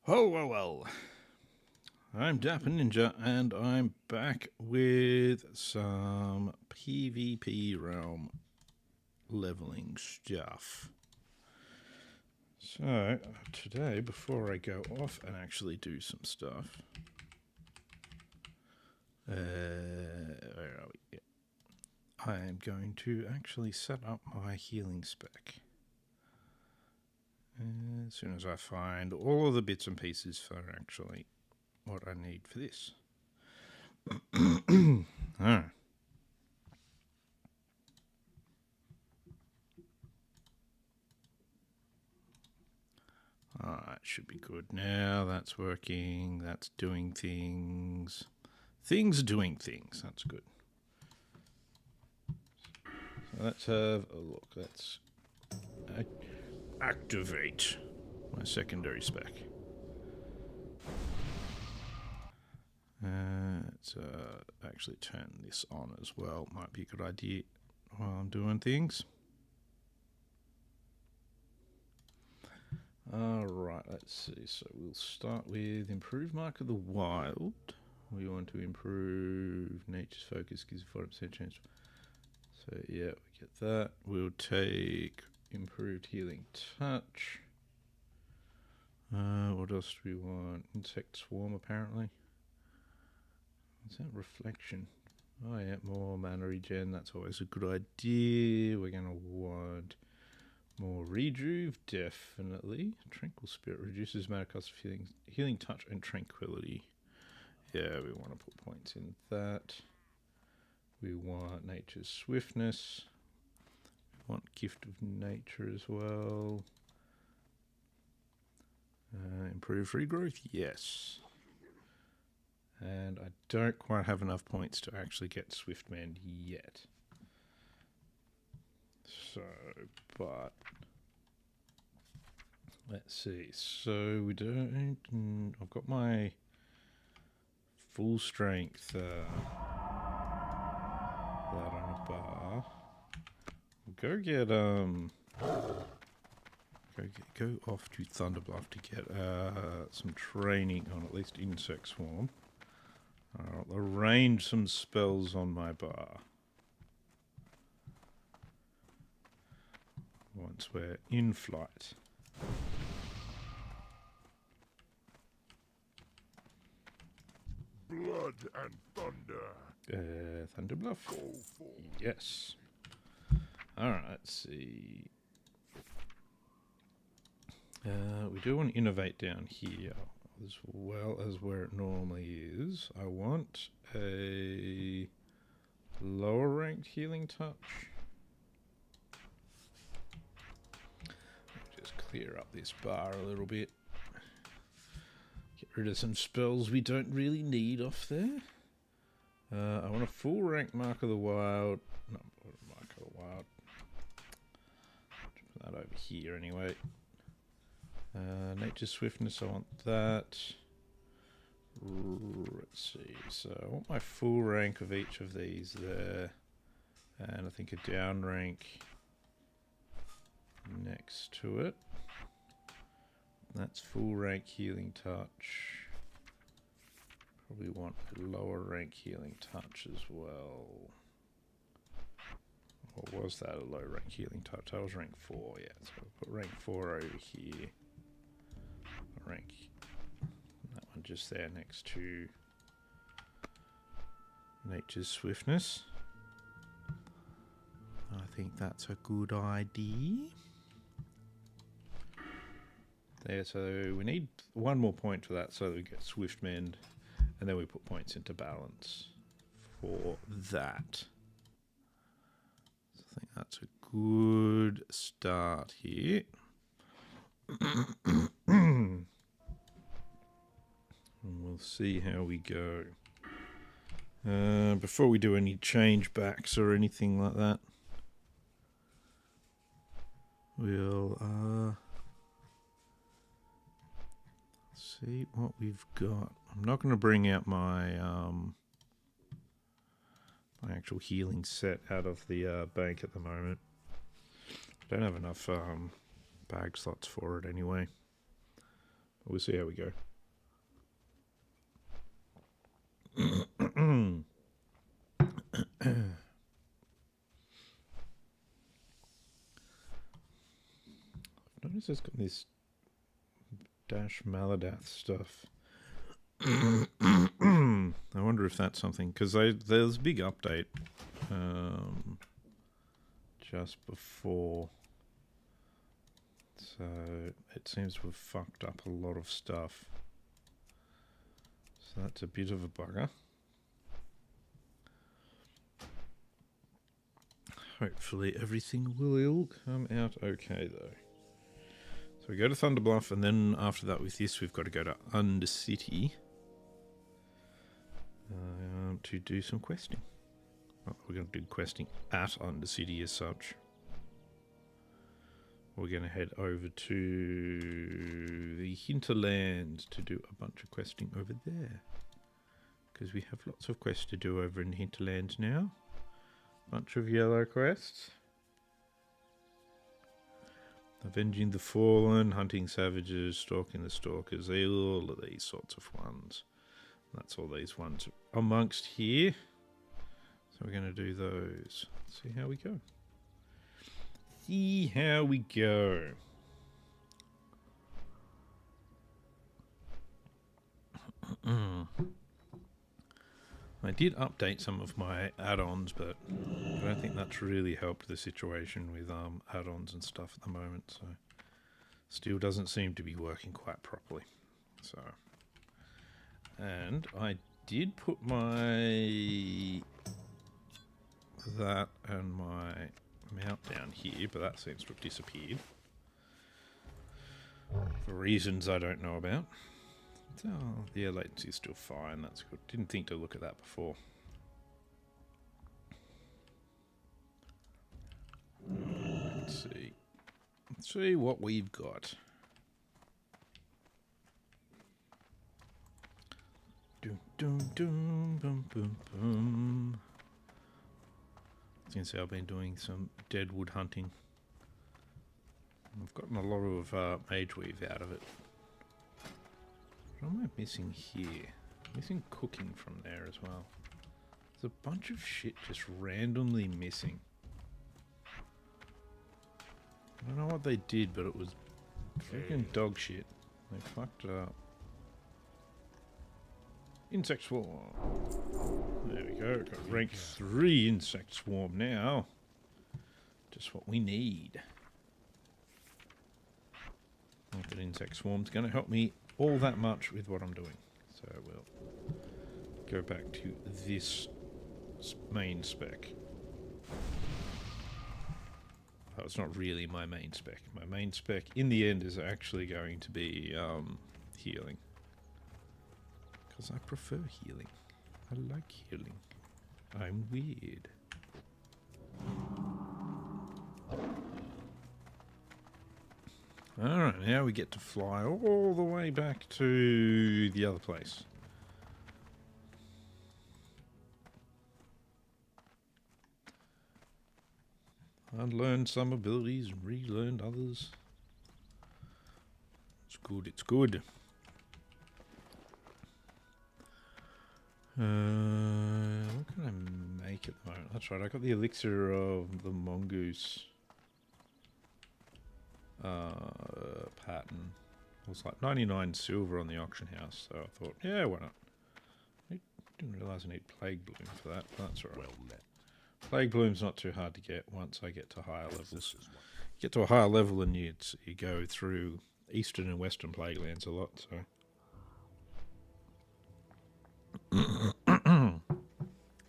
Oh, well. I'm Dapper Ninja, and I'm back with some PvP realm leveling stuff. So, today, before I go off and actually do some stuff, where are we? Yeah. I am going to actually set up my healing spec. As soon as I find all of the bits and pieces for actually what I need for this. Alright. Alright, should be good now. That's working. That's doing things. Things are doing things. That's good. So let's have a look. Let's activate my secondary spec. Let's actually turn this on as well. Might be a good idea while I'm doing things. Alright, let's see. So we'll start with improve Mark of the Wild. We want to improve nature's focus, gives a 40% chance. So yeah, we get that. We'll take improved healing touch. What else do we want? Insect swarm, apparently. What's that? Reflection. Oh yeah, more mana regen. That's always a good idea. We're going to want more rejuve, definitely. Tranquil Spirit reduces mana cost of healing touch and tranquility. Yeah, we want to put points in that. We want nature's swiftness. We want gift of nature as well. Improved regrowth, yes. And I don't quite have enough points to actually get Swiftmend yet. So, but let's see. So we don't. I've got my full strength. That on a bar. Go get Go off to Thunderbluff to get some training on at least Insect Swarm. I'll arrange some spells on my bar. Once we're in flight. Blood and thunder. Thunderbluff? Yes. Alright, let's see. We do want to innovate down here as well as where it normally is. I want a lower ranked healing touch. Just clear up this bar a little bit. Get rid of some spells we don't really need off there. I want a full rank Mark of the Wild. No, Mark of the Wild. Put that over here anyway. Nature's Swiftness, I want that. Let's see, so I want my full rank of each of these there. And I think a down rank next to it. That's full rank healing touch. Probably want a lower rank healing touch as well. Or was that a low rank healing touch? That was rank 4, yeah. So I'll put rank 4 over here. Rank. That one just there next to Nature's Swiftness. I think that's a good idea. There, so we need one more point for that so that we get Swiftmend, and then we put points into balance for that. So I think that's a good start here. And we'll see how we go. Before we do any change backs or anything like that, we'll see what we've got. I'm not going to bring out my my actual healing set out of the bank at the moment. I don't have enough bag slots for it anyway. We'll see how we go. I've noticed it's got this dash Maladath stuff. I wonder if that's something, because there's a big update just before, so it seems to have fucked up a lot of stuff. So that's a bit of a bugger. Hopefully everything will come out okay though. So we go to Thunderbluff, and then after that with this we've got to go to Undercity to do some questing. Well, we're going to do questing at Undercity as such. We're going to head over to the Hinterlands to do a bunch of questing over there. Because we have lots of quests to do over in Hinterlands now. Bunch of yellow quests. Avenging the Fallen, hunting savages, stalking the stalkers, all of these sorts of ones. That's all these ones amongst here. So we're going to do those. See how we go. See how we go. I did update some of my add-ons, but I don't think that's really helped the situation with add-ons and stuff at the moment. So still doesn't seem to be working quite properly. So, and I did put that and my mount down here, but that seems to have disappeared for reasons I don't know about. Oh, the air latency is still fine. That's good. Didn't think to look at that before. Let's see. Let's see what we've got. Doom, doom, doom, boom, boom, boom. Since I've been doing some deadwood hunting, I've gotten a lot of mage weave out of it. What am I missing here? Missing cooking from there as well. There's a bunch of shit just randomly missing. I don't know what they did, but it was freaking dog shit. They fucked it up. Insect swarm. There we go. Got rank 3 insect swarm now. Just what we need. Not that insect swarm's going to help me all that much with what I'm doing. So we'll go back to this main spec. Oh, it's not really my main spec. My main spec in the end is actually going to be healing. Because I prefer healing. I like healing. I'm weird. Alright, now we get to fly all the way back to the other place. Unlearned some abilities and relearned others. It's good, it's good. What can I make at the moment? That's right, I got the elixir of the mongoose pattern. It was like 99 silver on the auction house, so I thought, yeah, why not? I didn't realise I need plague bloom for that, but that's alright. Well met. Plague bloom's not too hard to get once I get to higher levels. Get to a higher level and you go through eastern and western plague lands a lot, so.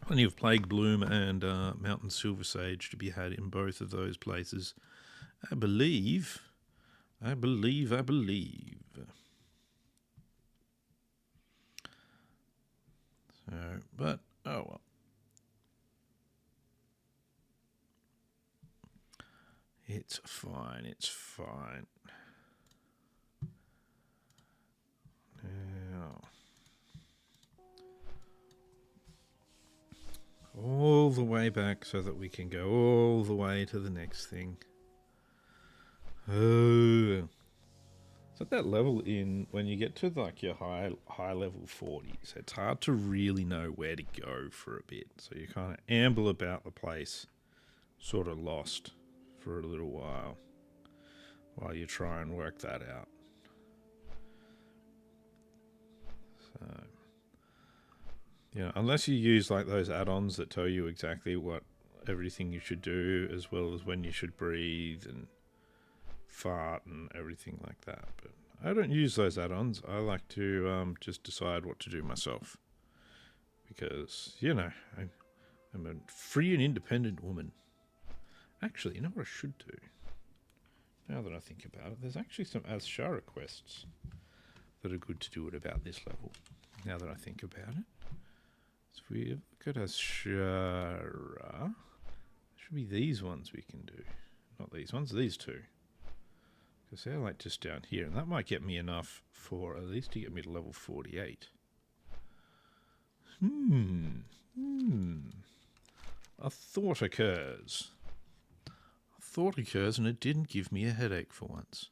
Plenty of plague bloom and mountain silver sage to be had in both of those places. I believe. So, but, oh well. It's fine, it's fine. Now, all the way back so that we can go all the way to the next thing. Oh. At that level when you get to like your high level 40s, it's hard to really know where to go for a bit. So you kind of amble about the place, sort of lost for a little while you try and work that out. So, unless you use like those add-ons that tell you exactly what everything you should do, as well as when you should breathe and fart and everything like that. But I don't use those add-ons. I like to just decide what to do myself, because I'm a free and independent woman. Actually, you know what I should do? Now that I think about it, there's actually some Azshara quests that are good to do at about this level. Now that I think about it, so if we look at Azshara, should be these ones we can do. Not these ones, these two. Because they're like just down here, and that might get me enough for at least to get me to level 48. A thought occurs. And it didn't give me a headache for once.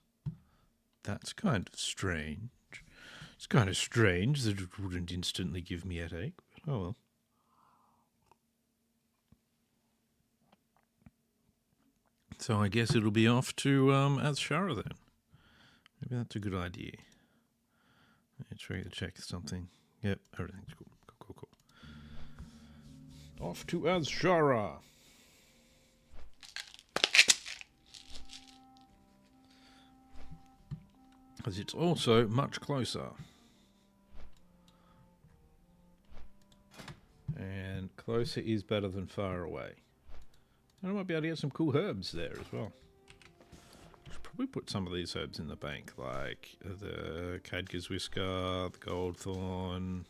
That's kind of strange. It's kind of strange that it wouldn't instantly give me a headache, but oh well. So I guess it'll be off to Azshara then. Maybe that's a good idea. Let's try to check something. Yep, everything's cool. Cool. Off to Azshara. Because it's also much closer. And closer is better than far away. And I might be able to get some cool herbs there as well. Should probably put some of these herbs in the bank, like the Cadger's Whisker, the Goldthorn,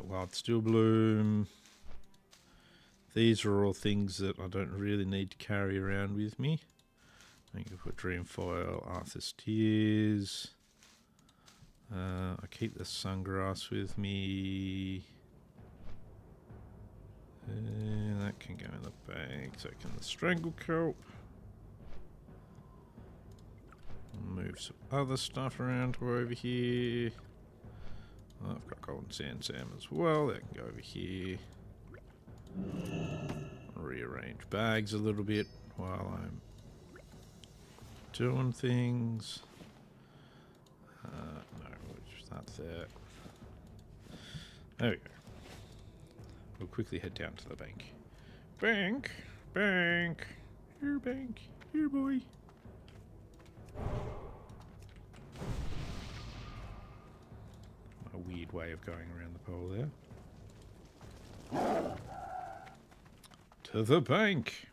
Wild Steel Bloom. These are all things that I don't really need to carry around with me. I can put Dreamfoil, Arthur's Tears. I keep the Sungrass with me. That can go in the bag. So can the Strangle Kelp. Move some other stuff around to over here. Oh, I've got Golden Sand Sam as well. That can go over here. Rearrange bags a little bit while I'm doing things. No, we'll start there. There we go. We'll quickly head down to the bank. Bank! Here, bank! Here, boy! A weird way of going around the pole there. To the bank!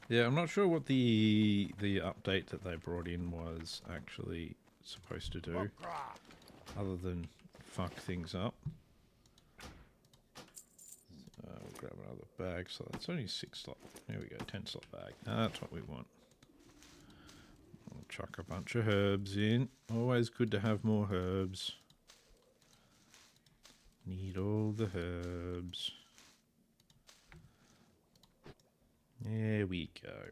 Yeah, I'm not sure what the update that they brought in was actually supposed to do, other than fuck things up. We'll grab another bag, so that's only 6 slot. There we go, 10 slot bag. That's what we want. We'll chuck a bunch of herbs in. Always good to have more herbs. Need all the herbs. There we go.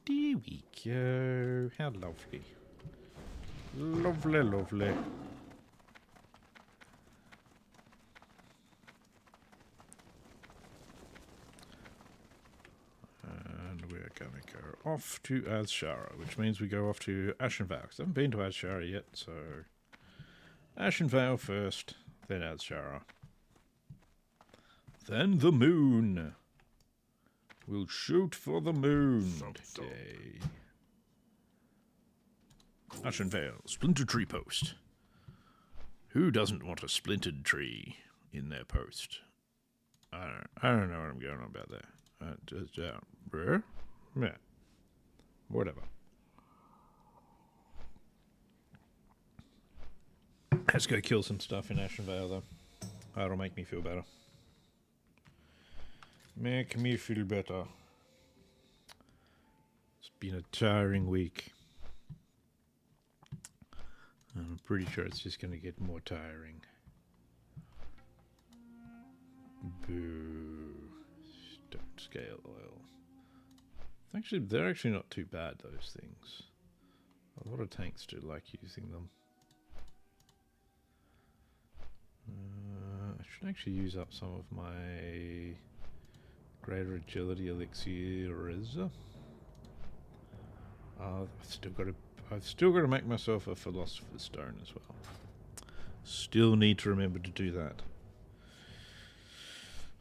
There we go. How lovely. Lovely. And we're going to go off to Azshara, which means we go off to Ashenvale. I haven't been to Azshara yet, so Ashenvale first, then Azshara. Then the moon. We'll shoot for the moon today. Ashenvale, Splinter Tree Post. Who doesn't want a splintered tree in their post? I don't know what I'm going on about there. Yeah. Whatever. Let's go kill some stuff in Ashenvale, though. That'll make me feel better. Make me feel better. It's been a tiring week. I'm pretty sure it's just going to get more tiring. Boo. Stone scale oil. Actually, they're actually not too bad, those things. A lot of tanks do like using them. I should actually use up some of my greater agility elixirs. I've still got to make myself a philosopher's stone as well. Still need to remember to do that.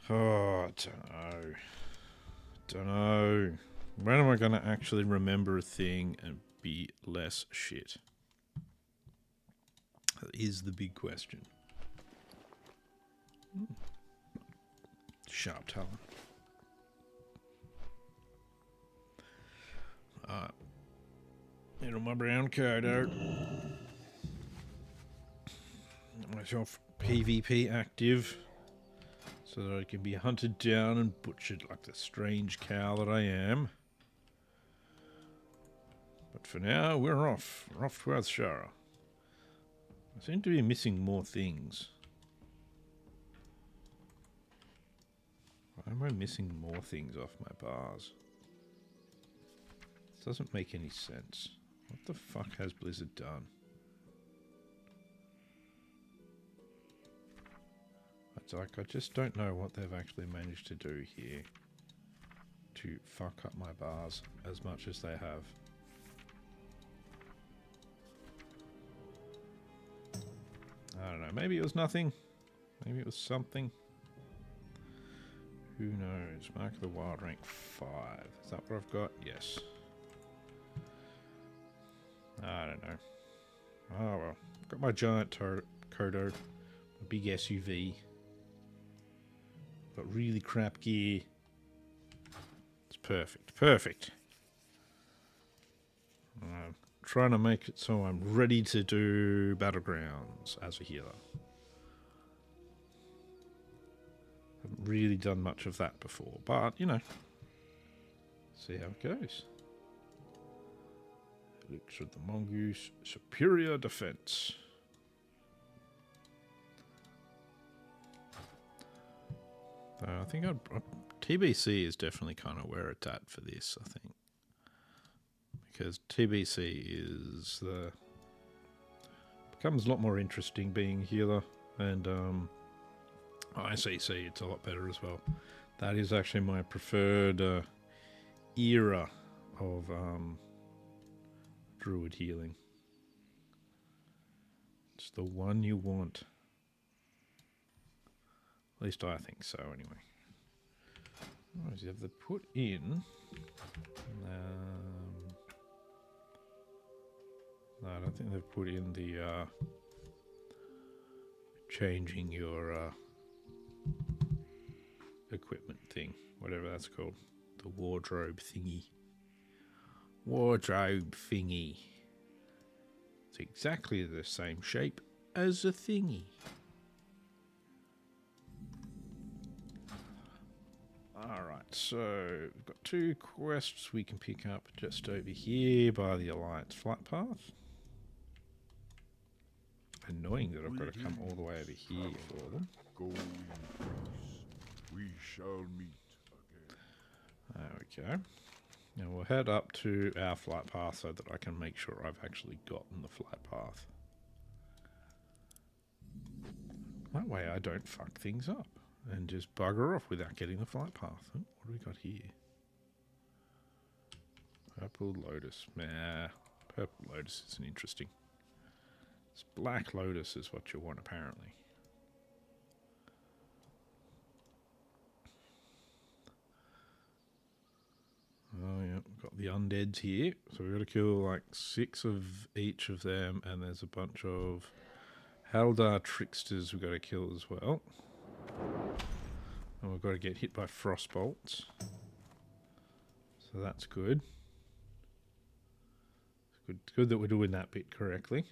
Oh, I don't know. When am I going to actually remember a thing and be less shit? That is the big question. Sharp talent. Into my brown coat out. Myself PvP active so that I can be hunted down and butchered like the strange cow that I am. But for now, we're off. We're off to Azshara. I seem to be missing more things. Why am I missing more things off my bars? This doesn't make any sense. What the fuck has Blizzard done? It's like, I just don't know what they've actually managed to do here to fuck up my bars as much as they have. I don't know, maybe it was nothing. Maybe it was something. Who knows? Mark of the Wild rank 5. Is that what I've got? Yes. I don't know. Oh well. Got my giant Kodo. A big SUV. Got really crap gear. It's perfect. Perfect. I'm trying to make it so I'm ready to do battlegrounds as a healer. Haven't really done much of that before, but you know. See how it goes. Elixir of the Mongoose, superior defense. I think TBC is definitely kind of where it's at for this, I think. Because TBC is becomes a lot more interesting being a healer, and ICC, it's a lot better as well. That is actually my preferred era of Druid healing. It's the one you want. At least I think so, anyway. What is it? Have they put in? No, I don't think they've put in the changing your equipment thing, whatever that's called. The wardrobe thingy. Wardrobe thingy. It's exactly the same shape as a thingy. Alright, so we've got 2 quests we can pick up just over here by the Alliance flight path. Annoying that I've got to come all the way over here for them. Go in peace. We shall meet again. There we go. Now we'll head up to our flight path so that I can make sure I've actually gotten the flight path. That way I don't fuck things up and just bugger off without getting the flight path. Oh, what do we got here? Purple Lotus. Nah, Purple Lotus isn't interesting. It's Black Lotus is what you want, apparently. Oh yeah, we've got the undeads here. So we've got to kill like 6 of each of them, and there's a bunch of Haldar tricksters we've got to kill as well. And we've got to get hit by frost bolts. So that's good. It's good that we're doing that bit correctly.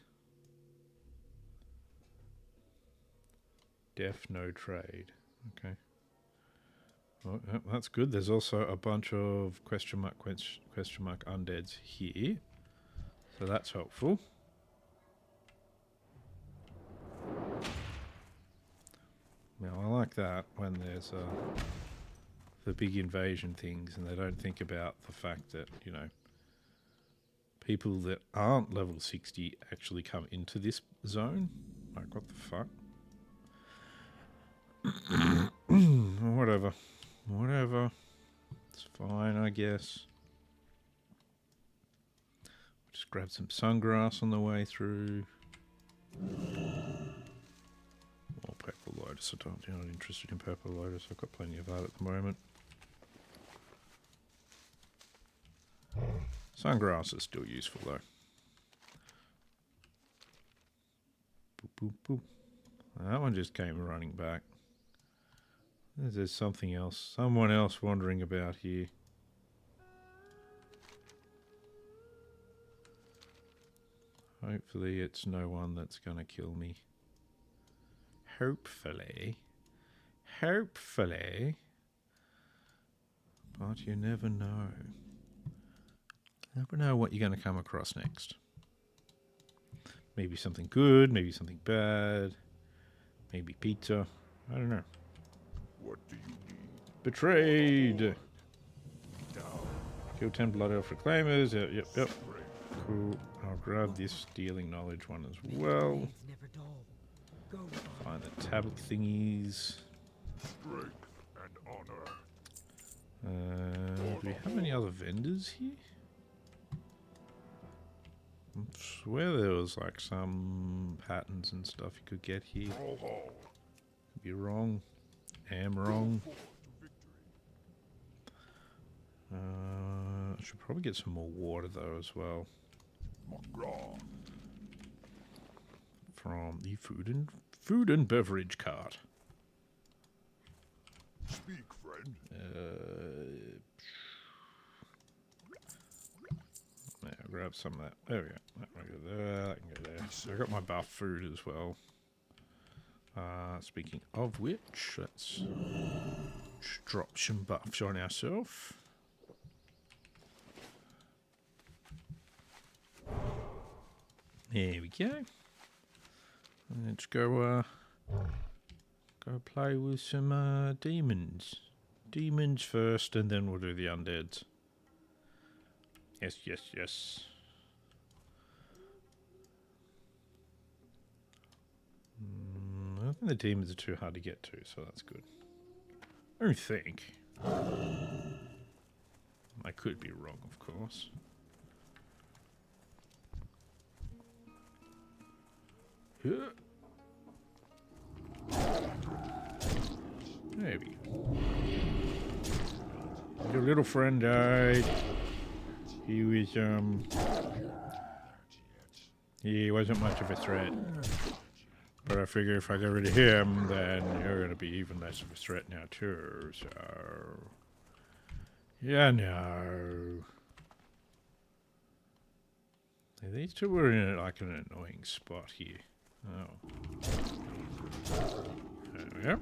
Deaf, no trade. Okay. Well, that's good. There's also a bunch of question mark undeads here. So that's helpful. Now I like that when there's the big invasion things, and they don't think about the fact that, you know, people that aren't level 60 actually come into this zone. Like, what the fuck? Whatever. Whatever. It's fine, I guess. Just grab some sungrass on the way through. Or purple lotus. I'm not interested in purple lotus. I've got plenty of that at the moment. Sungrass is still useful though. Boop, boop, boop. That one just came running back. There's something else. Someone else wandering about here. Hopefully it's no one that's going to kill me. Hopefully. Hopefully. But you never know. Never know what you're going to come across next. Maybe something good, maybe something bad. Maybe pizza. I don't know. What do you need? Betrayed! Kill 10 Blood Elf Reclaimers. Yep. Cool. I'll grab this Stealing Knowledge one as well. Find the tablet thingies. Strength and honor. Do we have any other vendors here? I swear there was like some patterns and stuff you could get here. Could be wrong. Am wrong. I should probably get some more water though as well. From the food and beverage cart. Speak, friend. Yeah, I'll grab some of that. There we go. That can go there. That can go there. So I got my buff food as well. Speaking of which, let's drop some buffs on ourselves. There we go. Let's go play with some demons. Demons first, and then we'll do the undeads. Yes. I don't think the demons are too hard to get to, so that's good. I don't think. I could be wrong, of course. There we go. Your little friend died. He was, he wasn't much of a threat. But I figure if I get rid of him, then you're going to be even less of a threat now too, so... Yeah, no. These two were in like an annoying spot here. Oh. There we go.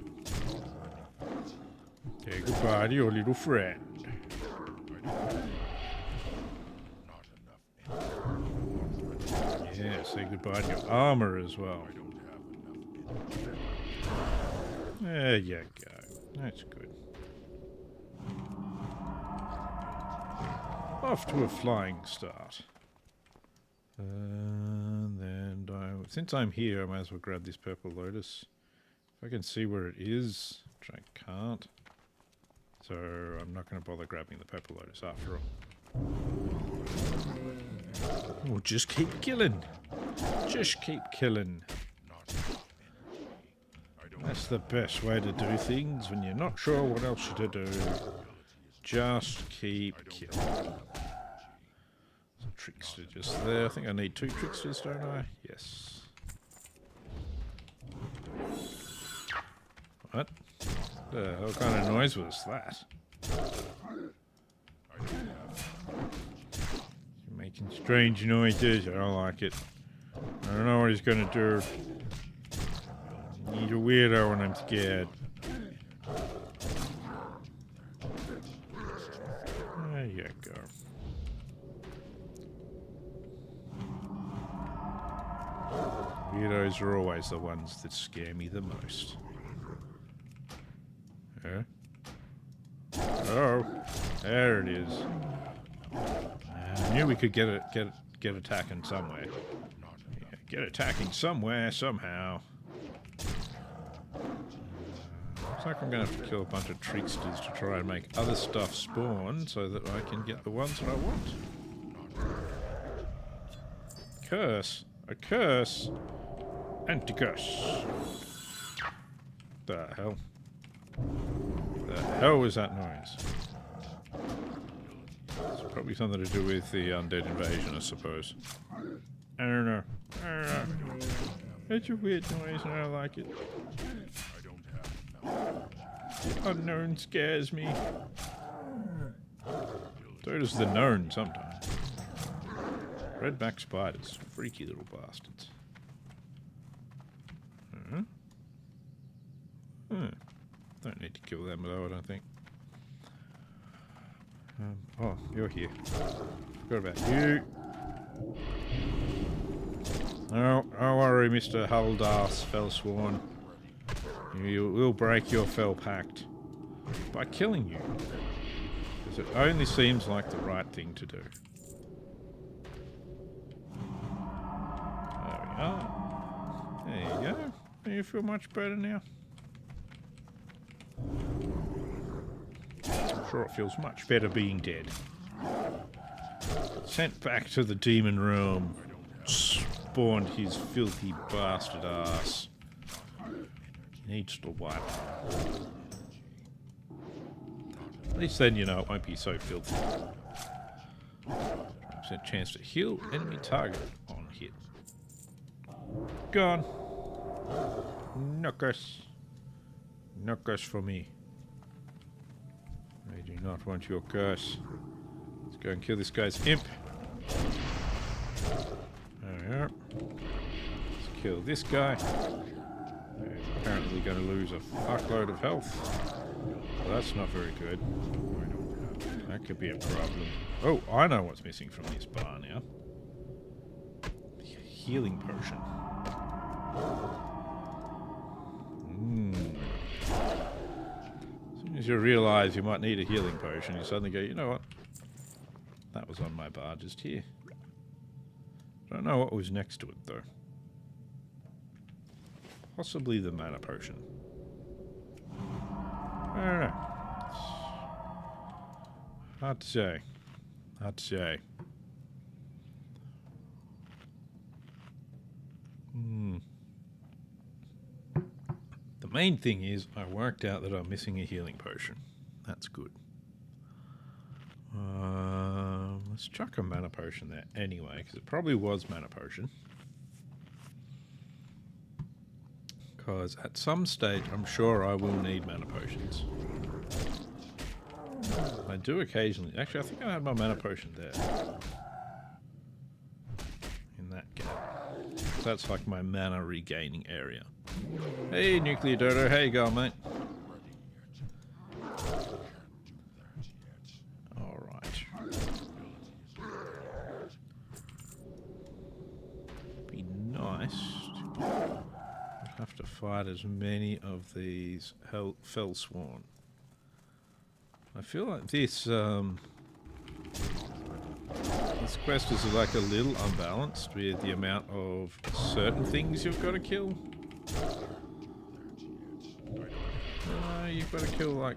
Say goodbye to your little friend. Yeah, say goodbye to your armor as well. There you go. That's good. Off to a flying start. And then, since I'm here, I might as well grab this purple lotus. If I can see where it is, which I can't. So I'm not going to bother grabbing the purple lotus after all. We'll just keep killing. Just keep killing. That's the best way to do things when you're not sure what else to do. Just keep killing. Some trickster just there. I think I need 2 tricksters, don't I? Yes. What? What kind of noise was that? You're making strange noises. I don't like it. I don't know what he's going to do. He's a weirdo when I'm scared. There you go. Weirdos are always the ones that scare me the most. Yeah? There it is. I knew we could get attacking somewhere. Yeah, get attacking somewhere, somehow. Looks like I'm going to have to kill a bunch of tricksters to try and make other stuff spawn so that I can get the ones that I want. Curse. A curse. Anti-curse. The hell? The hell was that noise? It's probably something to do with the undead invasion, I suppose. I don't know. It's a weird noise and I don't like it. The unknown scares me. So does the known sometimes. Redback spiders. Freaky little bastards. Don't need to kill them though, I don't think. Oh, you're here. Forgot about you. No, don't worry, Mr. Maladath, Fellsworn. You will break your fell pact by killing you. Because it only seems like the right thing to do. There we are. There you go. Do you feel much better now? I'm sure it feels much better being dead. Sent back to the demon realm. Spawned his filthy bastard ass. Needs to wipe. At least then, you know, it won't be so filthy. 20% chance to heal enemy target on hit. Gone. Knuckles. Knuckles for me. I do not want your curse. Let's go and kill this guy's imp. There we are. Let's kill this guy. They're apparently going to lose a fuckload of health. Well, that's not very good. That could be a problem. Oh, I know what's missing from this bar now. Healing potion. As soon as you realise you might need a healing potion, you suddenly go, you know what? That was on my bar just here. Don't know what was next to it though. Possibly the mana potion. I don't know. It's hard to say. Hard to say. The main thing is I worked out that I'm missing a healing potion. That's good. Let's chuck a mana potion there anyway, because it probably was mana potion. Because at some stage, I'm sure I will need mana potions. I do occasionally. Actually, I think I had my mana potion there. In that gap. That's like my mana regaining area. Hey, Nuclear Dodo. How you going, mate? Alright. Be nice to have to fight as many of these Fellsworn. I feel like this quest is like a little unbalanced with the amount of certain things you've got to kill. You've got to kill like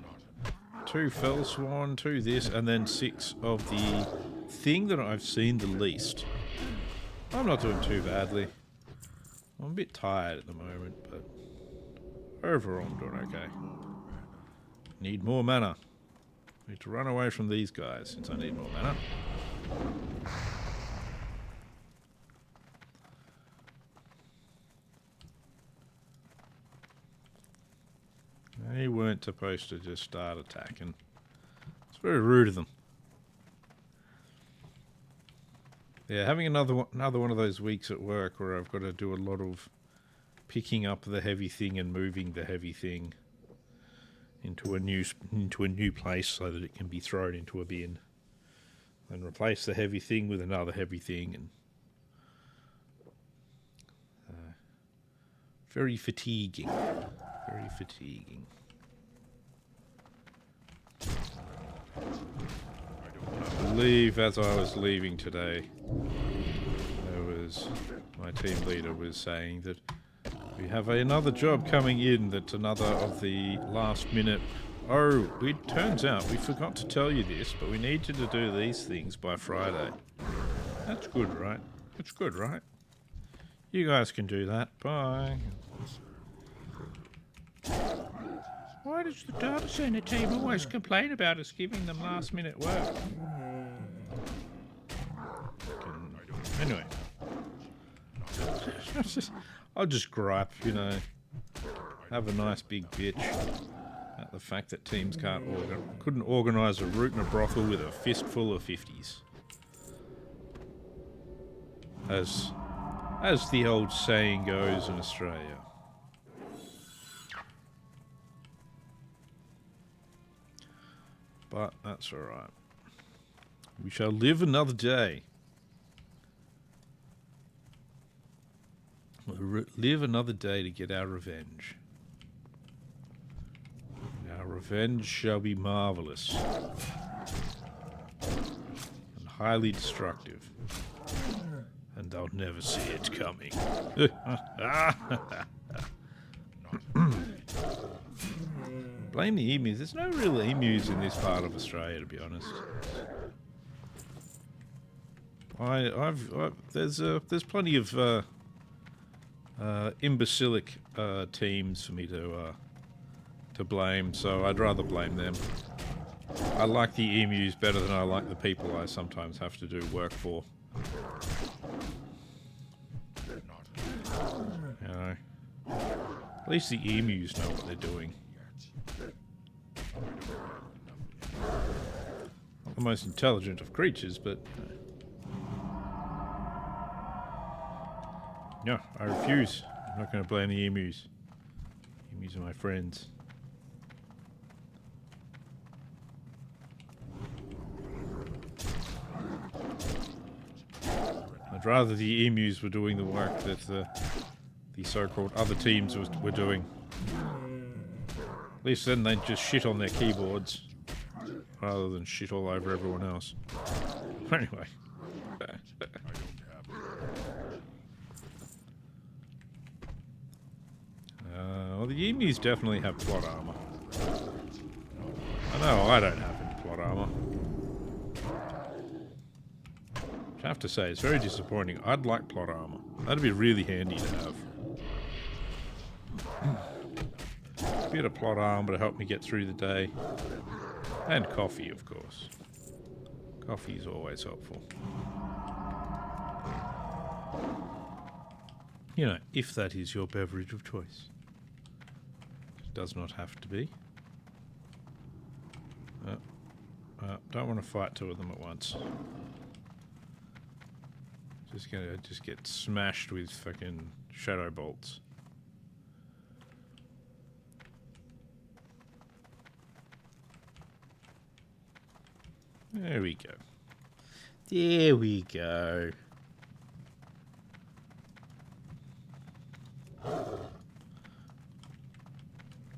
2 Fellsworn, 2 this, and then 6 of the thing that I've seen the least. I'm not doing too badly. I'm a bit tired at the moment, but overall I'm doing okay. Need more mana. Need to run away from these guys since I need more mana. They weren't supposed to just start attacking. It's very rude of them. Yeah, having another one of those weeks at work where I've got to do a lot of picking up the heavy thing and moving the heavy thing into a new place so that it can be thrown into a bin, and replace the heavy thing with another heavy thing, and very fatiguing. Very fatiguing. I believe as I was leaving today, my team leader was saying that we have another job coming in that's another of the last minute. Oh, it turns out we forgot to tell you this, but we need you to do these things by Friday. That's good, right? That's good, right? You guys can do that. Bye. Why does the data center team always complain about us giving them last minute work? Anyway. I'll just gripe, you know. Have a nice big bitch at the fact that teams couldn't organise a route in a brothel with a fistful of 50s. As the old saying goes in Australia. But that's alright. We shall live another day. We'll live another day to get our revenge. Our revenge shall be marvellous. And highly destructive. And they'll never see it coming. Blame the emus. There's no real emus in this part of Australia, to be honest. There's plenty of imbecilic teams for me to blame, so I'd rather blame them. I like the emus better than I like the people I sometimes have to do work for. You know, at least the emus know what they're doing. Not the most intelligent of creatures, but no, I refuse. I'm not going to blame the emus. Emus are my friends. I'd rather the emus were doing the work that the so-called other teams were doing. At least then they'd just shit on their keyboards rather than shit all over everyone else. Anyway. Well, the emus definitely have plot armor. I know I don't have any plot armor. I have to say, it's very disappointing. I'd like plot armor. That'd be really handy to have. A bit of plot armor to help me get through the day. And coffee, of course. Coffee is always helpful. You know, if that is your beverage of choice. It does not have to be. Don't want to fight two of them at once. Just gonna get smashed with fucking shadow bolts. There we go. There we go.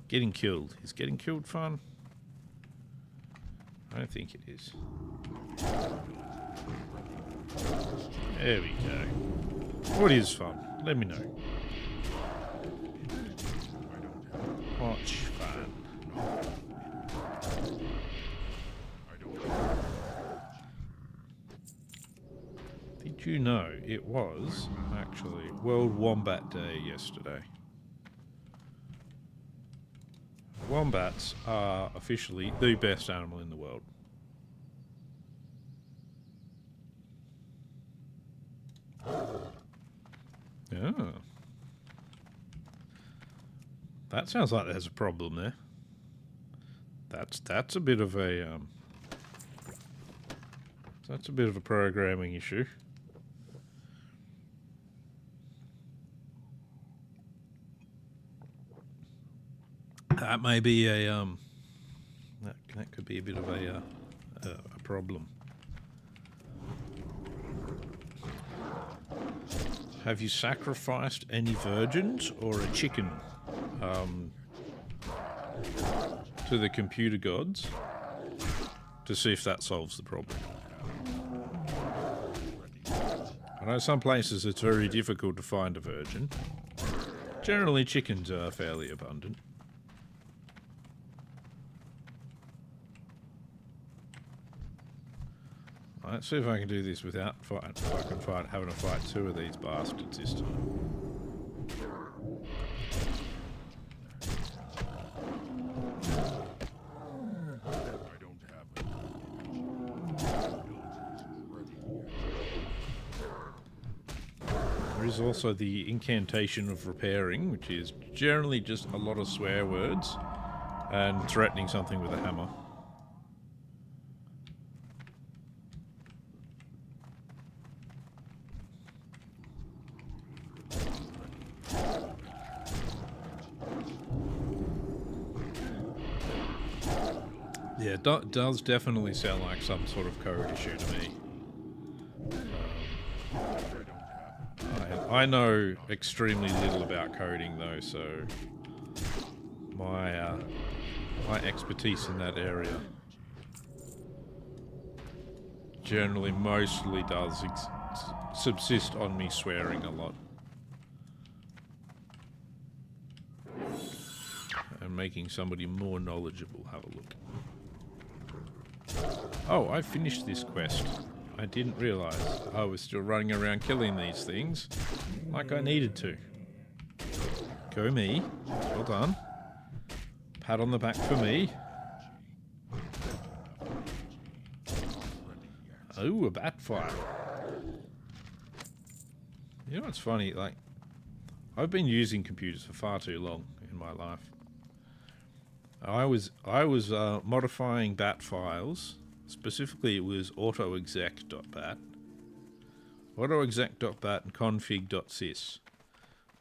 Getting killed. Is getting killed fun? I don't think it is. There we go. What is fun? Let me know. What's fun? Did you know it was actually World Wombat Day yesterday? Wombats are officially the best animal in the world. Oh. That sounds like there's a problem there. That's a bit of a that's a bit of a programming issue. That may be a that could be a bit of a problem. Have you sacrificed any virgins or a chicken to the computer gods? to see if that solves the problem. I know some places it's very difficult to find a virgin. Generally, chickens are fairly abundant. Let's see if I can do this without having to fight two of these bastards this time. There is also the incantation of repairing, which is generally just a lot of swear words and threatening something with a hammer. Yeah, it does definitely sound like some sort of code issue to me. I know extremely little about coding though, so my expertise in that area generally mostly does subsist on me swearing a lot and making somebody more knowledgeable have a look. Oh, I finished this quest. I didn't realise I was still running around killing these things like I needed to. Go me. Well done. Pat on the back for me. Oh, a bat fire. You know what's funny? Like, I've been using computers for far too long in my life. I was modifying bat files. Specifically, it was autoexec.bat, autoexec.bat and config.sys.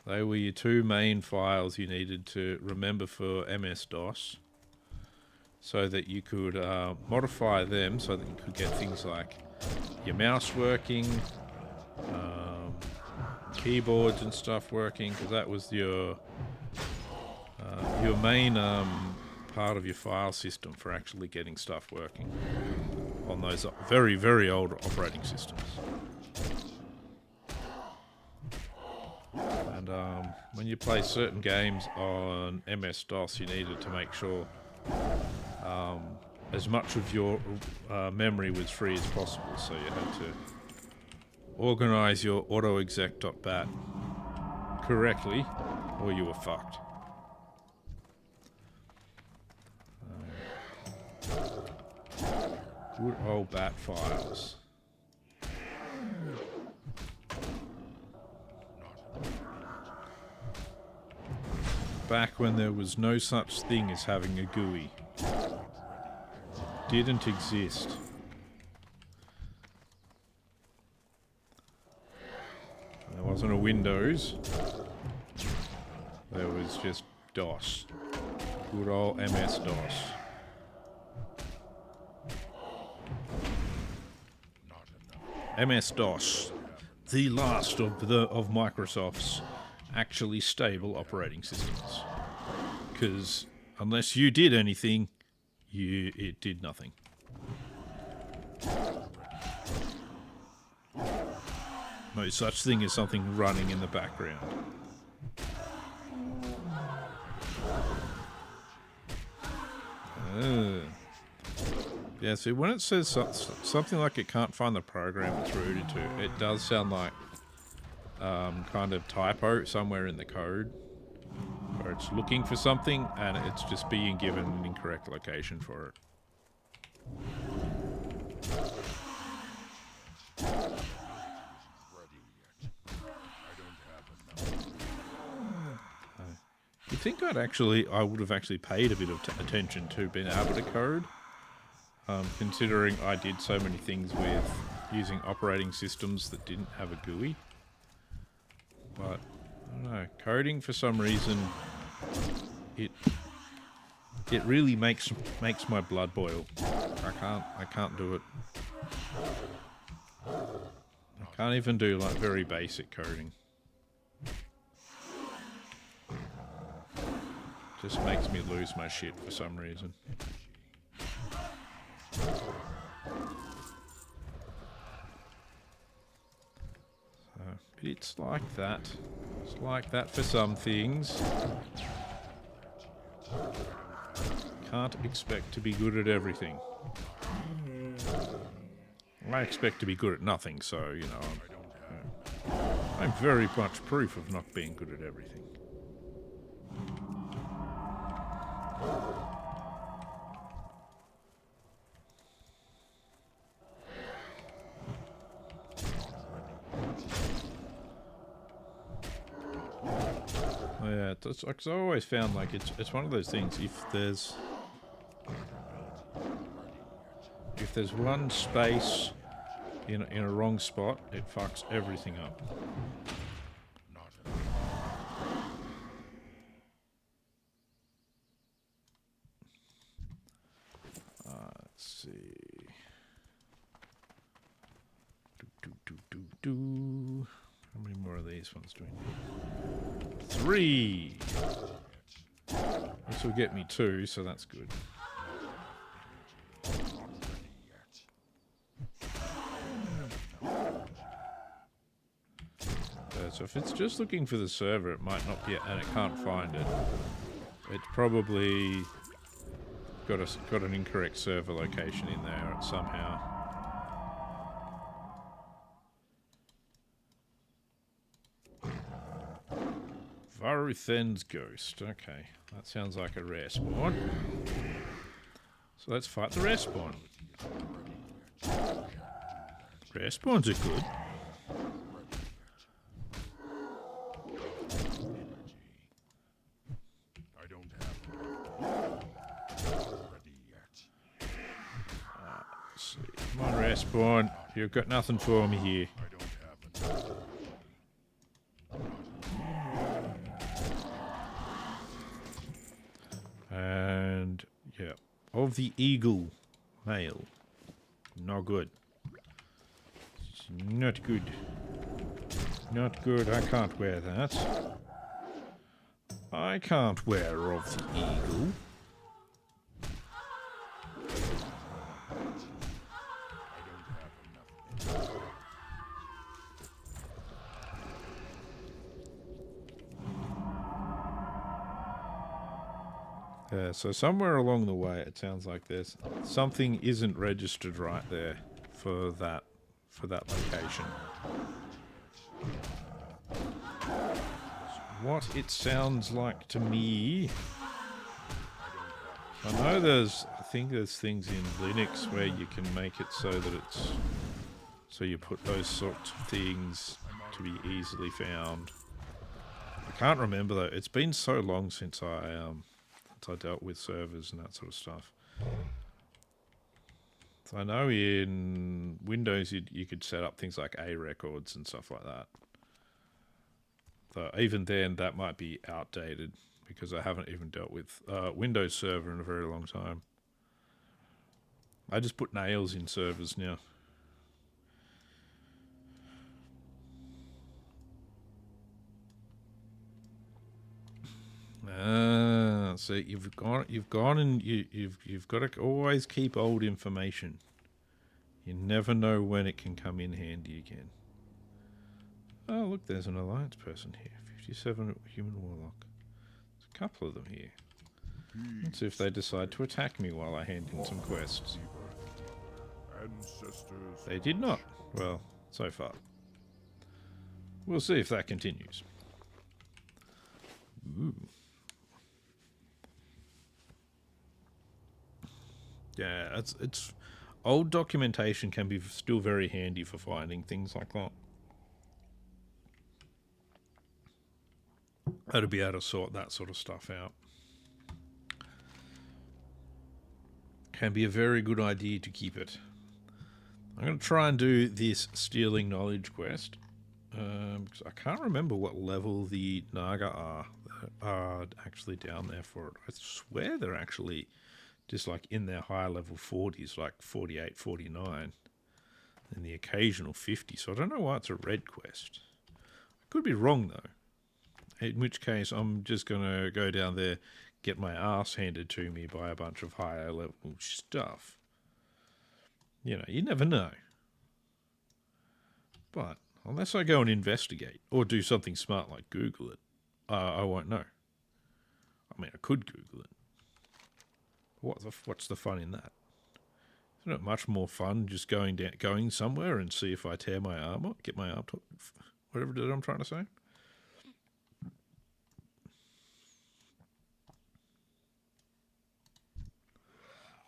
They were your two main files you needed to remember for MS-DOS, so that you could modify them so that you could get things like your mouse working, keyboards and stuff working, because that was your main part of your file system for actually getting stuff working on those very, very old operating systems. And when you play certain games on MS-DOS, you needed to make sure as much of your memory was free as possible, so you had to organize your autoexec.bat correctly, or you were fucked. Good old bat files. Back when there was no such thing as having a GUI. Didn't exist. There wasn't a Windows. There was just DOS. Good old MS-DOS. MS-DOS, the last of Microsoft's actually stable operating systems. Because unless you did anything, it did nothing. No such thing as something running in the background. Yeah, see, when it says something like it can't find the program it's routed to, it does sound like kind of typo somewhere in the code, where it's looking for something and it's just being given an incorrect location for it. You think I would have actually paid a bit of attention to being able to code, considering I did so many things with using operating systems that didn't have a GUI. But I don't know, coding for some reason, it really makes my blood boil. I can't do it. I can't even do like very basic coding. Just makes me lose my shit for some reason. It's like that. It's like that for some things. Can't expect to be good at everything. I expect to be good at nothing, so, you know, I'm very much proof of not being good at everything. Yeah, it's, cause I always found like it's one of those things. If there's one space in a wrong spot, it fucks everything up. Let's see. How many more of these ones do we need? 3. This will get me 2, so that's good. So if it's just looking for the server, it might not be, and it can't find it. It's probably got an incorrect server location in there somehow. Varuthen's Ghost. Okay, that sounds like a rare spawn. So let's fight the rare spawn. Rare spawns are good. Come on, rare spawn. You've got nothing for me here. And yeah, of the eagle male, not good. It's not good. Not good. I can't wear that. I can't wear of the eagle. So somewhere along the way, it sounds like there's something isn't registered right there for that location. What it sounds like to me, I know I think there's things in Linux where you can make it so that it's, so you put those sorts of things to be easily found. I can't remember though. It's been so long since I dealt with servers and that sort of stuff. So I know in Windows you could set up things like A records and stuff like that. So even then, that might be outdated because I haven't even dealt with Windows Server in a very long time. I just put nails in servers now. So you've gone and you've got to always keep old information. You never know when it can come in handy again. Oh look, there's an alliance person here. 57 human warlock. There's a couple of them here. Let's see if they decide to attack me while I hand in some quests. They did not. Well, so far. We'll see if that continues. Ooh. Yeah, it's old documentation can be still very handy for finding things like that. How to be able to sort that sort of stuff out. Can be a very good idea to keep it. I'm going to try and do this Stealing Knowledge quest. Because I can't remember what level the Naga are actually down there for it. I swear they're actually just like in their higher level 40s, like 48, 49. And the occasional 50. So I don't know why it's a red quest. I could be wrong though. In which case, I'm just going to go down there, get my ass handed to me by a bunch of higher level stuff. You know, you never know. But Unless I go and investigate or do something smart like Google it, I won't know. I mean, I could Google it. What's the fun in that? Isn't it much more fun just going somewhere and see if I tear my arm up, get my arm, whatever it is I'm trying to say?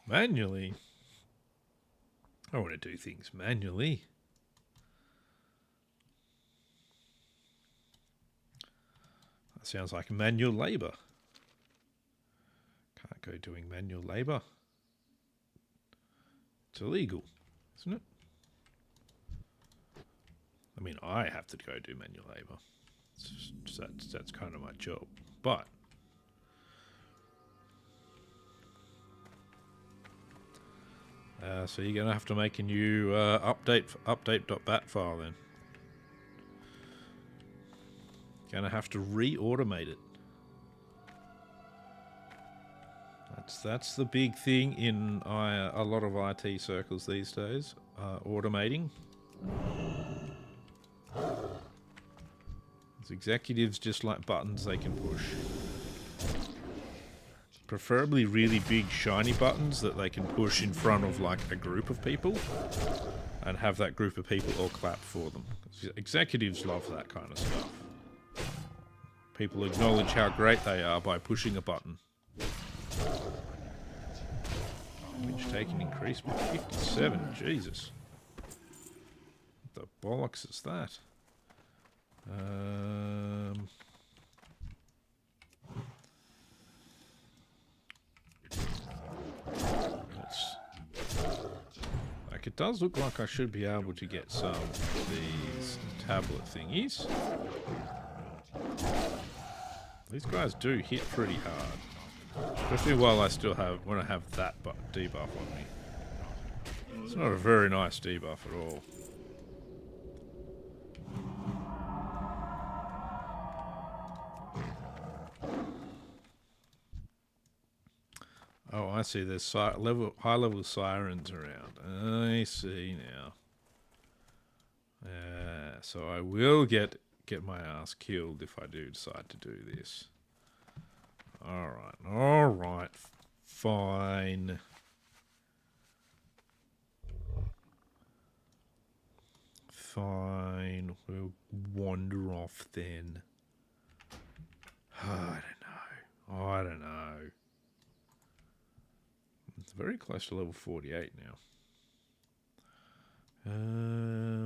Manually? I want to do things manually. That sounds like manual labour. Can't go doing manual labour. It's illegal, isn't it? I mean, I have to go do manual labour. That's kind of my job. But so you're going to have to make a new update.bat file then. Going to have to re-automate it. That's the big thing in a lot of IT circles these days. Automating. As executives just like buttons they can push. Preferably really big shiny buttons that they can push in front of like a group of people and have that group of people all clap for them. Executives love that kind of stuff. People acknowledge how great they are by pushing a button. Which taken increased by 57, Jesus. What the bollocks is that? Like it does look like I should be able to get some of these tablet thingies. These guys do hit pretty hard. Especially while I still have, when I have that debuff on me. It's not a very nice debuff at all. Oh, I see. There's high-level sirens around. I see now. So I will get my ass killed if I do decide to do this. Alright, fine. Fine, we'll wander off then. I don't know. It's very close to level 48 now.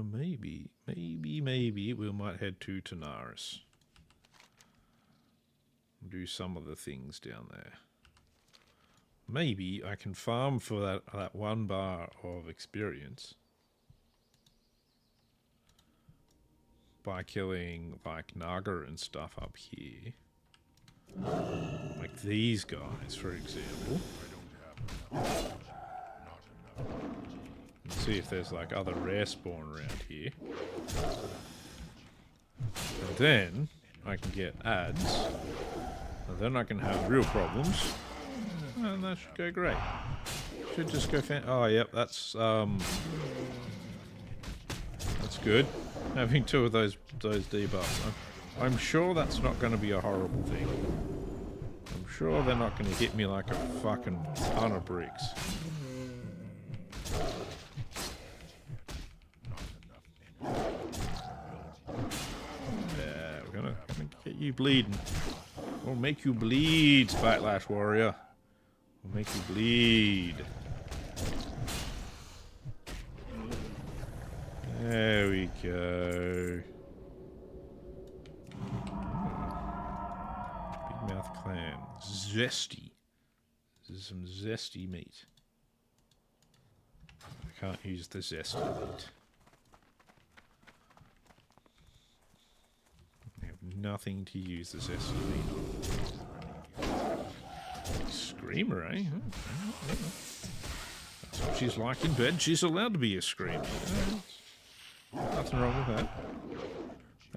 Maybe we might head to Tanaris. Do some of the things down there. Maybe I can farm for that 1 bar of experience by killing like Naga and stuff up here. Like these guys, for example. And see if there's like other rare spawn around here. And then I can get ads. And then I can have real problems. And that should go great. Should just go oh, yep, that's good. Having 2 of those debuffs. I'm sure that's not going to be a horrible thing. I'm sure they're not going to hit me like a fucking ton of bricks. Yeah, we're gonna get you bleeding. We'll make you bleed, Spitelash Warrior. We'll make you bleed. There we go. Big Mouth Clan. Zesty. This is some zesty meat. I can't use the zesty meat. I have nothing to use the zesty meat on. Screamer, eh? That's what she's like in bed. She's allowed to be a screamer. Nothing wrong with that.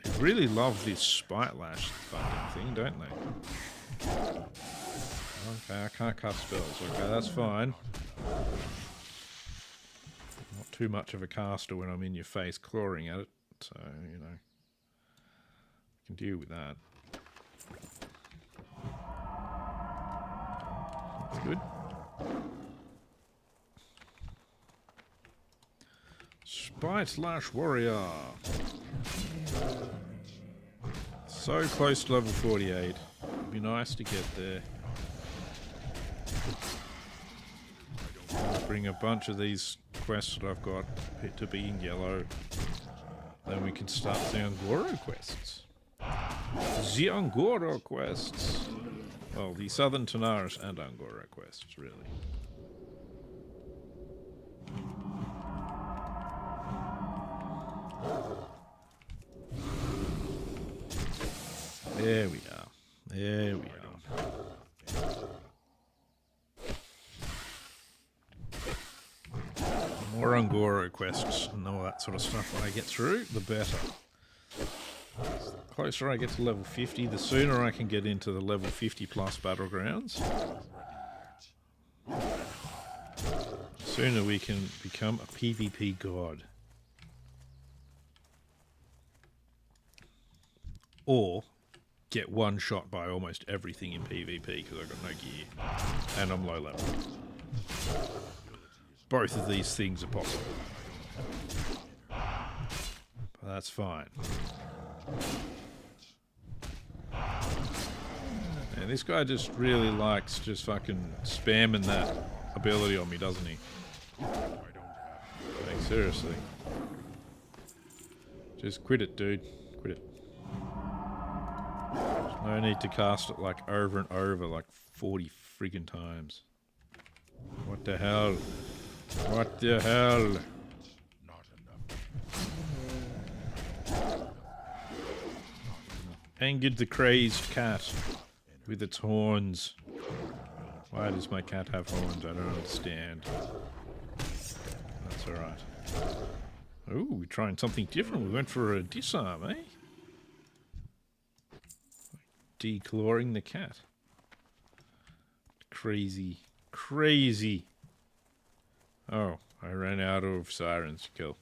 They really love this Spitelash fucking thing, don't they? Okay, I can't cast spells. Okay, that's fine. Not too much of a caster when I'm in your face clawing at it. so, you know, I can deal with that. That's good. Spite/warrior. So close to level 48. It'd be nice to get there. Bring a bunch of these quests that I've got to be in yellow. Then we can start the Angora quests. The Angora quests. Well, the Southern Tanaris and Angora quests, really. There we are. There we are. The more Angora quests and all that sort of stuff I get through, the better. The closer I get to level 50, the sooner I can get into the level 50 plus battlegrounds. The sooner we can become a PvP god. Or get one shot by almost everything in PvP because I've got no gear and I'm low level. Both of these things are possible. But that's fine. And this guy just really likes just fucking spamming that ability on me, doesn't he? Like, seriously. Just quit it, dude. Quit it. No need to cast it like over and over, like 40 friggin' times. What the hell? What the hell? Not enough. Angered the crazed cat with its horns. Why does my cat have horns? I don't understand. That's alright. Oh, we're trying something different. We went for a disarm, eh? Declawing the cat. Crazy. Crazy. Oh, I ran out of sirens to kill.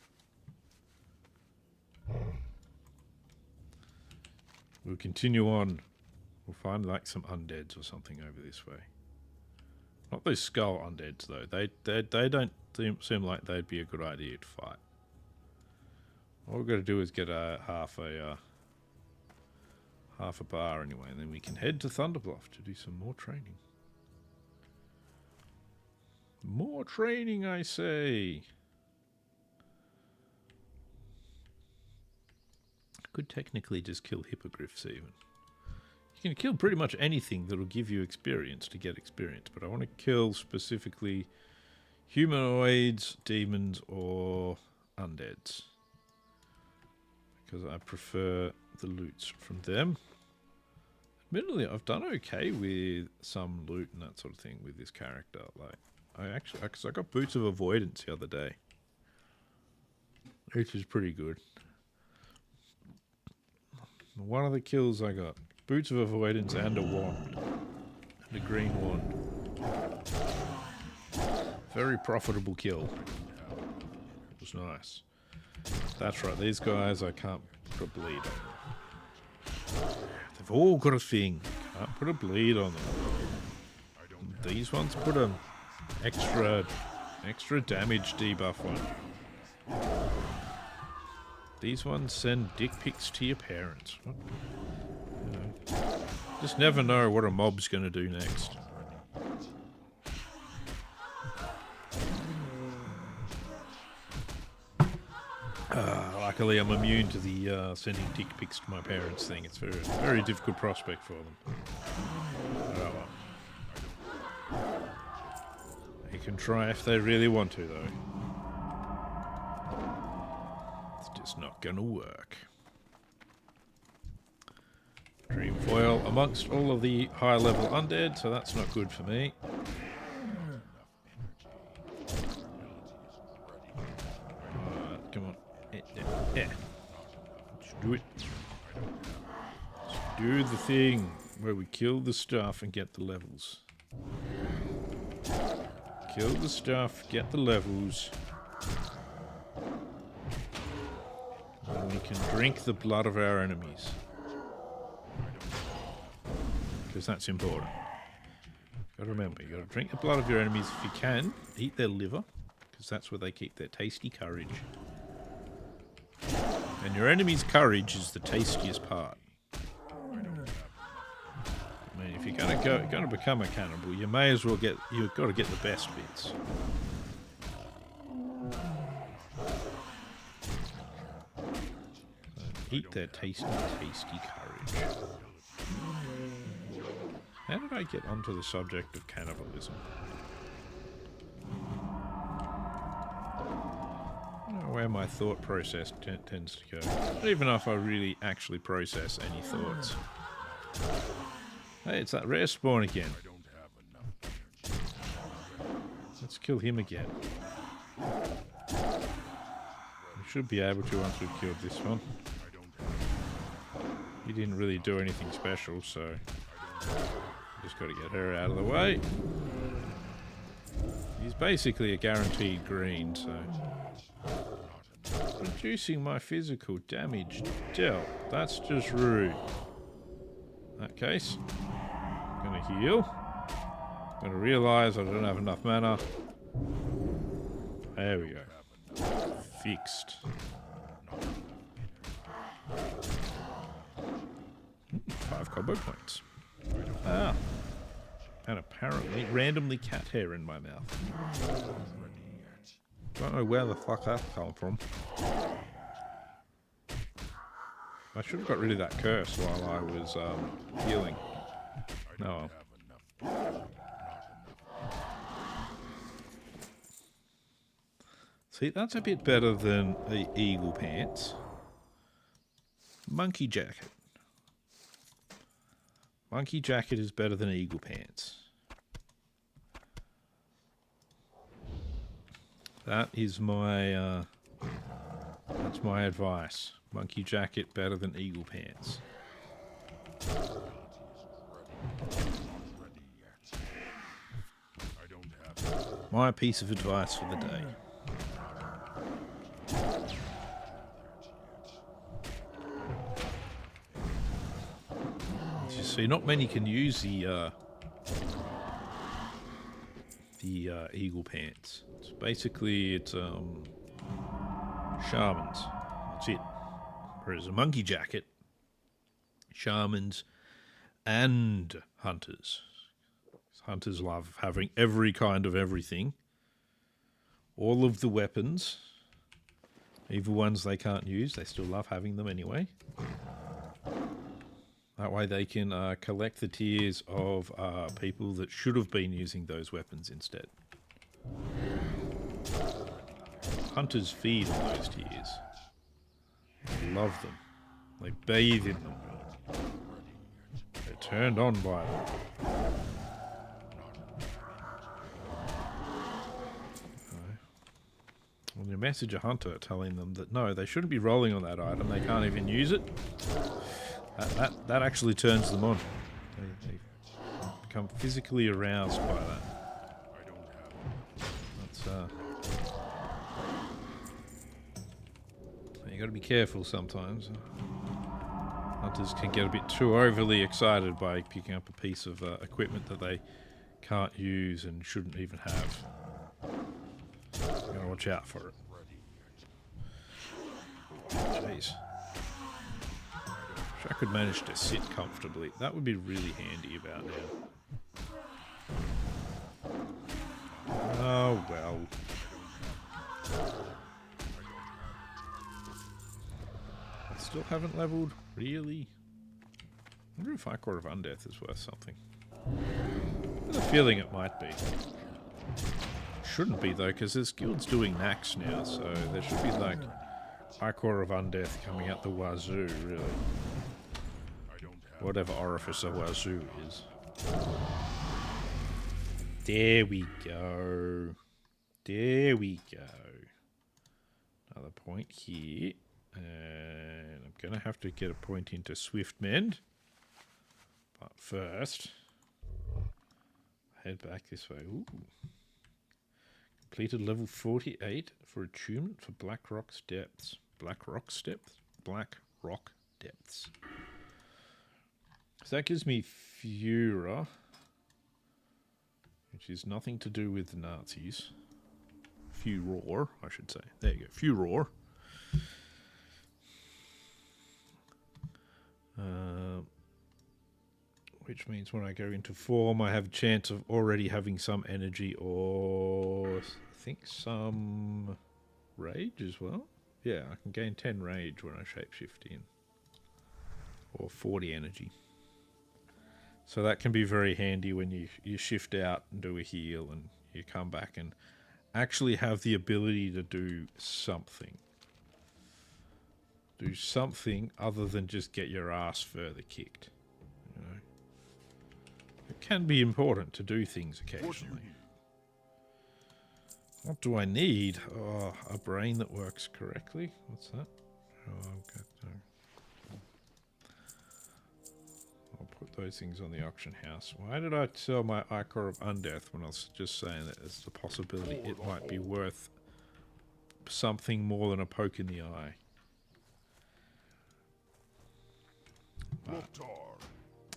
We'll continue on. We'll find like some undeads or something over this way. Not those skull undeads though. They don't seem like they'd be a good idea to fight. All we've got to do is get a half a bar anyway, and then we can head to Thunderbluff to do some more training. More training, I say. Could technically just kill hippogriffs even. You can kill pretty much anything that'll give you experience to get experience, but I want to kill specifically humanoids, demons, or undeads. Because I prefer the loots from them. Admittedly, I've done okay with some loot and that sort of thing with this character. Like, because I got Boots of Avoidance the other day, which is pretty good. One of the kills I got Boots of Avoidance and a wand, and a green wand. Very profitable kill. It was nice. That's right, these guys I can't put a bleed on. They've all got a thing. Can't put a bleed on them. These ones put a extra damage debuff on. These ones send dick pics to your parents. What? You know, just never know what a mob's going to do next. Luckily, I'm immune to the sending dick pics to my parents thing. It's a very difficult prospect for them. Oh well. They can try if they really want to, though. It's just not gonna work. Dream foil amongst all of the high-level undead, so that's not good for me. Come on. Yeah. Let's do it. Let's do the thing where we kill the stuff and get the levels. Kill the stuff, get the levels. And we can drink the blood of our enemies. Because that's important. Gotta remember, you gotta drink the blood of your enemies if you can. Eat their liver, because that's where they keep their tasty courage. And your enemy's courage is the tastiest part. I mean, if you're gonna become a cannibal, you may as well you've got to get the best bits. So eat their tasty, tasty courage. How did I get onto the subject of cannibalism? I don't know where my thought process tends to go. Not even if I really actually process any thoughts. Hey, it's that rare spawn again. Let's kill him again. We should be able to once we've killed this one. He didn't really do anything special, so just got to get her out of the way. He's basically a guaranteed green, so reducing my physical damage dealt. That's just rude. In that case, I'm gonna heal. I'm gonna realise I don't have enough mana. There we go. Fixed. 5 combo points. Ah. And apparently randomly cat hair in my mouth. Don't know where the fuck that come from. I should have got rid of that curse while I was healing. No. See, that's a bit better than the eagle pants. Monkey jacket. Monkey jacket is better than eagle pants. That is my that's my advice. Monkey jacket better than eagle pants. My piece of advice for the day. As you see, not many can use the eagle pants. It's basically shamans. That's it. Whereas a monkey jacket, shamans and hunters. Hunters love having every kind of everything. All of the weapons, even ones they can't use, they still love having them anyway. That way they can collect the tears of people that should have been using those weapons instead. Hunters feed on those tears. They love them. They bathe in them. They're turned on by them. When you message a hunter telling them that no, they shouldn't be rolling on that item, they can't even use it, that actually turns them on. They become physically aroused by that. That's you got to be careful sometimes. Hunters can get a bit too overly excited by picking up a piece of equipment that they can't use and shouldn't even have. You gotta watch out for it. Jeez. Wish I could manage to sit comfortably. That would be really handy about now. Oh well. I still haven't leveled? Really? I wonder if Ichor of Undeath is worth something. I have a feeling it might be. Shouldn't be though, because this guild's doing Nax now, so there should be like Ichor of Undeath coming out the wazoo, really. Whatever orifice a wazoo is. There we go. There we go. Another point here. And I'm going to have to get a point into Swiftmend. But first, head back this way. Ooh. Completed level 48 for attunement for Black Rock's Depths. Black Rock's Depths? Black Rock Depths. So that gives me Fura, which is nothing to do with the Nazis. Furor, I should say. There you go, Furor. Which means when I go into form, I have a chance of already having some energy, or I think some rage as well. Yeah, I can gain 10 rage when I shapeshift in, or 40 energy. So that can be very handy when you shift out and do a heal, and you come back and actually have the ability to do something. Do something other than just get your ass further kicked. You know, it can be important to do things occasionally. What do I need? Oh, a brain that works correctly. What's that? Oh, okay. I'll put those things on the auction house. Why did I sell my Ichor of Undeath when I was just saying that there's a possibility it might be worth something more than a poke in the eye?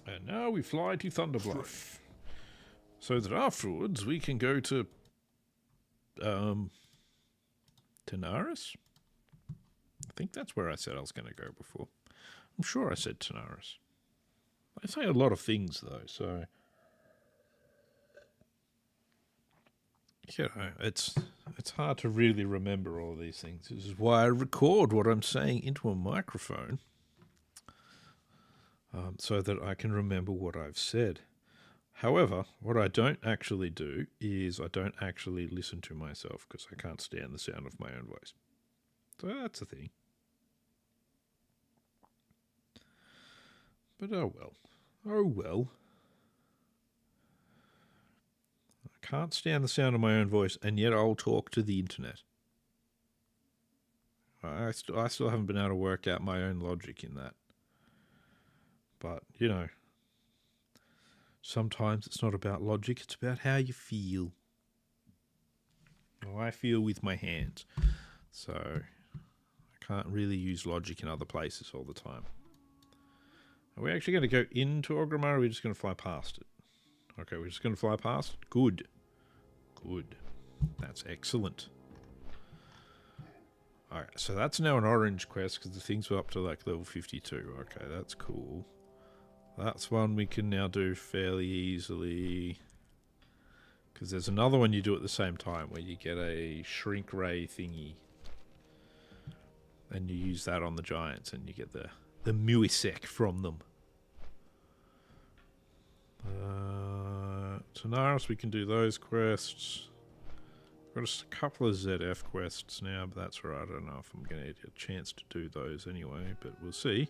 And now we fly to Thunderbluff, so that afterwards we can go to Tanaris. I think that's where I said I was going to go before. I'm sure I said Tanaris. I say a lot of things though, so you know, it's hard to really remember all these things. This is why I record what I'm saying into a microphone. So that I can remember what I've said. However, what I don't actually do is I don't actually listen to myself because I can't stand the sound of my own voice. So that's the thing. But oh well. Oh well. I can't stand the sound of my own voice, and yet I'll talk to the internet. I still haven't been able to work out my own logic in that. But, you know, sometimes it's not about logic, it's about how you feel. Well, I feel with my hands, so I can't really use logic in other places all the time. Are we actually going to go into Orgrimmar, or are we just going to fly past it? Okay, we're just going to fly past it? Good. Good. That's excellent. Alright, so that's now an orange quest, because the things were up to like level 52. Okay, that's cool. That's one we can now do fairly easily. Because there's another one you do at the same time where you get a shrink ray thingy. And you use that on the giants and you get the Muisek from them. Tanaris, we can do those quests. Got a couple of ZF quests now, but that's right. I don't know if I'm going to get a chance to do those anyway, but we'll see.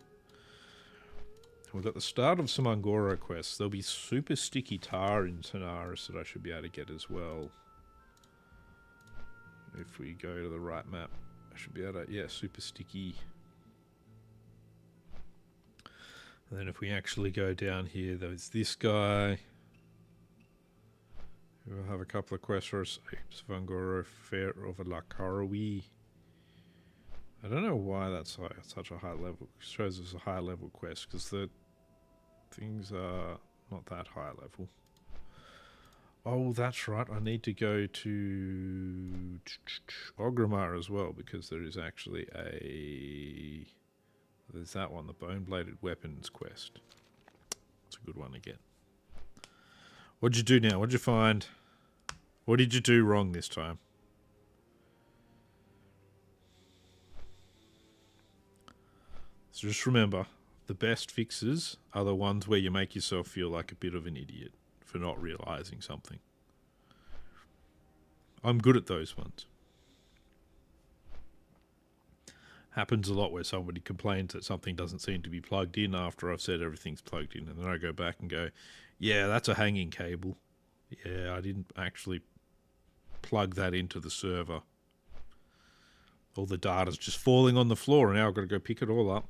We've got the start of some Angora quests. There'll be super sticky tar in Tanaris that I should be able to get as well. If we go to the right map, I should be able to, yeah, super sticky. And then if we actually go down here, there's this guy. We'll have a couple of quests for us. Svangoro Fair of a Lakarawi. I don't know why that's such a high level. It shows us a high level quest because the things are not that high level. Oh, that's right. I need to go to Orgrimmar as well because there is actually a... There's that one, the Bone-Bladed Weapons quest. It's a good one again. What'd you do now? What'd you find? What did you do wrong this time? So just remember, the best fixes are the ones where you make yourself feel like a bit of an idiot for not realizing something. I'm good at those ones. Happens a lot where somebody complains that something doesn't seem to be plugged in after I've said everything's plugged in, and then I go back and go, yeah, that's a hanging cable. Yeah, I didn't actually plug that into the server. All the data's just falling on the floor, and now I've got to go pick it all up,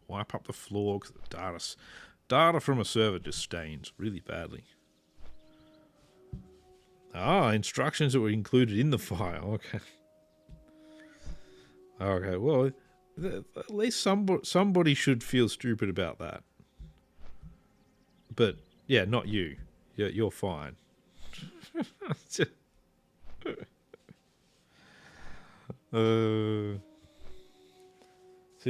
wipe up the floor, because the data from a server just stains really badly. Ah, instructions that were included in the file. Okay. Okay, well, At least somebody should feel stupid about that. But yeah, not you. You're fine. See,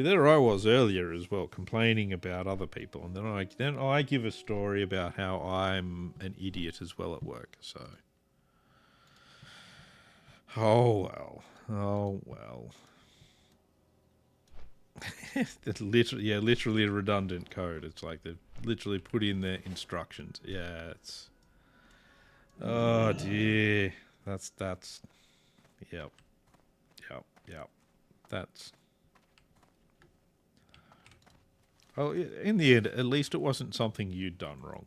there I was earlier as well, complaining about other people, and then I give a story about how I'm an idiot as well at work. So, oh well. Literally a redundant code. It's like they've literally put in their instructions. Yeah, it's. Oh dear, that's. Yep. That's. Oh, in the end, at least it wasn't something you'd done wrong.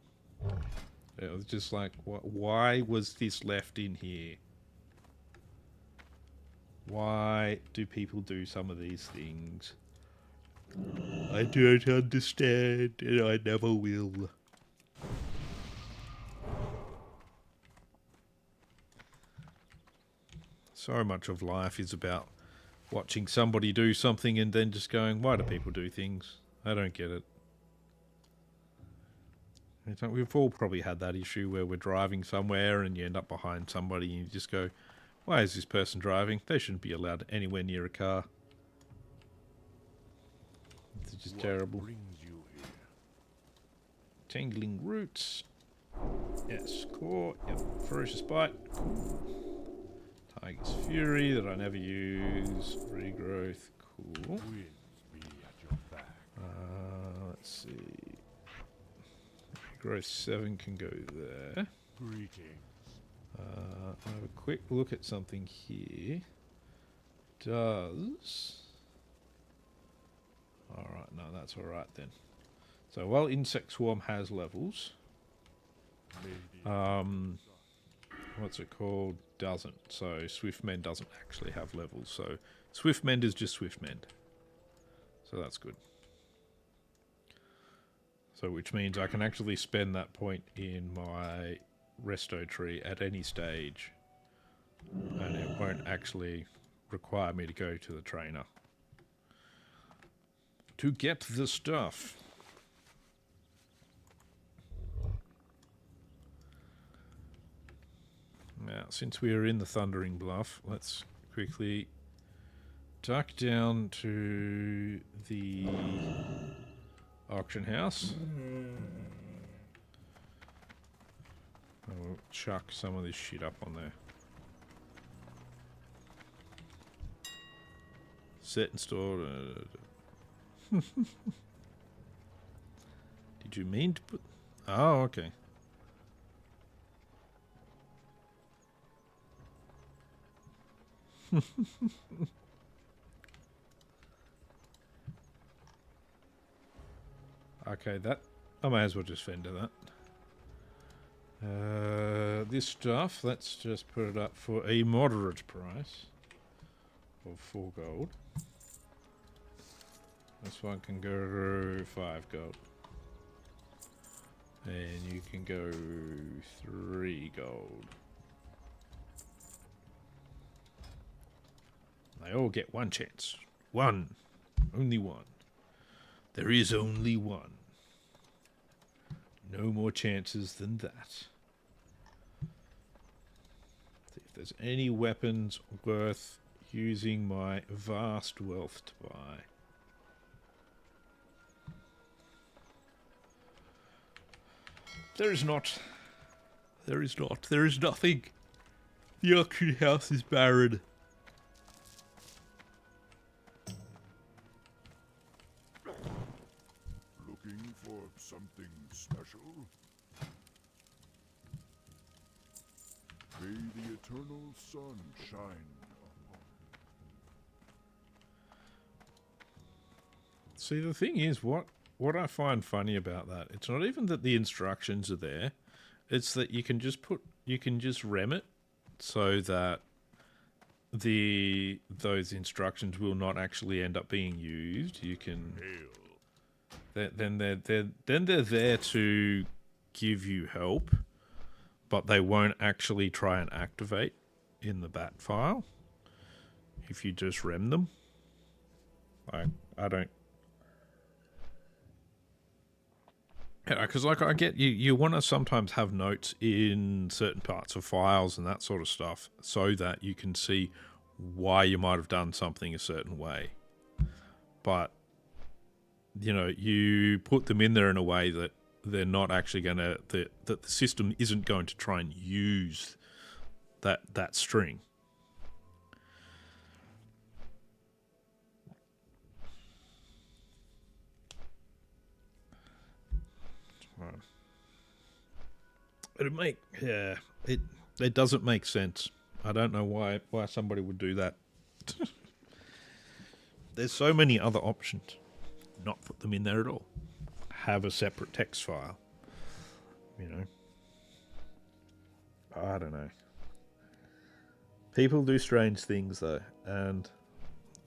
It was just like, why was this left in here? Why do people do some of these things? I don't understand, and I never will. So much of life is about watching somebody do something and then just going, why do people do things? I don't get it. We've all probably had that issue where we're driving somewhere and you end up behind somebody and you just go, why is this person driving? They shouldn't be allowed anywhere near a car. It's just terrible. Tangling roots. Yes, core. Yep. Ferocious bite. Cool. Tiger's Fury that I never use. Regrowth. Cool. Let's see. Regrowth 7 can go there. I'll have a quick look at something here. Does... Alright, no, that's alright then. So while Insect Swarm has levels, what's it called? Doesn't. So Swiftmend doesn't actually have levels. So Swiftmend is just Swiftmend. So that's good. So which means I can actually spend that point in my resto tree at any stage, and it won't actually require me to go to the trainer to get the stuff. Now, since we are in the Thundering Bluff, let's quickly duck down to the auction house. I'll chuck some of this shit up on there. Set and store. Did you mean to put... Oh, okay. Okay, that... I may as well just fender that. This stuff, let's just put it up for a moderate price of 4 gold. This one can go 5 gold. And you can go 3 gold. They all get one chance. One. Only one. There is only one. No more chances than that. See if there's any weapons worth using my vast wealth to buy. There is not. There is not. There is nothing. The auction house is barren. Looking for something special? May the eternal sun shine upon you. See, the thing is, what I find funny about that, it's not even that the instructions are there, it's that you can just rem it so that those instructions will not actually end up being used. You can then they're there to give you help, but they won't actually try and activate in the bat file if you just rem them. I don't. Yeah, because like I get you want to sometimes have notes in certain parts of files and that sort of stuff, so that you can see why you might have done something a certain way. But you put them in there in a way that they're not actually going to that the system isn't going to try and use that string. It doesn't make sense. I don't know why somebody would do that. There's so many other options. Not put them in there at all. Have a separate text file. I don't know. People do strange things though, and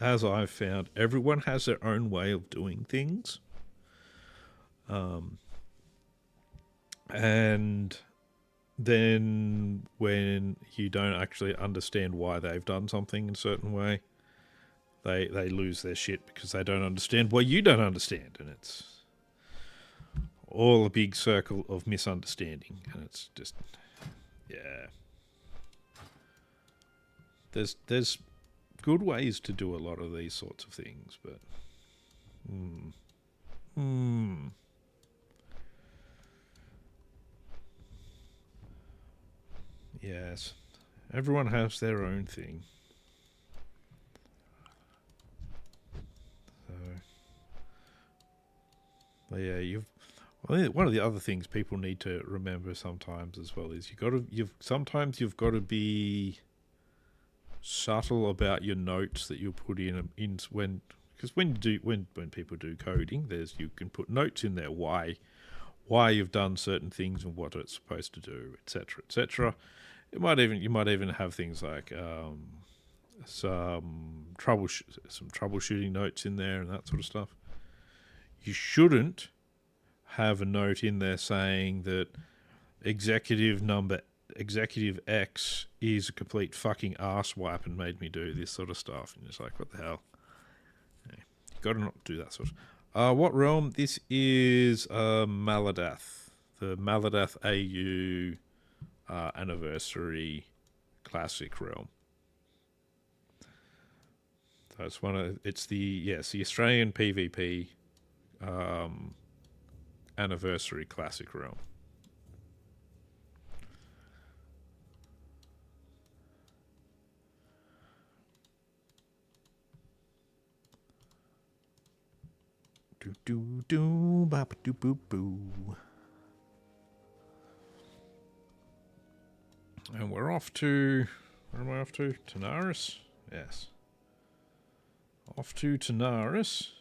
as I've found, everyone has their own way of doing things. And then when you don't actually understand why they've done something in a certain way, they lose their shit because they don't understand why you don't understand, and it's all a big circle of misunderstanding, and it's just, yeah. There's good ways to do a lot of these sorts of things, but yes, everyone has their own thing. So, but yeah, one of the other things people need to remember sometimes as well is sometimes you've got to be subtle about your notes that you put in because when people do coding, you can put notes in there why you've done certain things and what it's supposed to do, etc., etc. You might even have things like some troubleshooting notes in there and that sort of stuff. You shouldn't have a note in there saying that executive X is a complete fucking arsewipe and made me do this sort of stuff. And it's like, what the hell? Yeah, you got to not do that sort of. What realm? This is Maladath, the Maladath AU anniversary classic realm. So it's the Australian PvP anniversary classic realm. Do ba do boo boo. And we're off to, where am I off to? Tanaris? Yes. Off to Tanaris,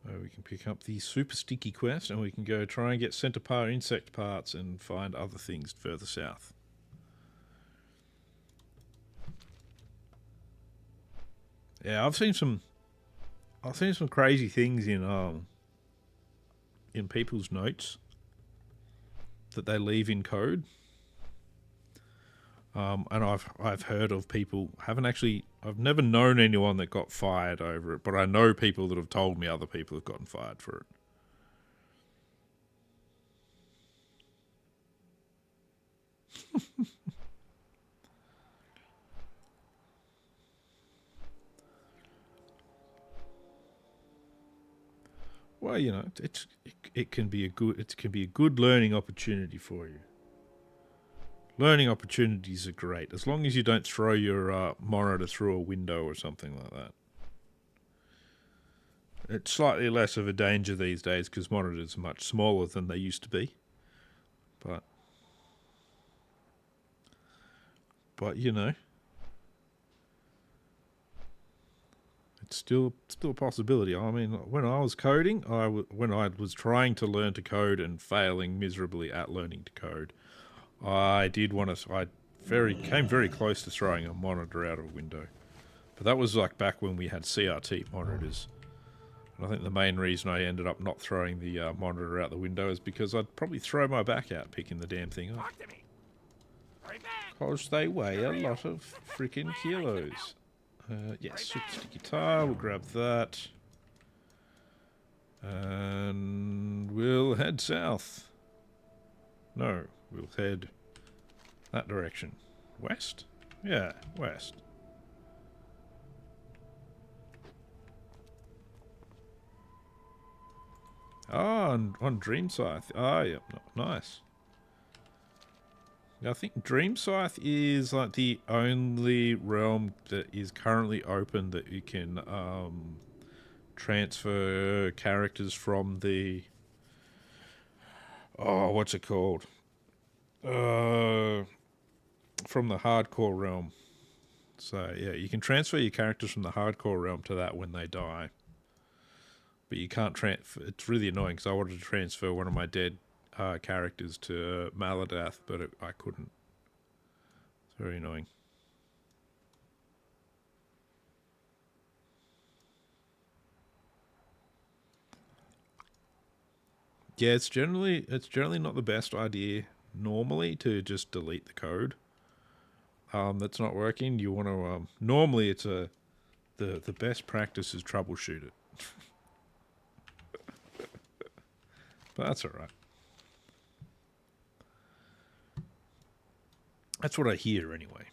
where we can pick up the super sticky quest and we can go try and get centipar insect parts and find other things further south. Yeah, I've seen some crazy things in people's notes that they leave in code. And I've heard of people I've never known anyone that got fired over it, but I know people that have told me other people have gotten fired for it. Well, it can be a good learning opportunity for you. Learning opportunities are great, as long as you don't throw your monitor through a window or something like that. It's slightly less of a danger these days because monitors are much smaller than they used to be. But it's still a possibility. I mean, when I was coding, when I was trying to learn to code and failing miserably at learning to code, I came very close to throwing a monitor out of a window. But that was like back when we had CRT monitors. And I think the main reason I ended up not throwing the monitor out the window is because I'd probably throw my back out picking the damn thing up. Because they weigh a lot of freaking kilos. Yes, super sticky guitar. We'll grab that. And we'll head south. No, we'll head that direction. West? Yeah, west. Oh, on Dream Scythe. Ah, yep, nice. I think Dream Scythe is like the only realm that is currently open that you can transfer characters from the... Oh, what's it called? From the hardcore realm. So, yeah, you can transfer your characters from the hardcore realm to that when they die. But you can't transfer... It's really annoying because I wanted to transfer one of my dead characters to Maladath, but I couldn't. It's very annoying. Yeah, it's generally not the best idea normally to just delete the code. That's not working. You want to normally it's the best practice is troubleshoot it. But that's all right. That's what I hear anyway.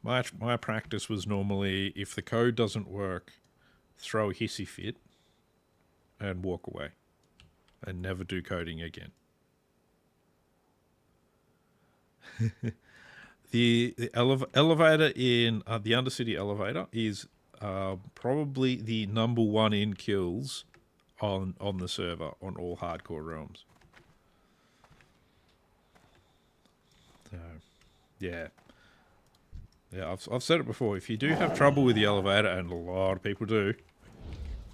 My practice was normally, if the code doesn't work, throw a hissy fit and walk away and never do coding again. The elevator in the Undercity elevator is probably the #1 in kills on the server on all hardcore realms. So, yeah. Yeah, I've said it before. If you do have trouble with the elevator, and a lot of people do,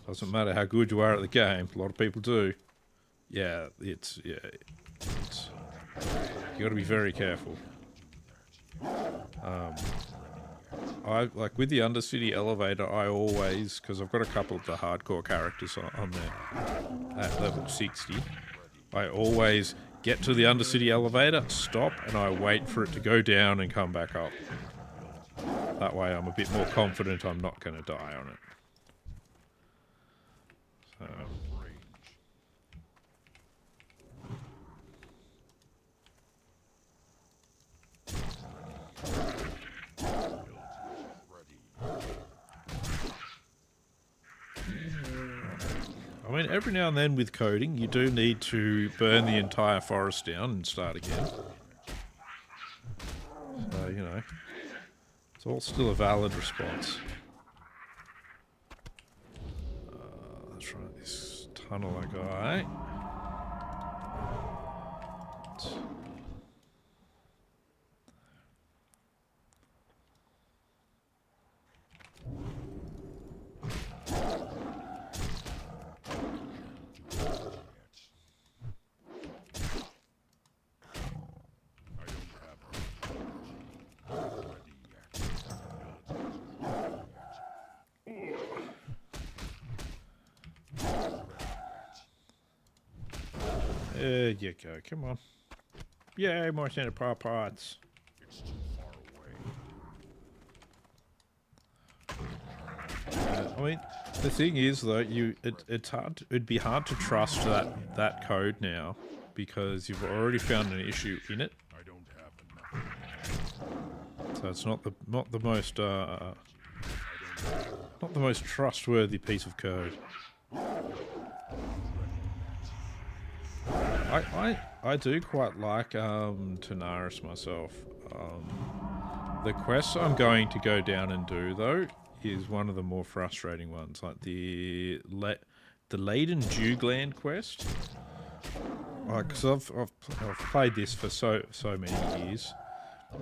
doesn't matter how good you are at the game, a lot of people do. Yeah, it's you got to be very careful. I like with the Undercity elevator. I always, because I've got a couple of the hardcore characters on there at level 60. I always get to the Undercity elevator, stop, and I wait for it to go down and come back up. That way I'm a bit more confident I'm not going to die on it. So. I mean, every now and then with coding, you do need to burn the entire forest down and start again. So, you know, it's all still a valid response. Let's try this tunneler guy. There you go, come on. Yay, more center parts. It's too far away. I mean, the thing is though, it'd be hard to trust that code now because you've already found an issue in it. I don't have enough. So it's not the most trustworthy piece of code. I do quite like Tanaris myself. The quests I'm going to go down and do though is one of the more frustrating ones, like the Laden Dewgland quest. Because I've played this for so many years.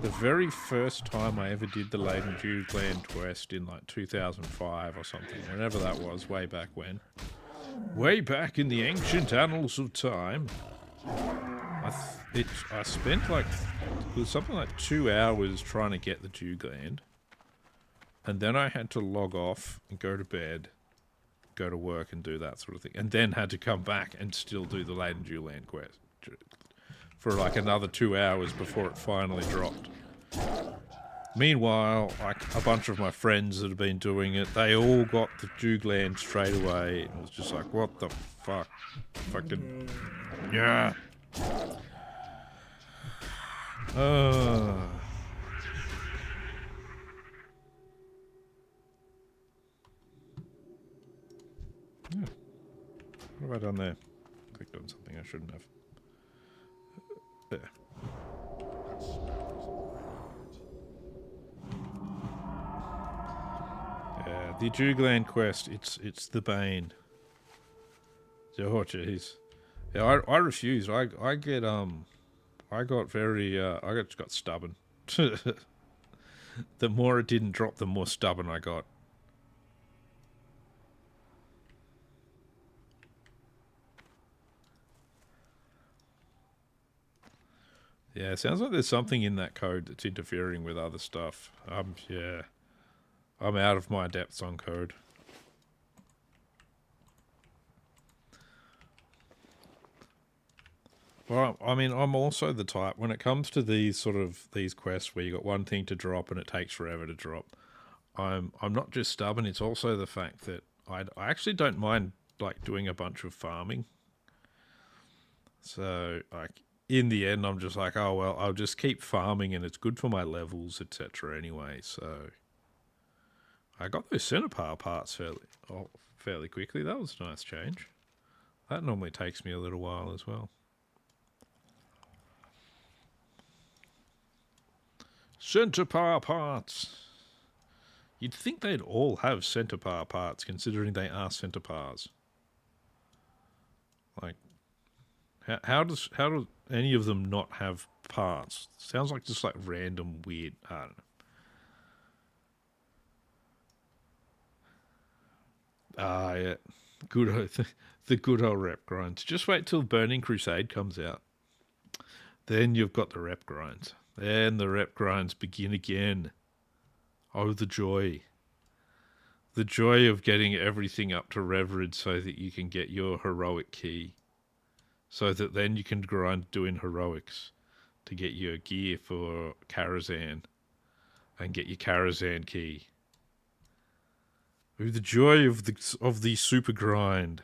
The very first time I ever did the Laden Dewgland quest in like 2005 or something, whenever that was, way back when. Way back in the ancient annals of time. I spent like, it was something like 2 hours trying to get the Dewgland. And then I had to log off and go to bed, go to work and do that sort of thing. And then had to come back and still do the Laden Dewland quest. for like another 2 hours before it finally dropped. Meanwhile, like a bunch of my friends that have been doing it, they all got the Jugland straight away. It was just like, what the fuck? Fucking... Yeah. Yeah. What have I done there? Clicked on something I shouldn't have. There. Yeah, the Jugland quest, it's the bane. Oh jeez. Yeah, I refused. I got very I got stubborn. The more it didn't drop, the more stubborn I got. Yeah, it sounds like there's something in that code that's interfering with other stuff. Yeah. I'm out of my depths on code. Well, I mean, I'm also the type, when it comes to these quests where you got one thing to drop and it takes forever to drop, I'm not just stubborn, it's also the fact that I actually don't mind, like, doing a bunch of farming. So, like, in the end, I'm just like, oh, well, I'll just keep farming and it's good for my levels, etc. anyway, so... I got those Centaur parts fairly quickly. That was a nice change. That normally takes me a little while as well. Centaur parts! You'd think they'd all have Centaur parts, considering they are Centaurs. Like, how do any of them not have parts? Sounds like just like random weird, I don't know. Ah, yeah. The good old rep grinds. Just wait till Burning Crusade comes out. Then you've got the rep grinds. Then the rep grinds begin again. Oh, the joy. The joy of getting everything up to Reverend so that you can get your heroic key. So that then you can grind doing heroics to get your gear for Karazhan. And get your Karazhan key. Ooh, the joy of the super grind.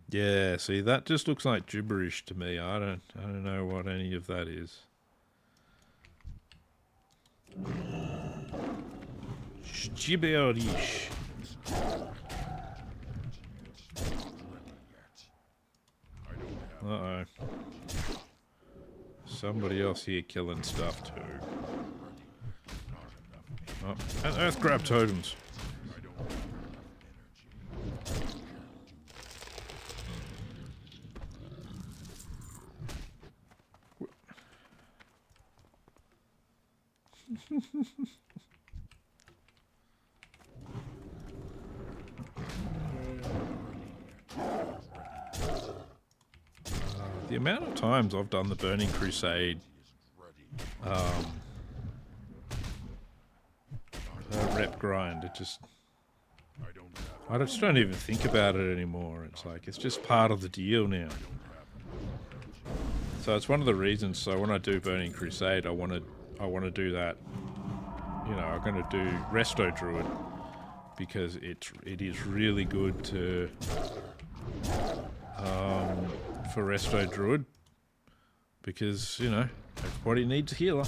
Yeah, see, that just looks like gibberish to me. I don't know what any of that is. Gibberish. Uh-oh. Somebody else here killing stuff too. Oh, and earth grab totems. The amount of times I've done the Burning Crusade rep grind, I just don't even think about it anymore. It's like, it's just part of the deal now. So it's one of the reasons, so when I do Burning Crusade, I want to do that. You know, I'm going to do Resto Druid because it is really good to for Resto Druid because, you know, everybody needs a healer.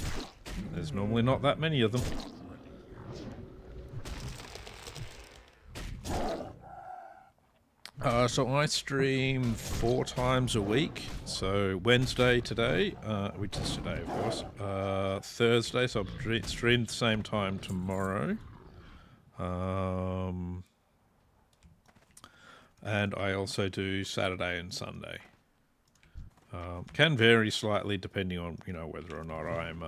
There's normally not that many of them. So I stream 4 times a week. So Wednesday today, which is today of course, Thursday, so I'll stream at the same time tomorrow. And I also do Saturday and Sunday. Can vary slightly depending on, you know, whether or not I'm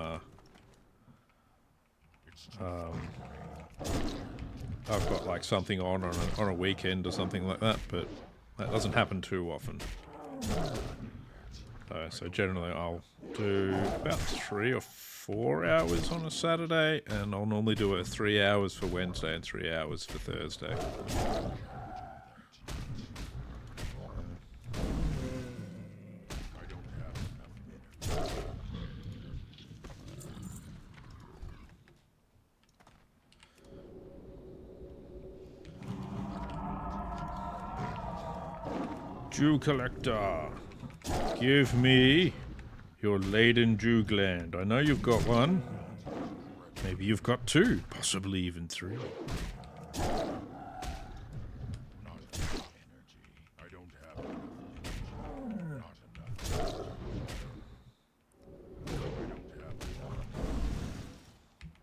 I've got like something on a weekend or something like that, but that doesn't happen too often. So generally I'll do about 3 or 4 hours on a Saturday, and I'll normally do 3 hours for Wednesday and 3 hours for Thursday. Jew collector, give me your laden Jew gland. I know you've got one. Maybe you've got two, possibly even three. Not enough energy. I don't have enough energy. Not enough. I don't have enough.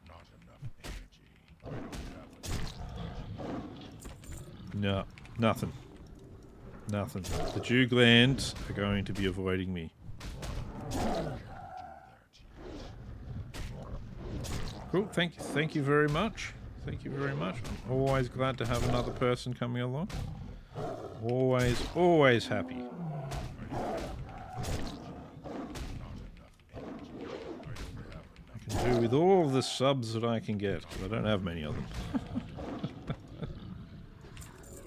Not enough energy. I don't have enough. No, nothing. Nothing. The Jew glands are going to be avoiding me. Cool, thank you very much. Thank you very much. I'm always glad to have another person coming along. Always happy. I can do with all the subs that I can get, because I don't have many of them.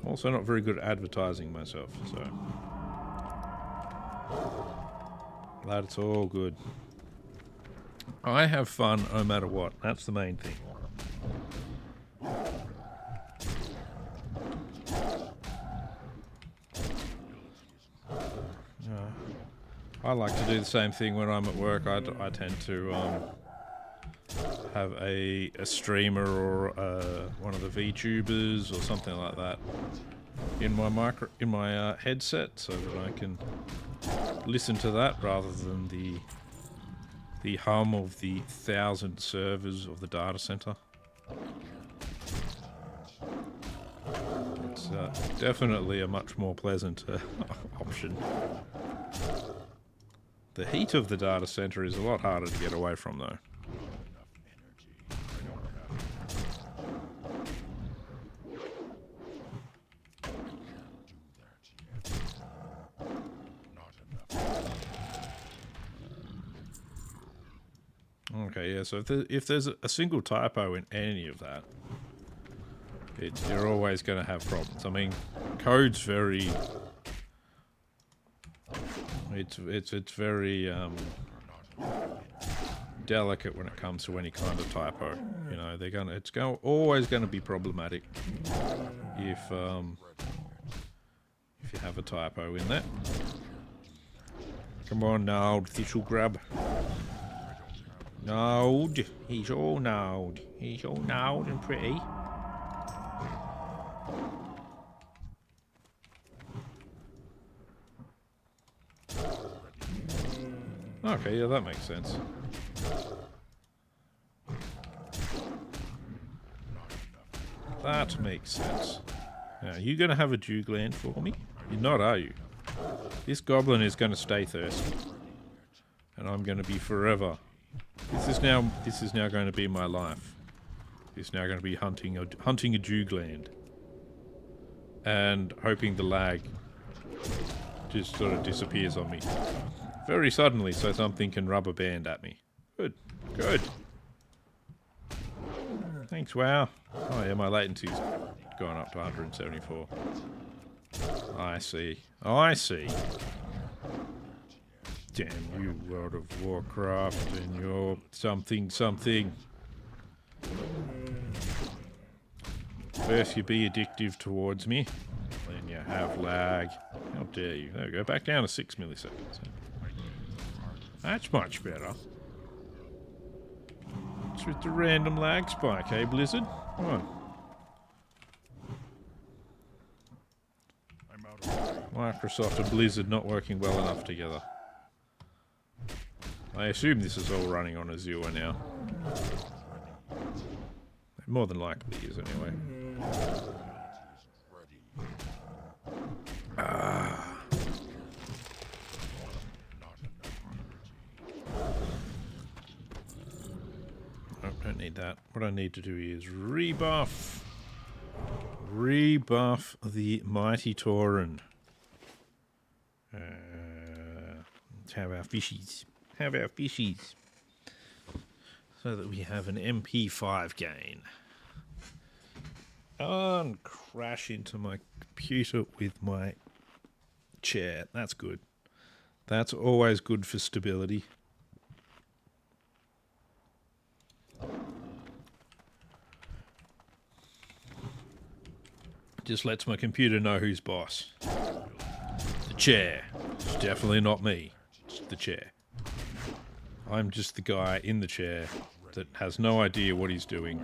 I'm also not very good at advertising myself, so that's all good. I have fun no matter what. That's the main thing. I like to do the same thing when I'm at work. I tend to have a streamer or one of the VTubers or something like that in my headset, so that I can listen to that rather than the hum of the 1,000 servers of the data center. It's definitely a much more pleasant option. The heat of the data center is a lot harder to get away from, though. Okay, yeah, so if there's a single typo in any of that, you're always going to have problems. I mean, code's very... It's very delicate when it comes to any kind of typo. You know, it's always going to be problematic if you have a typo in there. Come on, Node, this'll grab. Node, he's all Node. He's all Node and pretty. Okay, yeah, that makes sense. That makes sense. Now, are you going to have a Jew gland for me? You're not, are you? This goblin is going to stay thirsty. And I'm going to be forever. This is now going to be my life. It's now going to be hunting a Jew gland. And hoping the lag just sort of disappears on me. Very suddenly, so something can rubber band at me. Good. Good. Thanks, WoW. Oh yeah, my latency's gone up to 174. I see. I see. Damn you, World of Warcraft, and your something. First you be addictive towards me, then you have lag. How dare you. There we go, back down to 6 milliseconds. That's much better. It's with the random lag spike, hey Blizzard? Come on. Microsoft and Blizzard not working well enough together. I assume this is all running on Azure now. More than likely is, anyway. Ah. Oh, don't need that. What I need to do is rebuff the mighty Tauren. Let's have our fishies. Have our fishies. So that we have an MP5 gain. And crash into my computer with my chair. That's good. That's always good for stability. Just lets my computer know who's boss. The chair. It's definitely not me. It's the chair. I'm just the guy in the chair that has no idea what he's doing.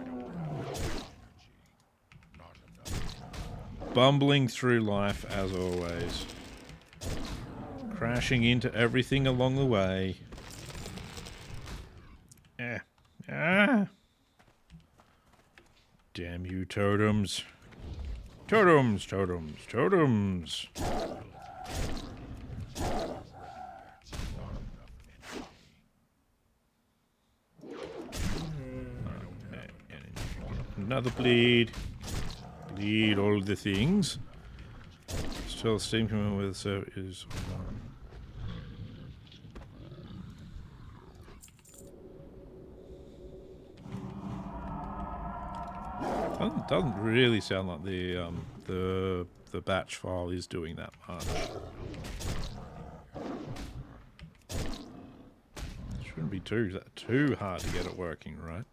Bumbling through life as always. Crashing into everything along the way. Ah. Damn you, totems. Totems, totems, totems. Another bleed. Bleed all the things. Still steam coming with so is doesn't really sound like the batch file is doing that much. Shouldn't be too hard to get it working, right?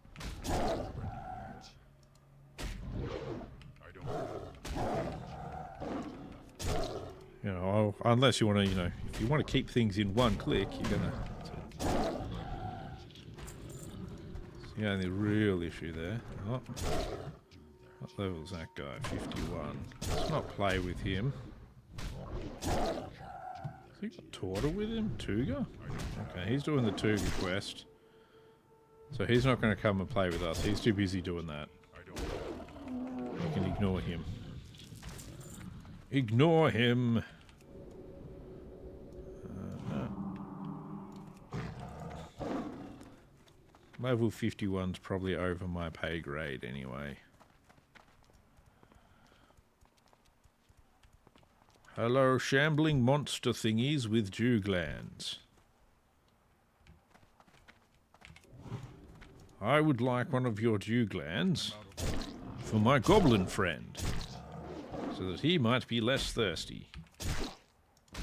You know, unless you want to, you know, if you want to keep things in one click, you're gonna. It's the only real issue there. Oh. What level's that guy? 51. Let's not play with him. Has he got Torta with him? Tuga? Okay, he's doing the Tuga quest. So he's not going to come and play with us. He's too busy doing that. We can ignore him. Ignore him. Level 51's probably over my pay grade anyway. Hello, shambling monster thingies with dew glands. I would like one of your dew glands for my goblin friend, so that he might be less thirsty.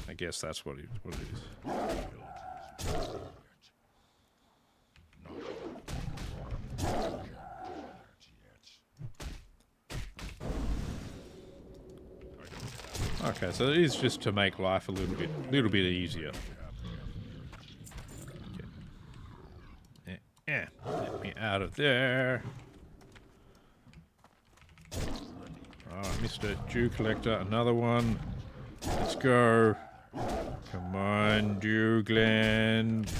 I guess that's what it is. Okay, so it is just to make life a little bit easier. Yeah, get me out of there. Alright, Mr. Dew Collector, another one. Let's go. Come on, Dew Gland.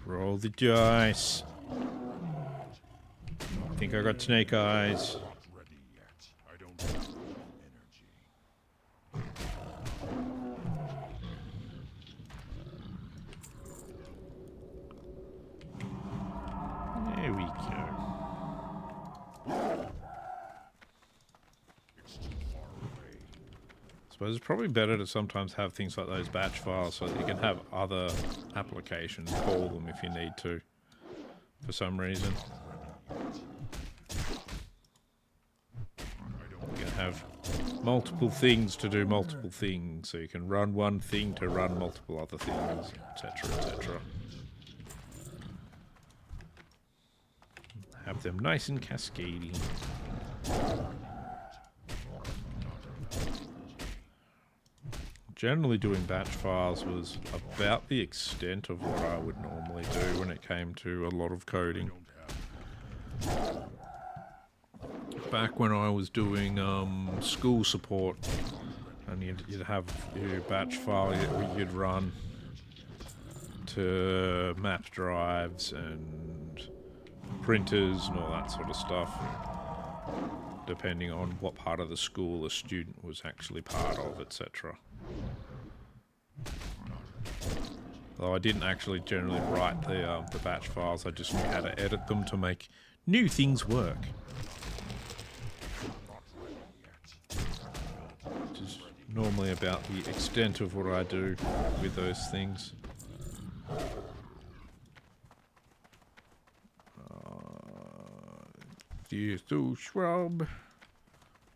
Roll the dice. I think I got snake eyes. There we go. I suppose it's probably better to sometimes have things like those batch files so that you can have other applications call them if you need to, for some reason. You can have multiple things to do multiple things, so you can run one thing to run multiple other things, etc., etc. Have them nice and cascading. Generally doing batch files was about the extent of what I would normally do when it came to a lot of coding. Back when I was doing school support, and you'd have your batch file you'd run to map drives and printers and all that sort of stuff, depending on what part of the school a student was actually part of, etc. Though I didn't actually generally write the batch files, I just knew how to edit them to make new things work. Which is normally about the extent of what I do with those things. Thistle shrub,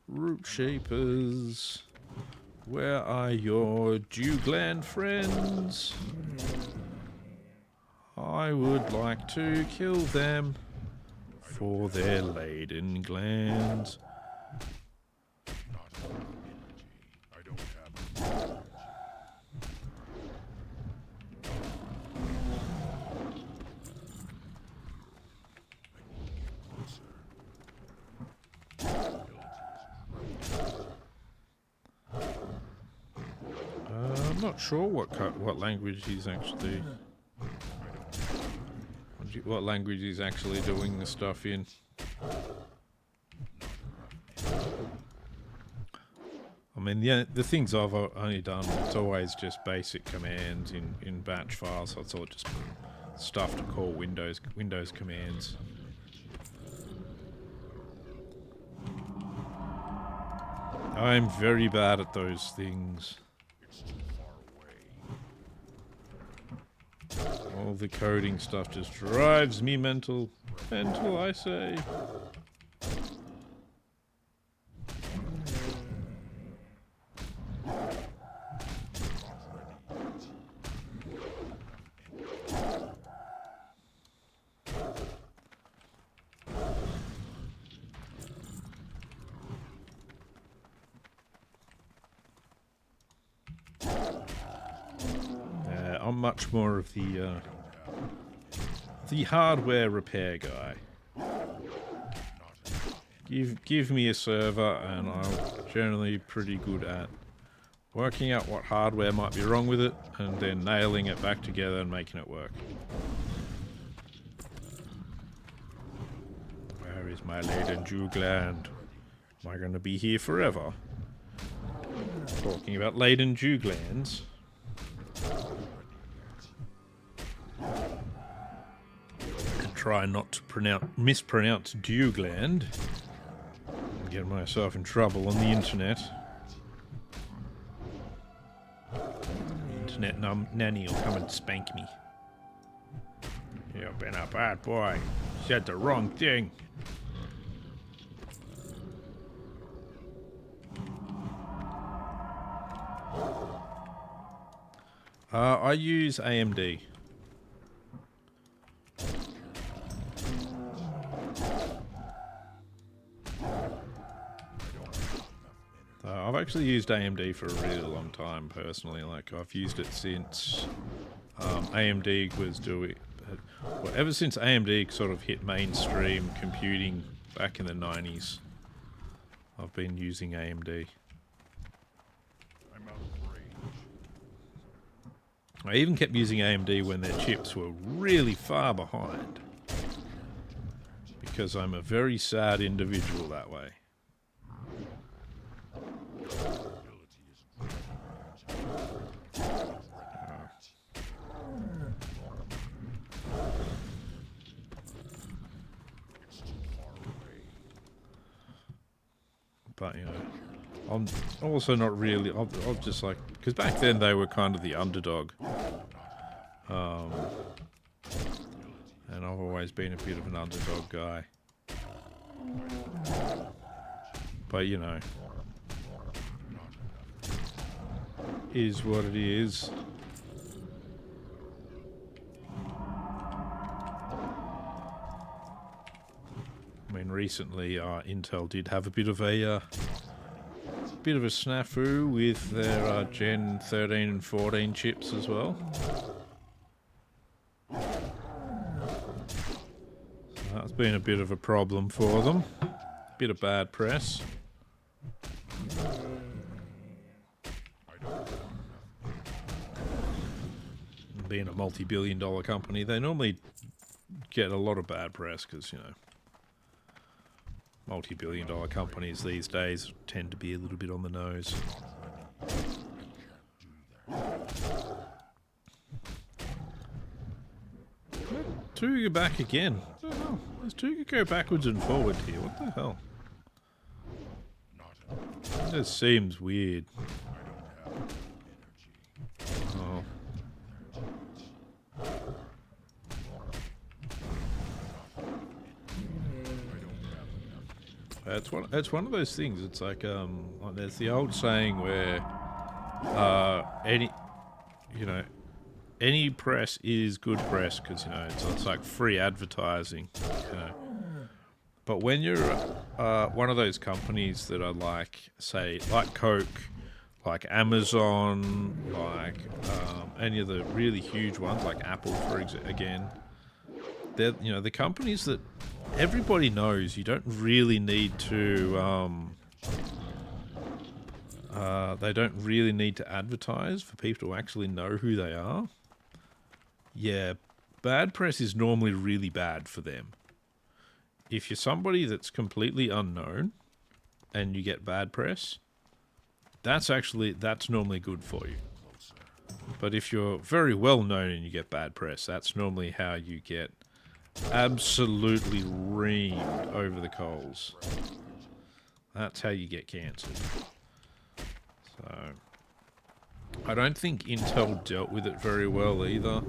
root shapers. Where are your dew gland friends? I would like to kill them for their laden glands. not sure what language he's actually... What language he's actually doing the stuff in. I mean, the things I've only done, it's always just basic commands in batch files, so it's all just stuff to call Windows commands. I'm very bad at those things. All the coding stuff just drives me mental. Mental, I say. I'm much more of the hardware repair guy. Give me a server and I'm generally pretty good at working out what hardware might be wrong with it and then nailing it back together and making it work. Where is my laden Jugland? Am I going to be here forever? Talking about laden Juglands. Try not to mispronounce Dewgland. Get myself in trouble on the internet. Internet nanny will come and spank me. You've been a bad boy. Said the wrong thing. I use AMD. I've actually used AMD for a really long time personally. Like I've used it since AMD was doing, well, ever since AMD sort of hit mainstream computing back in the 90s. I've been using AMD. I even kept using AMD when their chips were really far behind. Because I'm a very sad individual that way. But, you know, I'm also not really... I'm just like... Because back then they were kind of the underdog. And I've always been a bit of an underdog guy. But, you know... Is what it is. I mean, recently Intel did have a bit of a snafu with their Gen 13 and 14 chips as well. So that's been a bit of a problem for them. Bit of bad press. Being a multi-billion-dollar company, they normally get a lot of bad press because, you know, multi-billion-dollar companies these days tend to be a little bit on the nose. Tuga back again. What the hell? Does Tuga go backwards and forward here? What the hell? This seems weird. Oh. It's one of those things. It's like there's the old saying where any press is good press because, you know, it's like free advertising, you know. But when you're one of those companies that are like, say, like Coke, like Amazon, like any of the really huge ones, like Apple, again, they're, you know, the companies that everybody knows you don't really need to They don't really need to advertise for people to actually know who they are. Yeah, bad press is normally really bad for them. If you're somebody that's completely unknown and you get bad press, that's normally good for you. But if you're very well known and you get bad press, that's normally how you get absolutely reamed over the coals. That's how you get cancelled. So, I don't think Intel dealt with it very well either.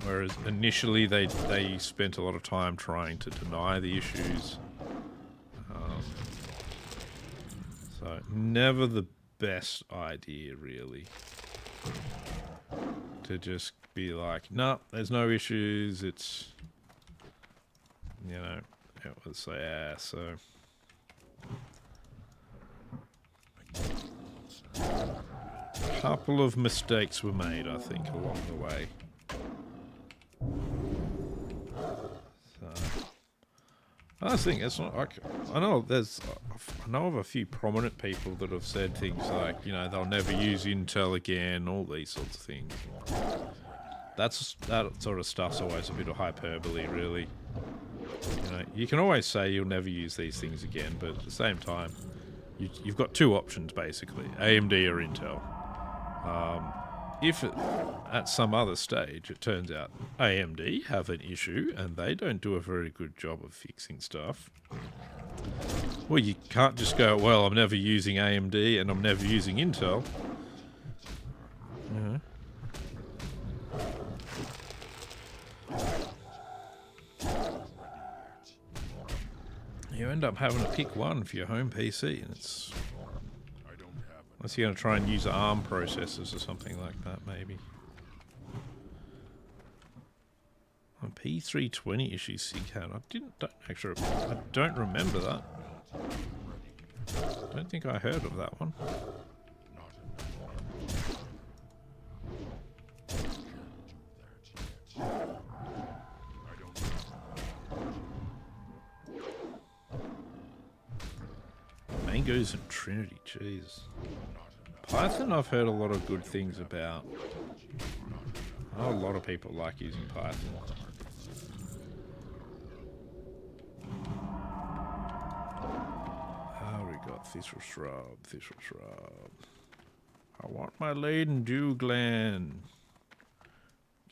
Whereas initially they spent a lot of time trying to deny the issues. So never the best idea, really, to just be like, no, there's no issues. It's, you know, let's say, yeah, so. A couple of mistakes were made, I think, along the way. So, I think it's not like, I know of a few prominent people that have said things like, you know, they'll never use Intel again, all these sorts of things. That sort of stuff's always a bit of hyperbole, really. You know, you can always say you'll never use these things again, but at the same time, you've got two options, basically, AMD or Intel. If at some other stage it turns out AMD have an issue and they don't do a very good job of fixing stuff, well, you can't just go, well, I'm never using AMD and I'm never using Intel. You know? You end up having to pick one for your home PC, and it's... Unless you're going to try and use ARM processors or something like that, maybe. On P320 issue SIG I don't remember that. I don't think I heard of that one. Mangoes and Trinity, jeez. Python I've heard a lot of good things about. I know a lot of people like using Python. Oh, we got Thistle Shrub. I want my laden dew gland.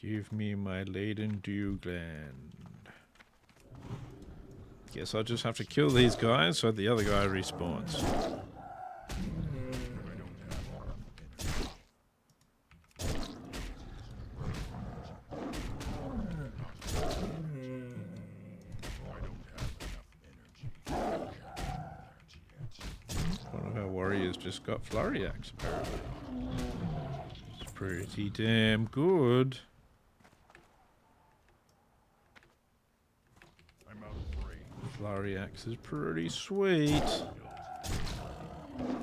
Give me my laden dew gland. Guess I'll just have to kill these guys so the other guy respawns. One of our warriors just got Flurry Axe, apparently. It's pretty damn good. Flurry Axe is pretty sweet.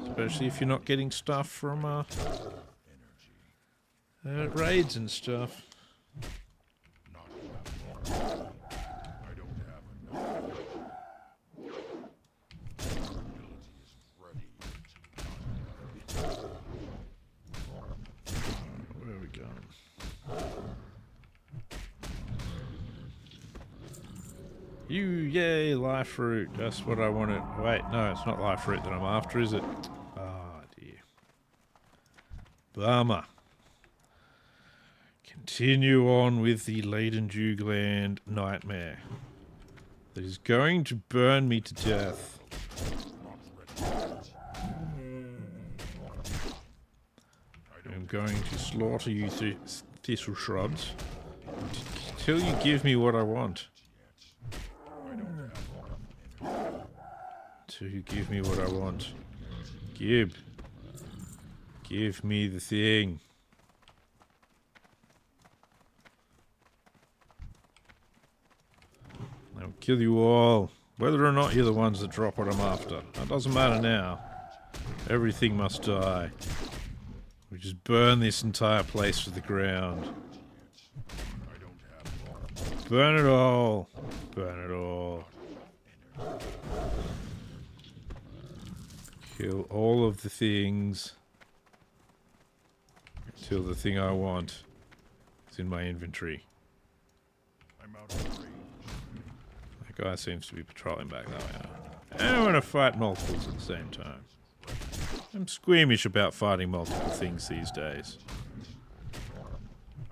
Especially if you're not getting stuff from raids and stuff. Where are we going? Yay, life fruit. That's what I wanted. Wait, no, it's not life fruit that I'm after, is it? Oh, dear. Bummer. Continue on with the laden dew gland nightmare. That is going to burn me to death. I'm going to slaughter you thistle shrubs until you give me what I want. Until you give me what I want. Give me the thing. I'll kill you all. Whether or not you're the ones that drop what I'm after. That doesn't matter now. Everything must die. We just burn this entire place to the ground. Burn it all. Burn it all. Kill all of the things until the thing I want is in my inventory. I'm out of range. That guy seems to be patrolling back that way. I don't want to fight multiples at the same time. I'm squeamish about fighting multiple things these days.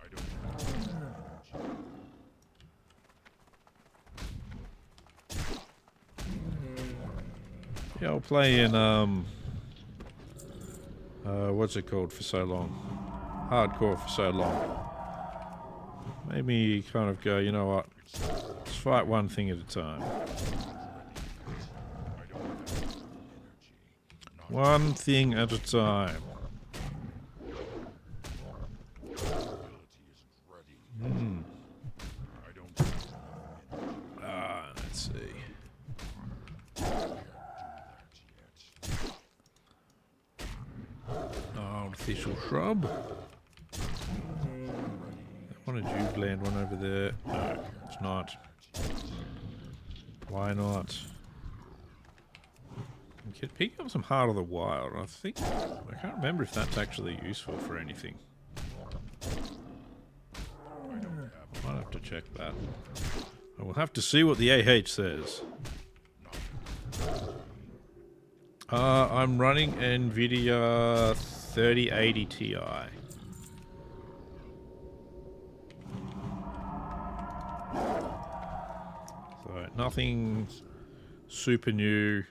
I don't have energy. Yeah, I'll play in, what's it called for so long? Hardcore for so long. Made me kind of go, you know what? Let's fight one thing at a time. One thing at a time. Let's see. Artificial shrub. I want a Judeland one over there. No, it's not. Why not? Pick up some Heart of the Wild. I can't remember if that's actually useful for anything. Might have to check that. I will have to see what the AH says. I'm running NVIDIA 3080 Ti. So nothing super new.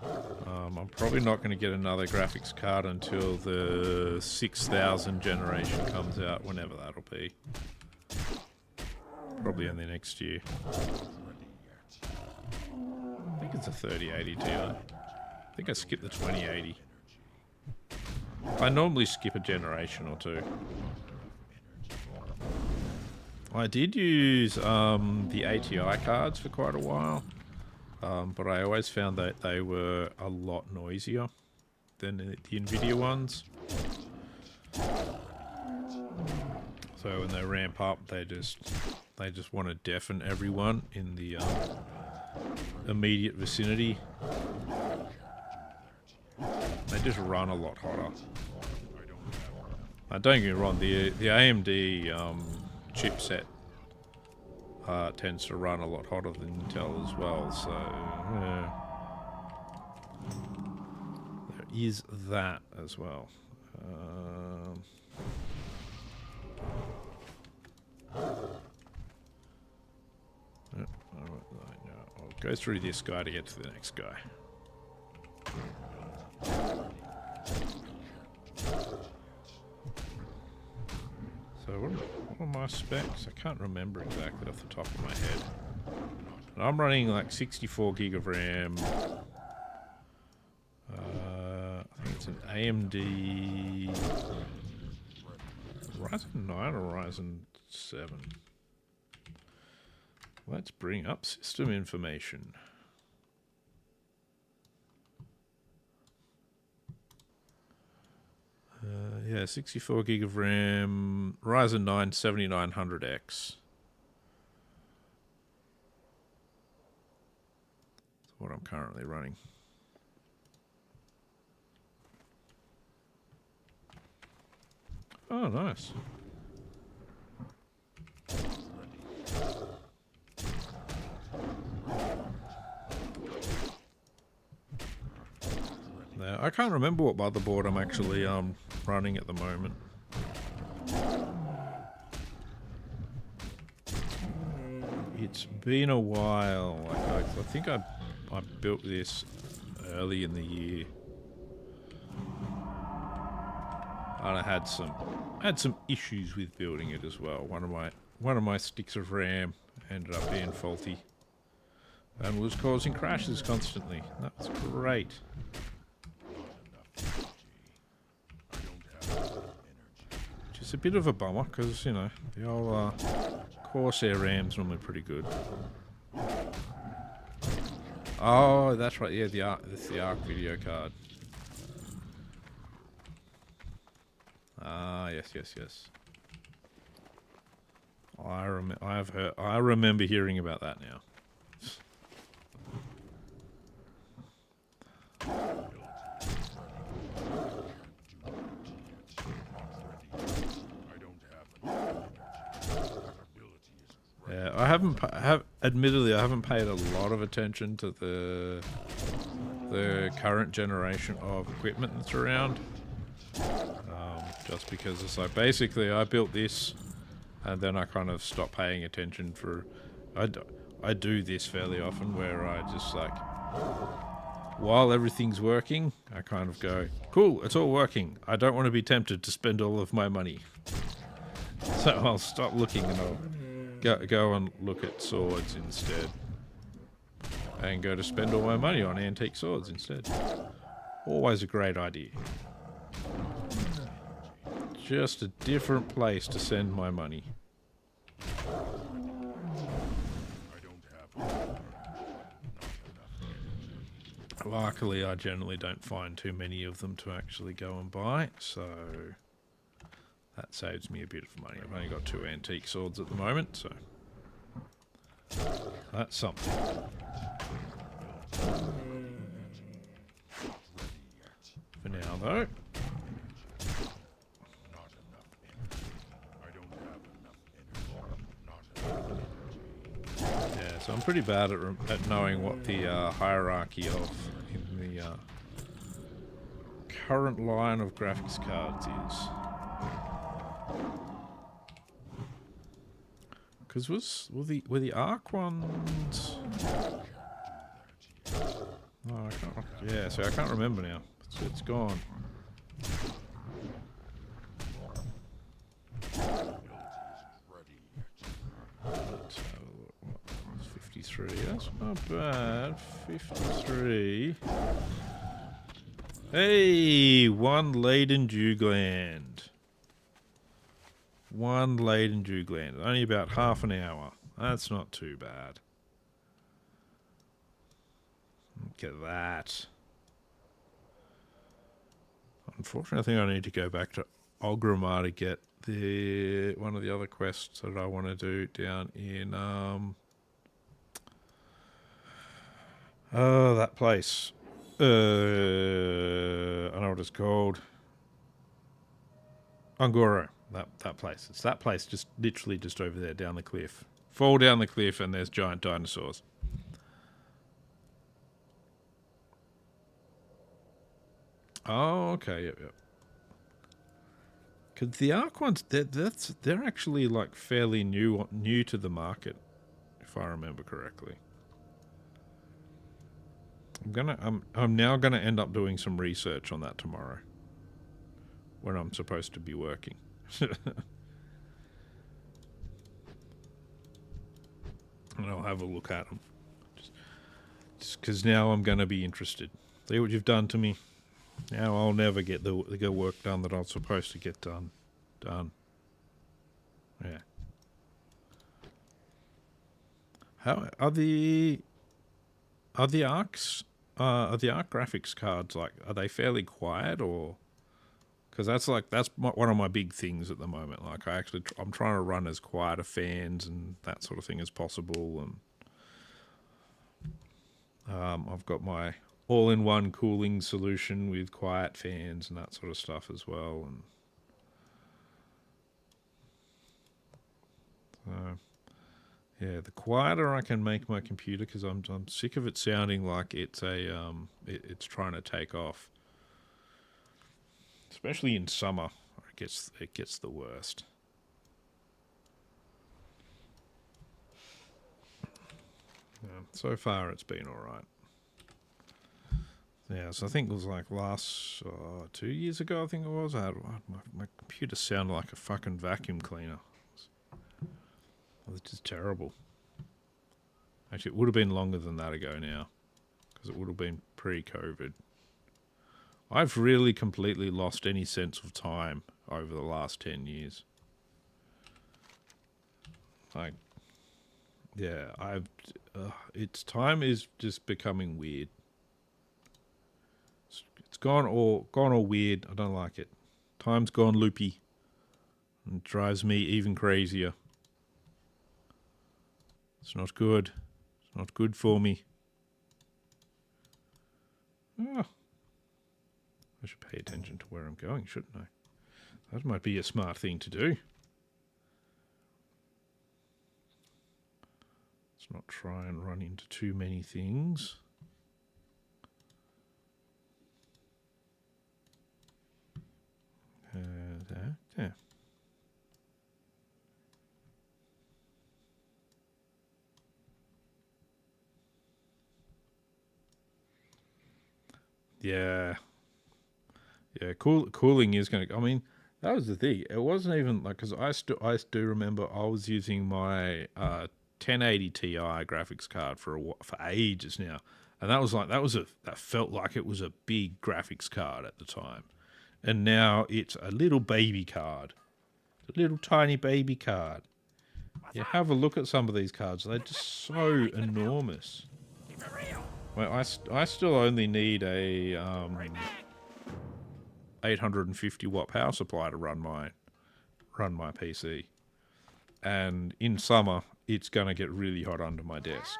I'm probably not going to get another graphics card until the 6000 generation comes out, whenever that'll be. Probably in the next year. I think it's a 3080 Ti. I think I skipped the 2080. I normally skip a generation or two. I did use the ATI cards for quite a while. But I always found that they were a lot noisier than the NVIDIA ones. So when they ramp up, they just want to deafen everyone in the immediate vicinity. They just run a lot hotter. Don't get me wrong, the AMD chipset tends to run a lot hotter than Intel as well, so there is that as well. I'll go through this guy to get to the next guy. So what are my specs? I can't remember exactly off the top of my head. And I'm running like 64 gig of RAM. I think it's an AMD Ryzen 9 or Ryzen 7. Let's bring up system information. Yeah, 64 gig of RAM, Ryzen 9 7900X. That's what I'm currently running. Oh, nice. Now, I can't remember what motherboard I'm actually running at the moment. It's been a while. I think I built this early in the year. And I had some issues with building it as well. One of my sticks of RAM ended up being faulty and was causing crashes constantly. That was great. Which is a bit of a bummer because, you know, the old Corsair RAM's normally pretty good. Oh, that's right. Yeah, that's the ARC video card. Ah, yes. I remember hearing about that now. I haven't admittedly I haven't paid a lot of attention to the current generation of equipment that's around. Just because it's like basically I built this, and then I kind of stopped paying attention for. I do this fairly often where I just like, while everything's working, I kind of go, cool, it's all working. I don't want to be tempted to spend all of my money. So I'll stop looking and I'll go and look at swords instead. And go to spend all my money on antique swords instead. Always a great idea. Just a different place to send my money. Luckily, I generally don't find too many of them to actually go and buy, so that saves me a bit of money. I've only got 2 antique swords at the moment, so that's something. For now, though. Yeah, so I'm pretty bad at knowing what the hierarchy of in the current line of graphics cards is. Because were the Arc ones? Oh, I can't. Yeah, so I can't remember now. It's gone. Let's have a look. What, 53. That's not bad. 53. Hey, 1 laden dew gland. 1 laden dew gland. Only about half an hour. That's not too bad. Look at that. Unfortunately, I think I need to go back to Ogrimmar to get one of the other quests that I want to do down in that place. I know what it's called. Ungoro. That place. It's that place just literally just over there down the cliff. Fall down the cliff and there's giant dinosaurs. Oh, okay, yep. Because the Arc ones, they're actually like fairly new to the market, if I remember correctly. I'm now gonna end up doing some research on that tomorrow, when I'm supposed to be working. And I'll have a look at them, just because now I'm gonna be interested. See what you've done to me. Now I'll never get the work done that I'm supposed to get done. Yeah. How are the Arcs? Are the Arc graphics cards like? Are they fairly quiet or? Because that's one of my big things at the moment. Like I'm trying to run as quiet a fans and that sort of thing as possible, and I've got my all-in-one cooling solution with quiet fans and that sort of stuff as well. And so, yeah, the quieter I can make my computer, because I'm sick of it sounding like it's it's trying to take off. Especially in summer, it gets the worst. Yeah, so far it's been all right. Yeah, so I think it was like last 2 years ago. I think it was. My computer sounded like a fucking vacuum cleaner. It was just terrible. Actually, it would have been longer than that ago now, because it would have been pre-COVID. I've really completely lost any sense of time over the last 10 years. Like, yeah, time is just becoming weird. It's gone all weird. I don't like it. Time's gone loopy. And it drives me even crazier. It's not good. It's not good for me. Oh. I should pay attention to where I'm going, shouldn't I? That might be a smart thing to do. Let's not try and run into too many things. There. Yeah. Yeah, cooling is going to... I mean, that was the thing. It wasn't even like... Because I do remember I was using my 1080 Ti graphics card for ages now. And that was like... That felt like it was a big graphics card at the time. And now it's a little baby card. It's a little tiny baby card. Yeah, have a look at some of these cards. They're just so enormous. Well, I still only need a 850 watt power supply to run my PC, and in summer it's gonna get really hot under my desk.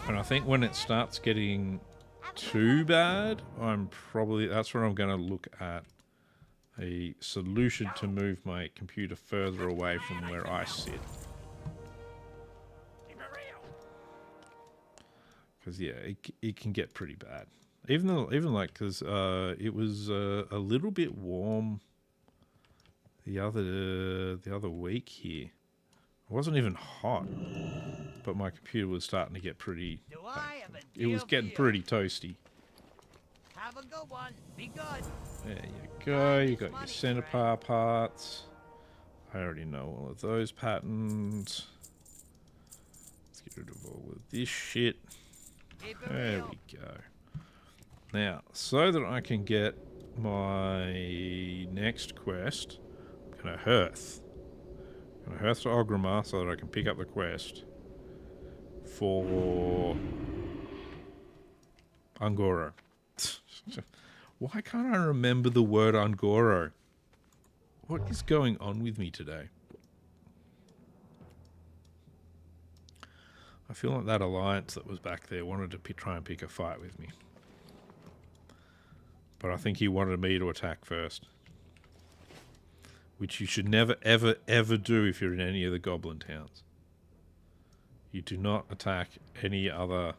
And I think when it starts getting too bad, that's where I'm gonna look at a solution to move my computer further away from where I sit. Because yeah, it can get pretty bad. Even like, because it was a little bit warm the other week here. It wasn't even hot, but my computer was starting to get pretty. It was getting pretty toasty. Have a good one. Be good. There you go. You got your centerpart parts. I already know all of those patterns. Let's get rid of all of this shit. There we go. Now, so that I can get my next quest, I'm going to hearth. I'm going to hearth to Ogrimmar so that I can pick up the quest for Ungoro. Why can't I remember the word Ungoro? What is going on with me today? I feel like that alliance that was back there wanted to try and pick a fight with me. But I think he wanted me to attack first. Which you should never, ever, ever do if you're in any of the goblin towns. You do not attack any other...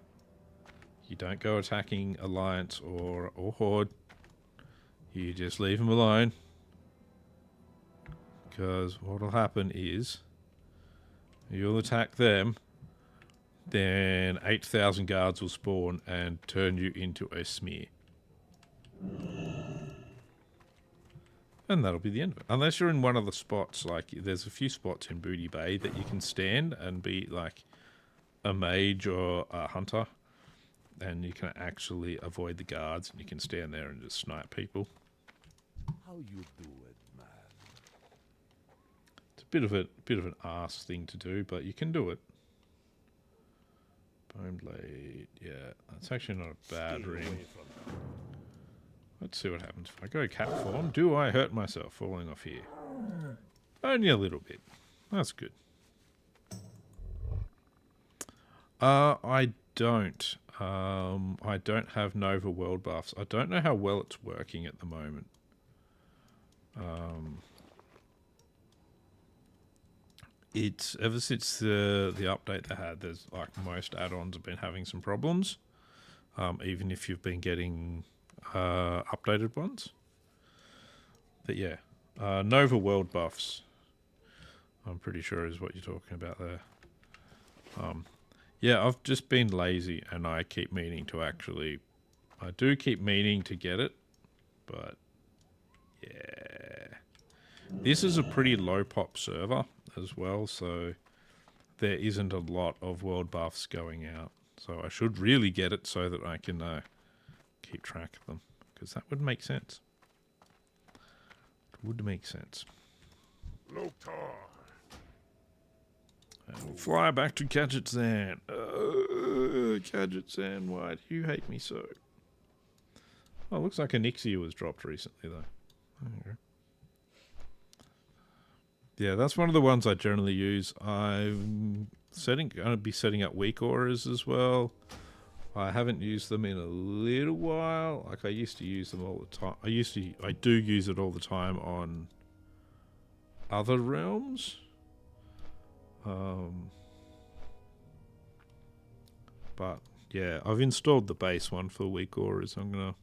You don't go attacking alliance or horde. You just leave them alone. Because what will happen is... You'll attack them... Then 8,000 guards will spawn and turn you into a smear. And that'll be the end of it. Unless you're in one of the spots, like there's a few spots in Booty Bay that you can stand and be like a mage or a hunter. And you can actually avoid the guards and you can stand there and just snipe people. How you do it, man? It's a bit of an arse thing to do, but you can do it. Bone blade, yeah, that's actually not a bad ring. Let's see what happens. If I go cat form, do I hurt myself falling off here? Only a little bit. That's good. I don't. I don't have Nova World buffs. I don't know how well it's working at the moment. It's ever since the update they had, there's like most add-ons have been having some problems. Even if you've been getting updated ones. But yeah, Nova World buffs, I'm pretty sure is what you're talking about there. Yeah, I've just been lazy and I keep meaning to actually... I do keep meaning to get it, but yeah. This is a pretty low pop server as well, so there isn't a lot of world buffs going out. So I should really get it so that I can keep track of them, because that would make sense. It would make sense. Loktar. And we'll fly back to Kazakhstan. Kazakhstan, why do you hate me so? Oh, looks like a Nixia was dropped recently, though. There you go. Yeah, that's one of the ones I generally use. I'm going to be setting up weak auras as well. I haven't used them in a little while. Like I used to use them all the time. I do use it all the time on other realms. But yeah, I've installed the base one for weak auras. I'm gonna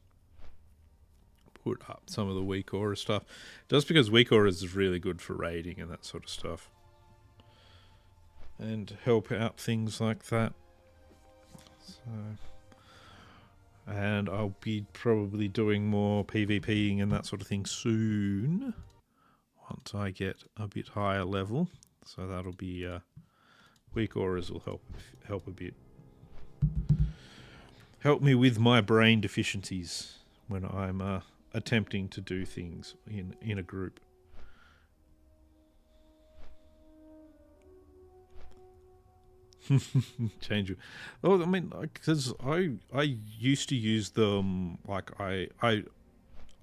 put up some of the weak aura stuff, just because weak auras is really good for raiding and that sort of stuff, and help out things like that. So, and I'll be probably doing more PvPing and that sort of thing soon, once I get a bit higher level. So that'll be weak auras will help a bit. Help me with my brain deficiencies when I'm attempting to do things in a group. Change it. Oh, I mean, because I used to use them, like I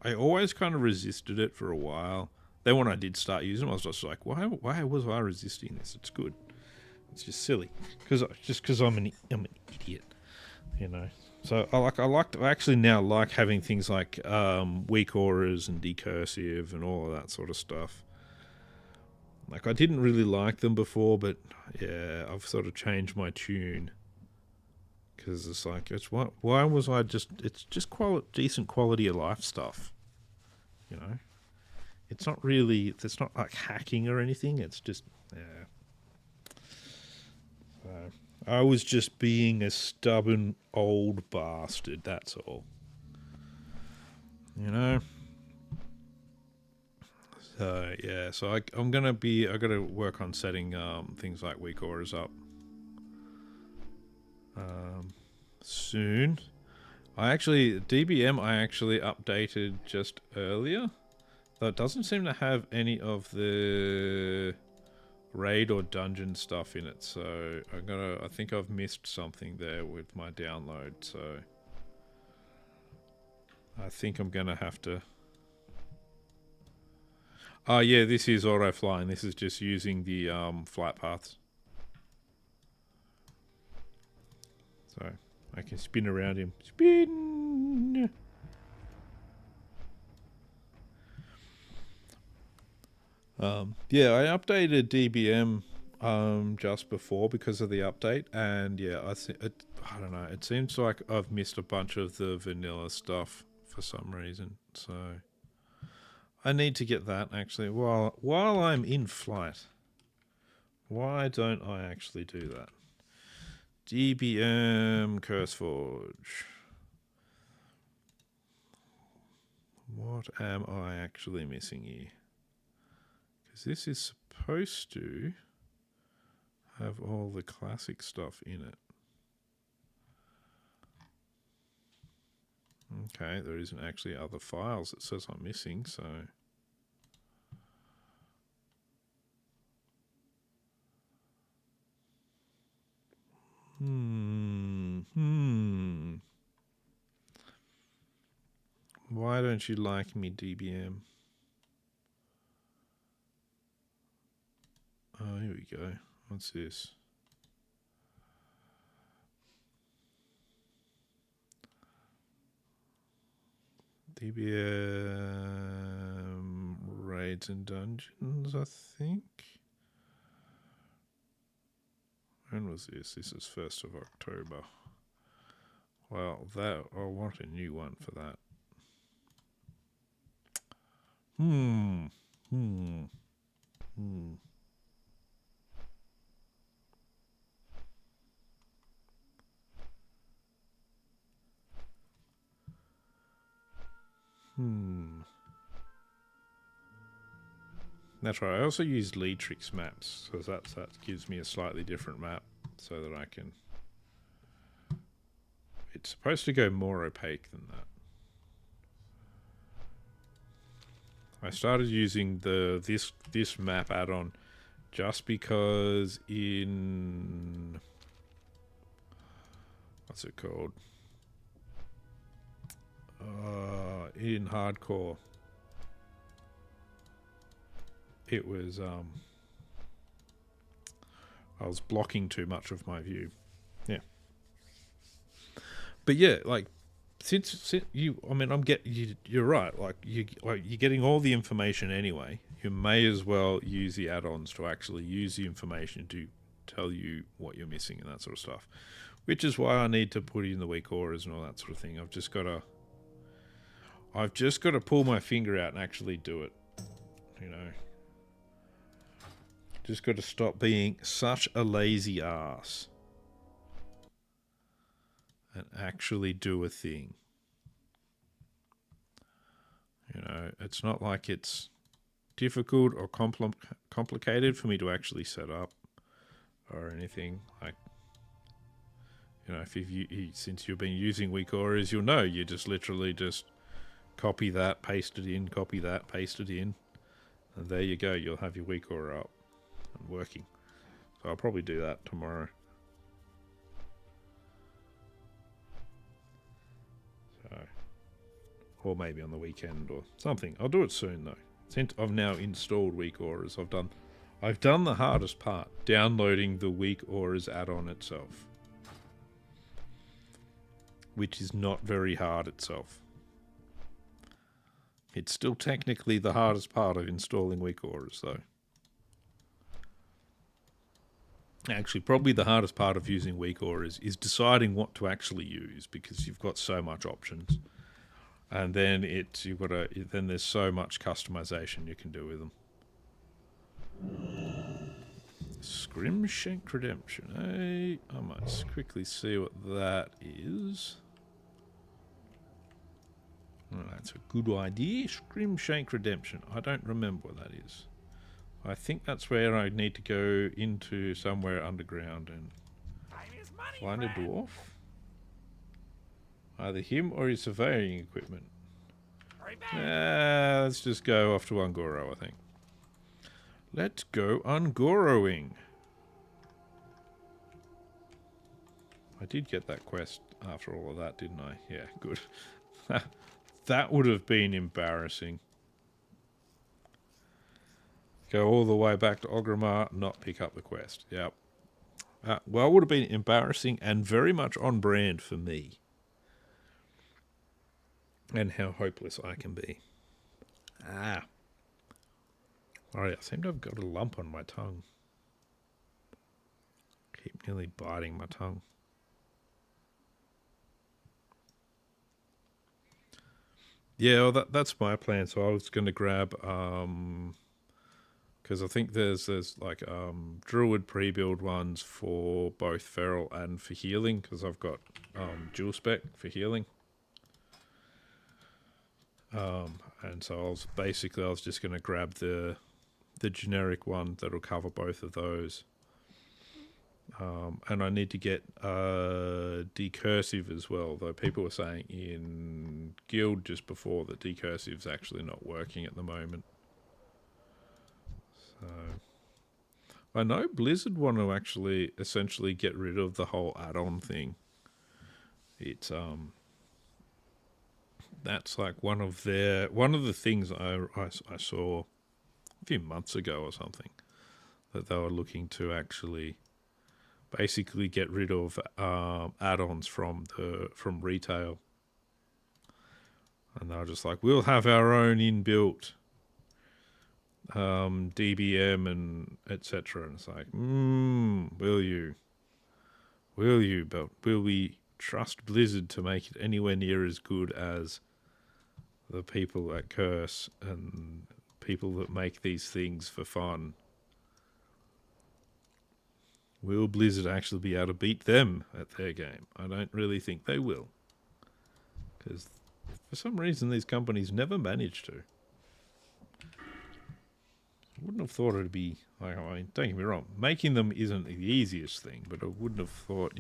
always kind of resisted it for a while. Then when I did start using them, I was just like, why was I resisting this? It's good. It's just silly, because I'm an idiot, you know. So I actually now like having things like weak auras and decursive and all of that sort of stuff. Like, I didn't really like them before, but yeah, I've sort of changed my tune, because it's like, why was I just? It's just decent quality of life stuff, you know. It's not really. It's not like hacking or anything. It's just yeah. I was just being a stubborn old bastard, that's all. You know? So, yeah, so I gotta work on setting things like weak auras up soon. DBM I actually updated just earlier, though it doesn't seem to have any of the raid or dungeon stuff in it, so I think I've missed something there with my download, so I think I'm gonna have to. Oh yeah, this is auto flying. This is just using the flight paths, so I can spin around him. Spin. Yeah, I updated DBM just before because of the update, and yeah, I don't know. It seems like I've missed a bunch of the vanilla stuff for some reason, so I need to get that actually while I'm in flight. Why don't I actually do that? DBM Curseforge. What am I actually missing here? Because this is supposed to have all the classic stuff in it. Okay, there isn't actually other files it says I'm missing, so Why don't you like me, DBM? Oh, here we go. What's this? DBM raids and dungeons, I think. When was this? This is 1st of October. Well, I want a new one for that. That's right. I also used Leatrix maps, so that gives me a slightly different map, so that I can. It's supposed to go more opaque than that. I started using this map add-on just because in what's it called? In hardcore, it was I was blocking too much of my view. Yeah. But yeah, like since you, I mean, you're right. Like you're getting all the information anyway. You may as well use the add-ons to actually use the information to tell you what you're missing and that sort of stuff. Which is why I need to put in the weak auras and all that sort of thing. I've just got to pull my finger out and actually do it. You know, just got to stop being such a lazy ass and actually do a thing. You know, it's not like it's difficult or complicated for me to actually set up or anything. Like, you know, since you've been using weak auras, you'll know you just literally just copy that, paste it in, copy that, paste it in, and there you go. You'll have your weak aura up and working. So I'll probably do that tomorrow. Or maybe on the weekend or something. I'll do it soon though. Since I've now installed weak auras, I've done the hardest part, downloading the weak auras add-on itself, which is not very hard itself. It's still technically the hardest part of installing weak auras though. Actually, probably the hardest part of using weak auras is deciding what to actually use, because you've got so much options. And then then there's so much customization you can do with them. Scrimshank Redemption, eh? I might quickly see what that is. Well, that's a good idea. Scrimshank Redemption. I don't remember what that is. I think that's where I need to go into somewhere underground and find a dwarf. Either him or his surveying equipment. Let's just go off to Ungoro, I think. Let's go Ungoroing. I did get that quest after all of that, didn't I? Yeah, good. That would have been embarrassing. Go all the way back to Ogrimmar, not pick up the quest. Yep. Well, it would have been embarrassing and very much on brand for me. And how hopeless I can be. Alright, I seem to have got a lump on my tongue. Keep nearly biting my tongue. Yeah, well, that's my plan. So I was going to grab, because I think there's like Druid pre-build ones for both feral and for healing, because I've got dual spec for healing. And so I was just going to grab the generic one that'll cover both of those. And I need to get decursive as well, though people were saying in Guild just before that decursive's actually not working at the moment. So I know Blizzard want to actually essentially get rid of the whole add-on thing. It's that's like one of the things I saw a few months ago or something, that they were looking to actually basically get rid of add-ons from retail, and they were just like, we'll have our own inbuilt DBM and etc. And it's like, will you? But will we trust Blizzard to make it anywhere near as good as the people at Curse and people that make these things for fun? Will Blizzard actually be able to beat them at their game? I don't really think they will, because for some reason these companies never manage to. I wouldn't have thought it'd be, like, I mean, don't get me wrong, making them isn't the easiest thing, but I wouldn't have thought,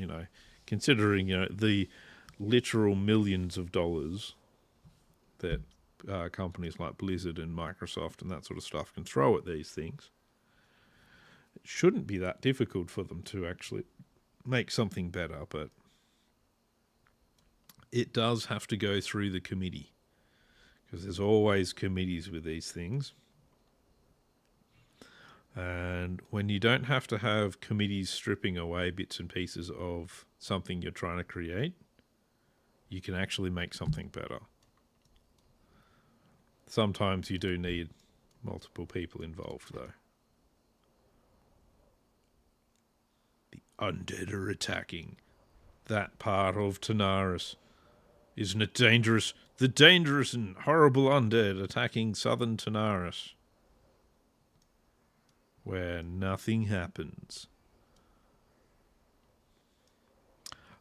considering, the literal millions of dollars that companies like Blizzard and Microsoft and that sort of stuff can throw at these things, it shouldn't be that difficult for them to actually make something better, but it does have to go through the committee, because there's always committees with these things. And when you don't have to have committees stripping away bits and pieces of something you're trying to create, you can actually make something better. Sometimes you do need multiple people involved, though. The undead are attacking that part of Tanaris. Isn't it dangerous? The dangerous and horrible undead attacking southern Tanaris, where nothing happens.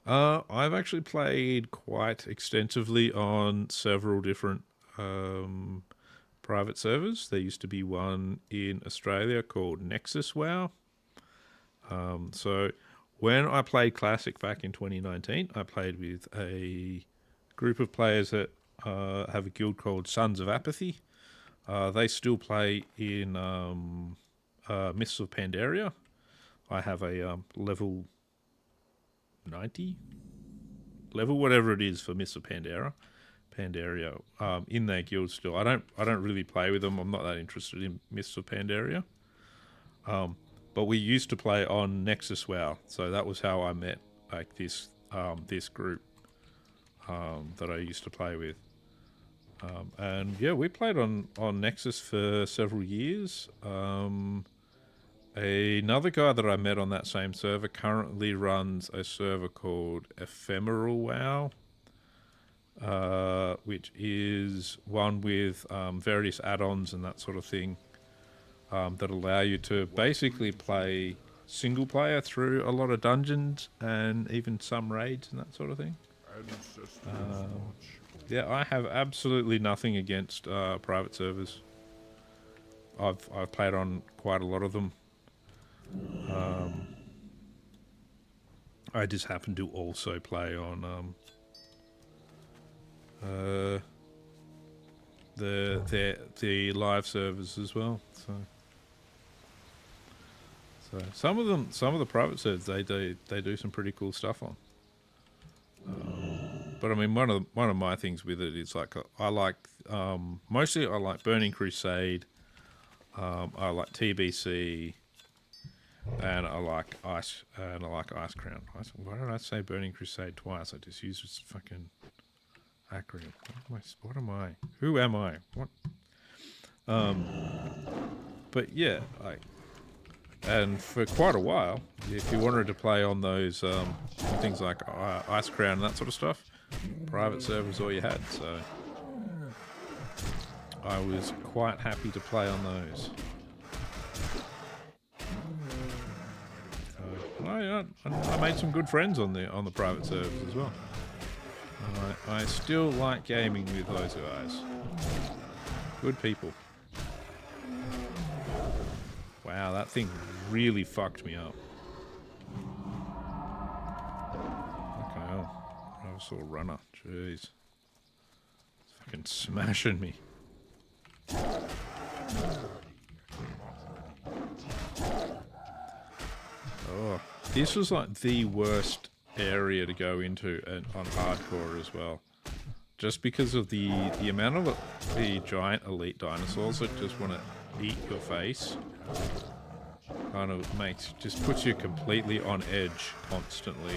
I've actually played quite extensively on several different private servers. There used to be one in Australia called Nexus WoW. So when I played Classic back in 2019, I played with a group of players that have a guild called Sons of Apathy. They still play in Mists of Pandaria. I have a level 90 level, whatever it is, for Mists of Pandaria in their guild still. I don't really play with them. I'm not that interested in Mists of Pandaria. But we used to play on Nexus WoW, so that was how I met like this group that I used to play with. And yeah, we played on Nexus for several years. Another guy that I met on that same server currently runs a server called Ephemeral WoW, which is one with various add-ons and that sort of thing that allow you to basically play single player through a lot of dungeons and even some raids and that sort of thing. Yeah, I have absolutely nothing against private servers. I've played on quite a lot of them. I just happen to also play on the live servers as well. So some of the private servers they do some pretty cool stuff on. But I mean, one of my things with it is like mostly I like Burning Crusade. I like TBC. And I like Ice Crown. Why did I say Burning Crusade twice? I just used this fucking acronym. What am I? Who am I? What? But yeah, and for quite a while, if you wanted to play on those things like Ice Crown and that sort of stuff, private servers all you had. So I was quite happy to play on those. I made some good friends on the private servers as well. I still like gaming with those guys. Good people. Wow, that thing really fucked me up. Okay, hell. I saw a runner. Jeez. It's fucking smashing me. Oh, this was like the worst area to go into on hardcore as well. Just because of the amount of the giant elite dinosaurs that just want to eat your face. Kind of puts you completely on edge constantly.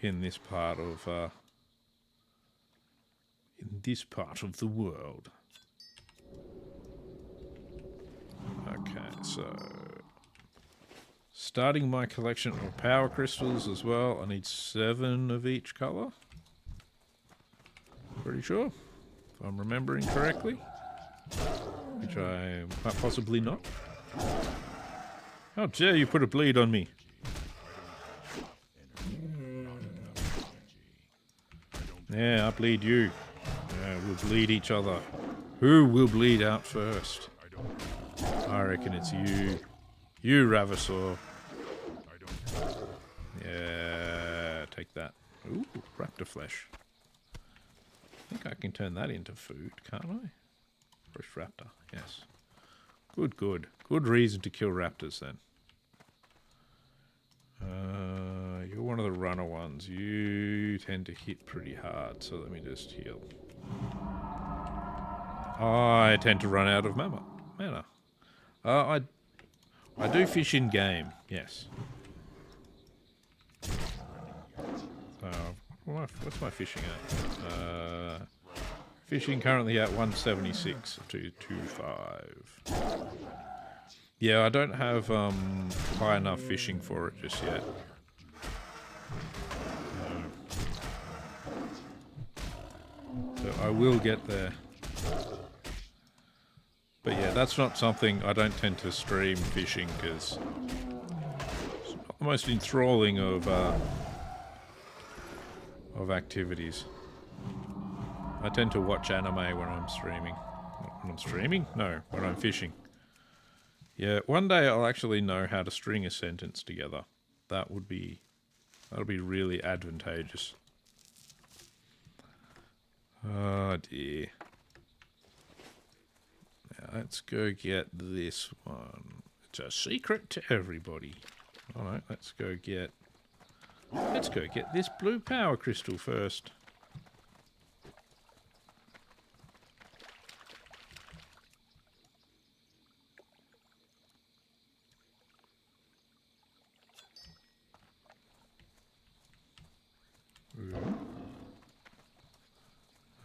In this part of the world. Okay, so starting my collection of power crystals as well. I need 7 of each color. Pretty sure, if I'm remembering correctly, which I quite possibly not. How dare you put a bleed on me? Yeah, I bleed you. Yeah, we'll bleed each other. Who will bleed out first? I reckon it's you. You, Ravasaur. Yeah, take that. Ooh, raptor flesh. I think I can turn that into food, can't I? Fresh raptor, yes. Good, good. Good reason to kill raptors then. You're one of the runner ones. You tend to hit pretty hard, so let me just heal. I tend to run out of mana. I do fish in game, yes. What's my fishing at? Fishing currently at 176 to 25. Yeah, I don't have high enough fishing for it just yet. So I will get there. But yeah, that's not something I don't tend to stream fishing because it's not the most enthralling of activities. I tend to watch anime when I'm streaming. When I'm streaming? No, when I'm fishing. Yeah, one day I'll actually know how to string a sentence together. That'll be really advantageous. Oh dear. Now let's go get this one. It's a secret to everybody. Alright, let's go get this blue power crystal first.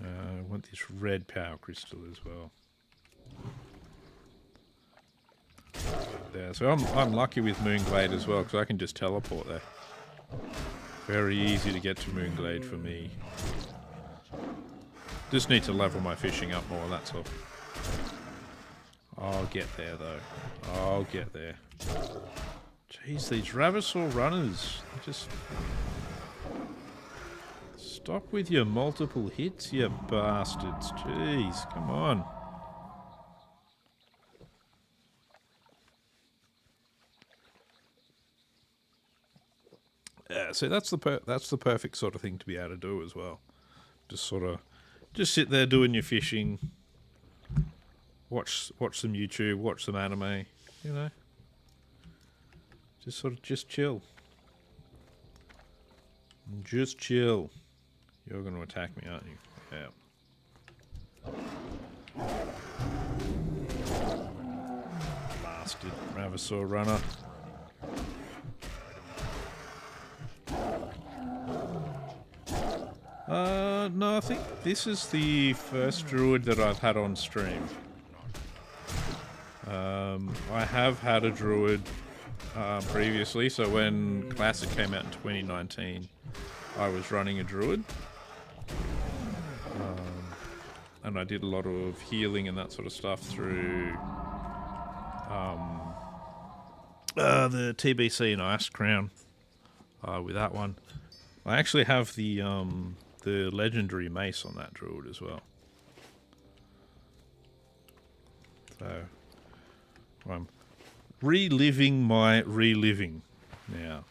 I want this red power crystal as well. There, so I'm lucky with Moonglade as well because I can just teleport there. Very easy to get to Moonglade for me. Just need to level my fishing up more, that's all. I'll get there though. I'll get there. Jeez, these Ravasor runners. Just stop with your multiple hits, you bastards. Jeez, come on. Yeah, so that's the perfect sort of thing to be able to do as well. Just sit there doing your fishing, watch some YouTube, watch some anime, you know. Just chill. Just chill. You're going to attack me, aren't you? Yeah. Bastard Ravasor runner. No, I think this is the first Druid that I've had on stream. I have had a Druid previously, so when Classic came out in 2019, I was running a Druid. And I did a lot of healing and that sort of stuff through the TBC and Ice Crown with that one. I actually have the legendary mace on that Druid as well. So I'm reliving my reliving now.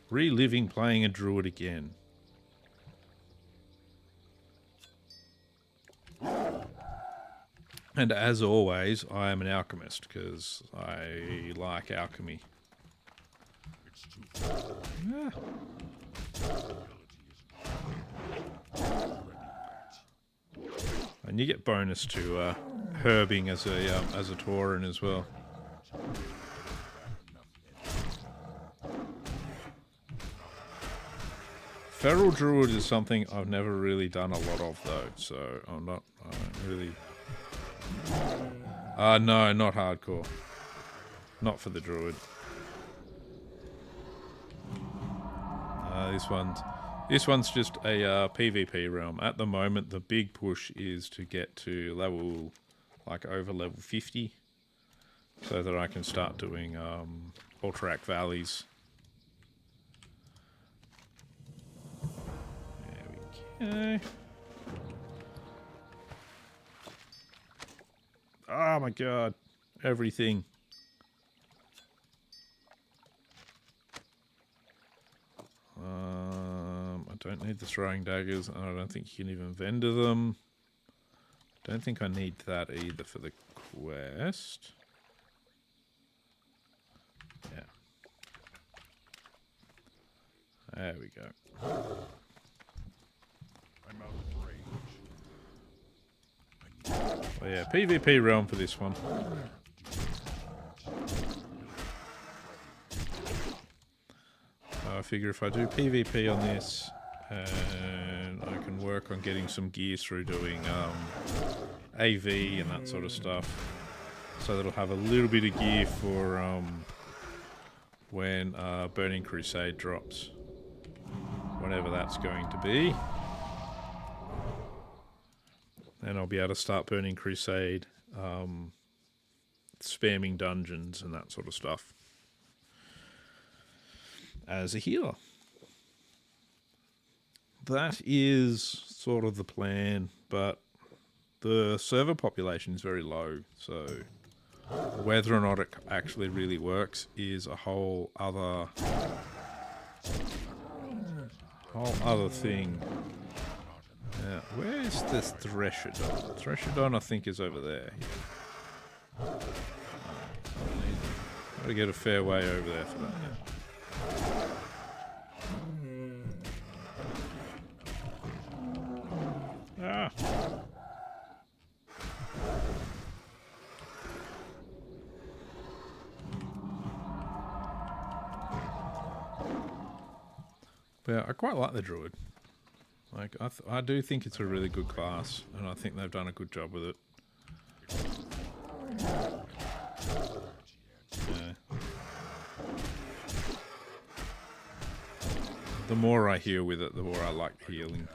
Reliving playing a Druid again. And as always, I am an alchemist because I like alchemy. Yeah. And you get bonus to herbing as a Tauren as well. Feral Druid is something I've never really done a lot of though, so I don't really. No, not hardcore. Not for the Druid. This one's just a PvP realm. At the moment, the big push is to get to level, like over level 50, so that I can start doing Alterac Valleys. There we go. Oh my god, everything. I don't need the throwing daggers, and I don't think you can even vendor them. Don't think I need that either for the quest. Yeah. There we go. I'm out of range. Oh yeah, PvP realm for this one. I figure if I do PvP on this, and I can work on getting some gear through doing AV and that sort of stuff. So that'll have a little bit of gear for when Burning Crusade drops. Whenever that's going to be. And I'll be able to start Burning Crusade, spamming dungeons and that sort of stuff. As a healer. That is sort of the plan, but the server population is very low, so whether or not it actually really works is a whole other thing. Now, where's this Threshodon? Threshodon, I think, is over there. Yeah. Gotta get a fair way over there for that. Yeah. Ah. But I quite like the Druid. Like, I do think it's a really good class, and I think they've done a good job with it. Yeah. The more I heal with it, the more I like healing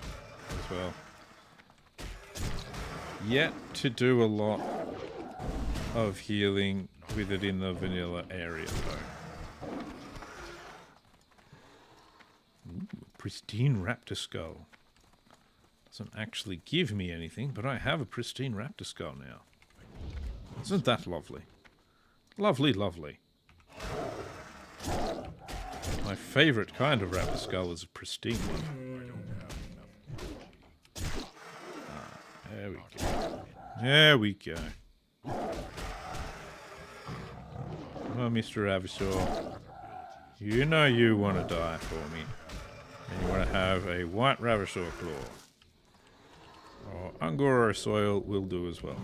as well. Yet to do a lot of healing with it in the vanilla area, though. Ooh, pristine raptor skull. Doesn't actually give me anything, but I have a pristine raptor skull now. Isn't that lovely? Lovely, lovely. My favourite kind of raptor skull is a pristine one. There we go. There we go. Oh, Mr. Avisaur. You know you want to die for me. And you want to have a white Ravishor claw. Or Angora soil will do as well.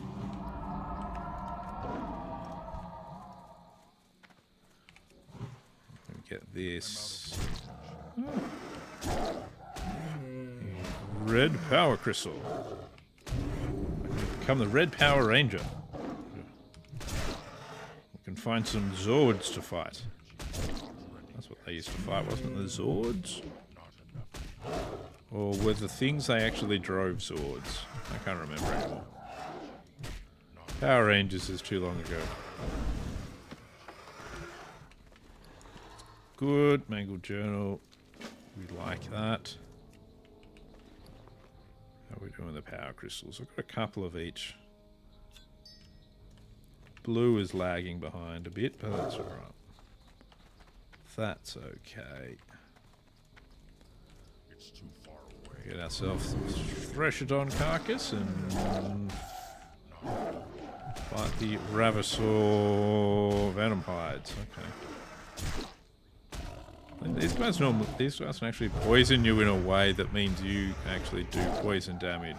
Let me get this. Red Power Crystal. I can become the Red Power Ranger. We can find some Zords to fight. That's what they used to fight, wasn't it? The Zords? Or were the things they actually drove Zords? I can't remember anymore. Power Rangers is too long ago. Good. Mangled Journal. We like that. How are we doing the power crystals? I've got a couple of each. Blue is lagging behind a bit, but that's alright. That's okay. Get ourselves a Threshodon carcass and fight the Ravishor Venom Hides. Okay. These guys can actually poison you in a way that means you can actually do poison damage.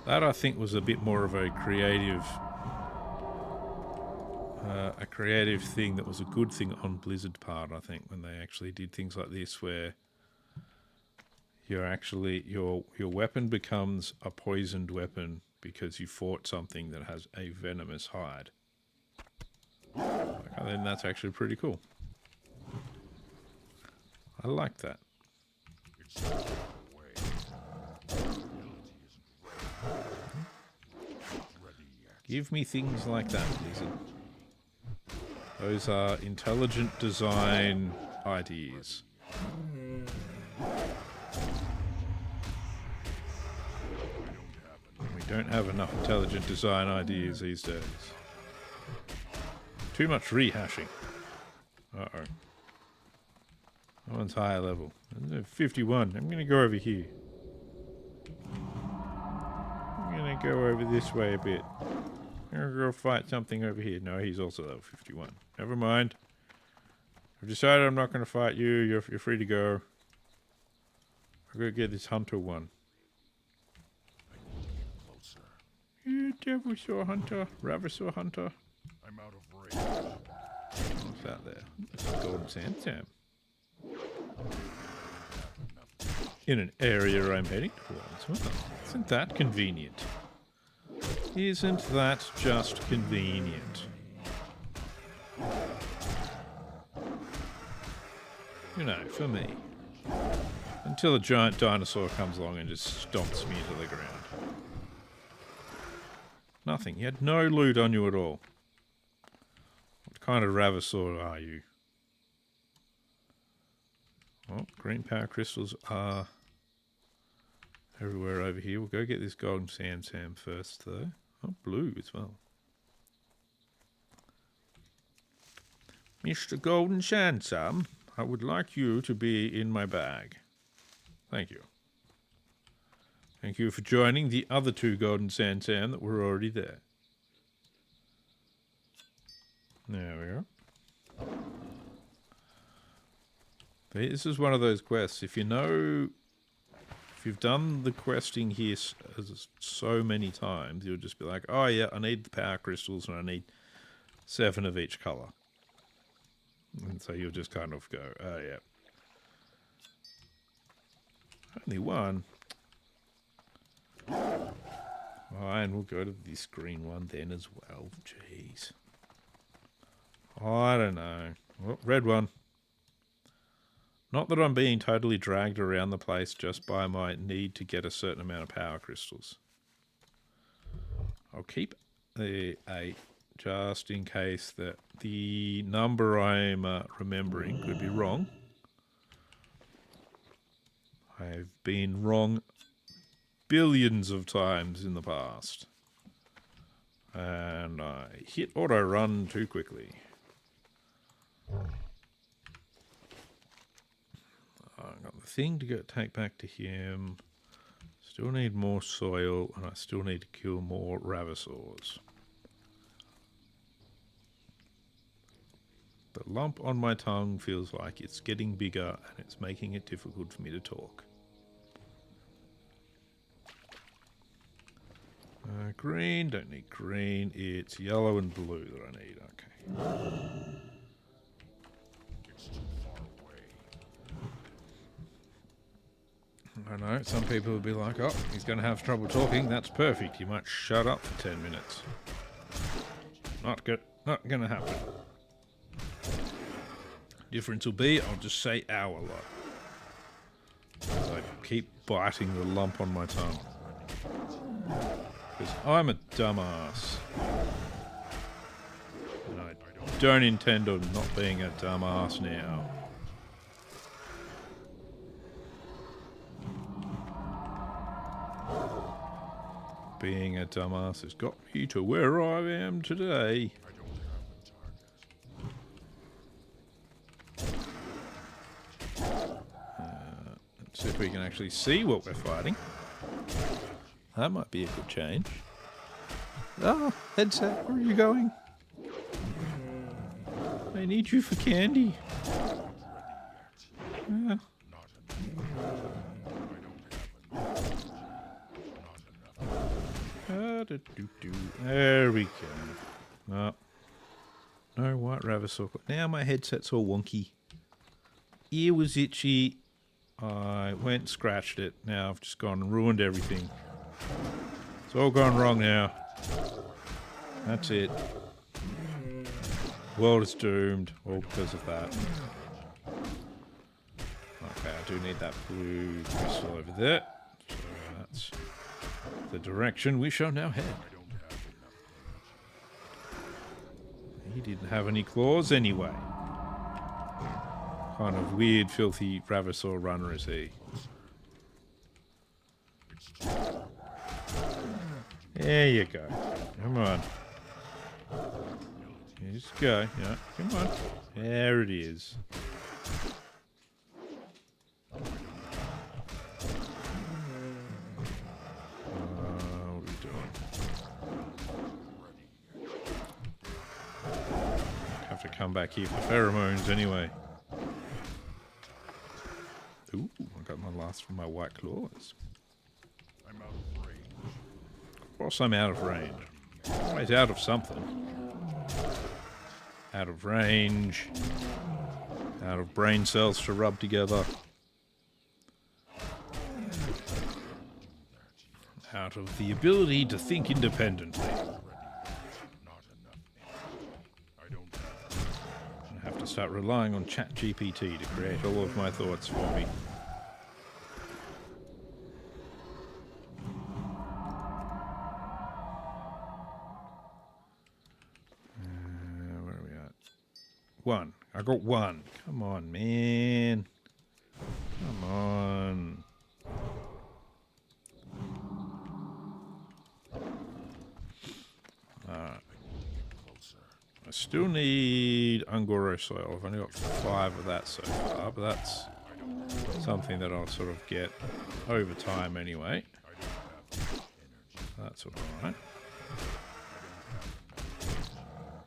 That I think was a bit more of a creative thing that was a good thing on Blizzard part, I think, when they actually did things like this where you're actually your weapon becomes a poisoned weapon because you fought something that has a venomous hide. I think that's actually pretty cool. I like that. Give me things like that, Blizzard. Those are intelligent design ideas. We don't have enough intelligent design ideas these days. Too much rehashing. Uh-oh. That one's higher level. 51. I'm going to go over here. I'm going to go over this way a bit. I'm going to go fight something over here. No, he's also level 51. Never mind. I've decided I'm not going to fight you. You're free to go. I'm going to get this hunter one. You Devilsaur hunter, Ravasaur hunter. I'm out of range. What's that there? It's a golden sand. In an area I'm heading towards. Well, isn't that convenient? Isn't that just convenient? You know, for me. Until a giant dinosaur comes along and just stomps me to the ground. Nothing. You had no loot on you at all. What kind of Ravasaur are you? Oh, green power crystals are everywhere over here. We'll go get this golden Sam first, though. Oh, blue as well. Mr. Golden Sam, I would like you to be in my bag. Thank you. Thank you for joining the other two Golden Sam that were already there. There we go. This is one of those quests. If you've done the questing here so many times, you'll just be like, oh yeah, I need the power crystals and I need 7 of each colour. And so you'll just kind of go, oh yeah. Only one. Fine, we'll go to this green one then as well. Jeez. I don't know. Oh, red one. Not that I'm being totally dragged around the place just by my need to get a certain amount of power crystals. I'll keep the 8 just in case that the number I'm remembering could be wrong. I've been wrong billions of times in the past. And I hit auto run too quickly. I've got the thing to take back to him. Still need more soil, and I still need to kill more Ravasaurs. The lump on my tongue feels like it's getting bigger, and it's making it difficult for me to talk. Green, don't need green. It's yellow and blue that I need. Okay. It's too far away. I know, some people will be like, oh, he's going to have trouble talking. That's perfect. He might shut up for 10 minutes. Not good. Not going to happen. Difference will be, I'll just say ow a lot. As I keep biting the lump on my tongue. Because I'm a dumbass. And I don't intend on not being a dumbass now. Being a dumbass has got me to where I am today. I don't have the target. Let's see if we can actually see what we're fighting. That might be a good change. Oh, headset, where are you going? I need you for candy. Yeah. There we go. Oh. No white Ravasaur. Now my headset's all wonky. Ear was itchy. I went and scratched it. Now I've just gone and ruined everything. It's all gone wrong now. That's it. World is doomed. All because of that. Okay, I do need that blue crystal over there. So that's the direction we shall now head. He didn't have any claws anyway. Kind of weird, filthy Ravasaur runner is he. There you go. Come on. Just go. Yeah, come on. There it is. What are we doing? Have to come back here for pheromones anyway. Ooh, I got my last from my white claws. I'm out of range. course I'm out of range. Always out of something. Out of range. Out of brain cells to rub together. Out of the ability to think independently. I have to start relying on ChatGPT to create all of my thoughts for me. Where are we at? 1. I got 1. Come on, man. Come on. I still need Angoro soil. I've only got 5 of that so far, but that's something that I'll sort of get over time anyway. That's alright.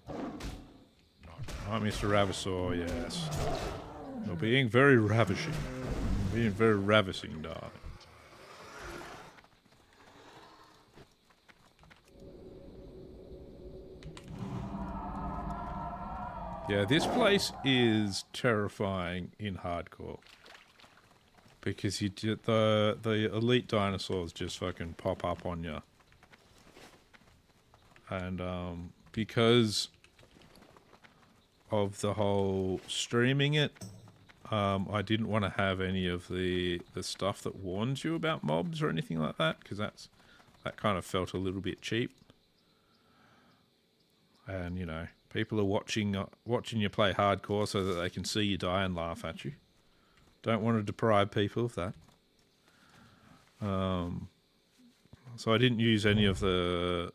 Oh, Mr. Ravasaur, yes. You're being very ravishing. Being very ravishing, darling. Yeah, this place is terrifying in hardcore. Because you the elite dinosaurs just fucking pop up on you. And because of the whole streaming it, I didn't want to have any of the stuff that warns you about mobs or anything like that, because that kind of felt a little bit cheap. And you know, people are watching you play hardcore so that they can see you die and laugh at you. Don't want to deprive people of that. So I didn't use any of the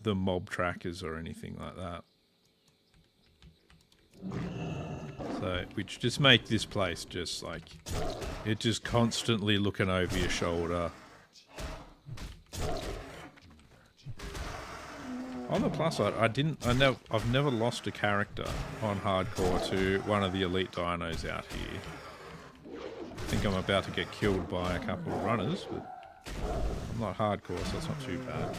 mob trackers or anything like that. So, which just make this place just like, it just constantly looking over your shoulder. On the plus side, I've never lost a character on hardcore to one of the elite dinos out here. I think I'm about to get killed by a couple of runners, but I'm not hardcore, so it's not too bad.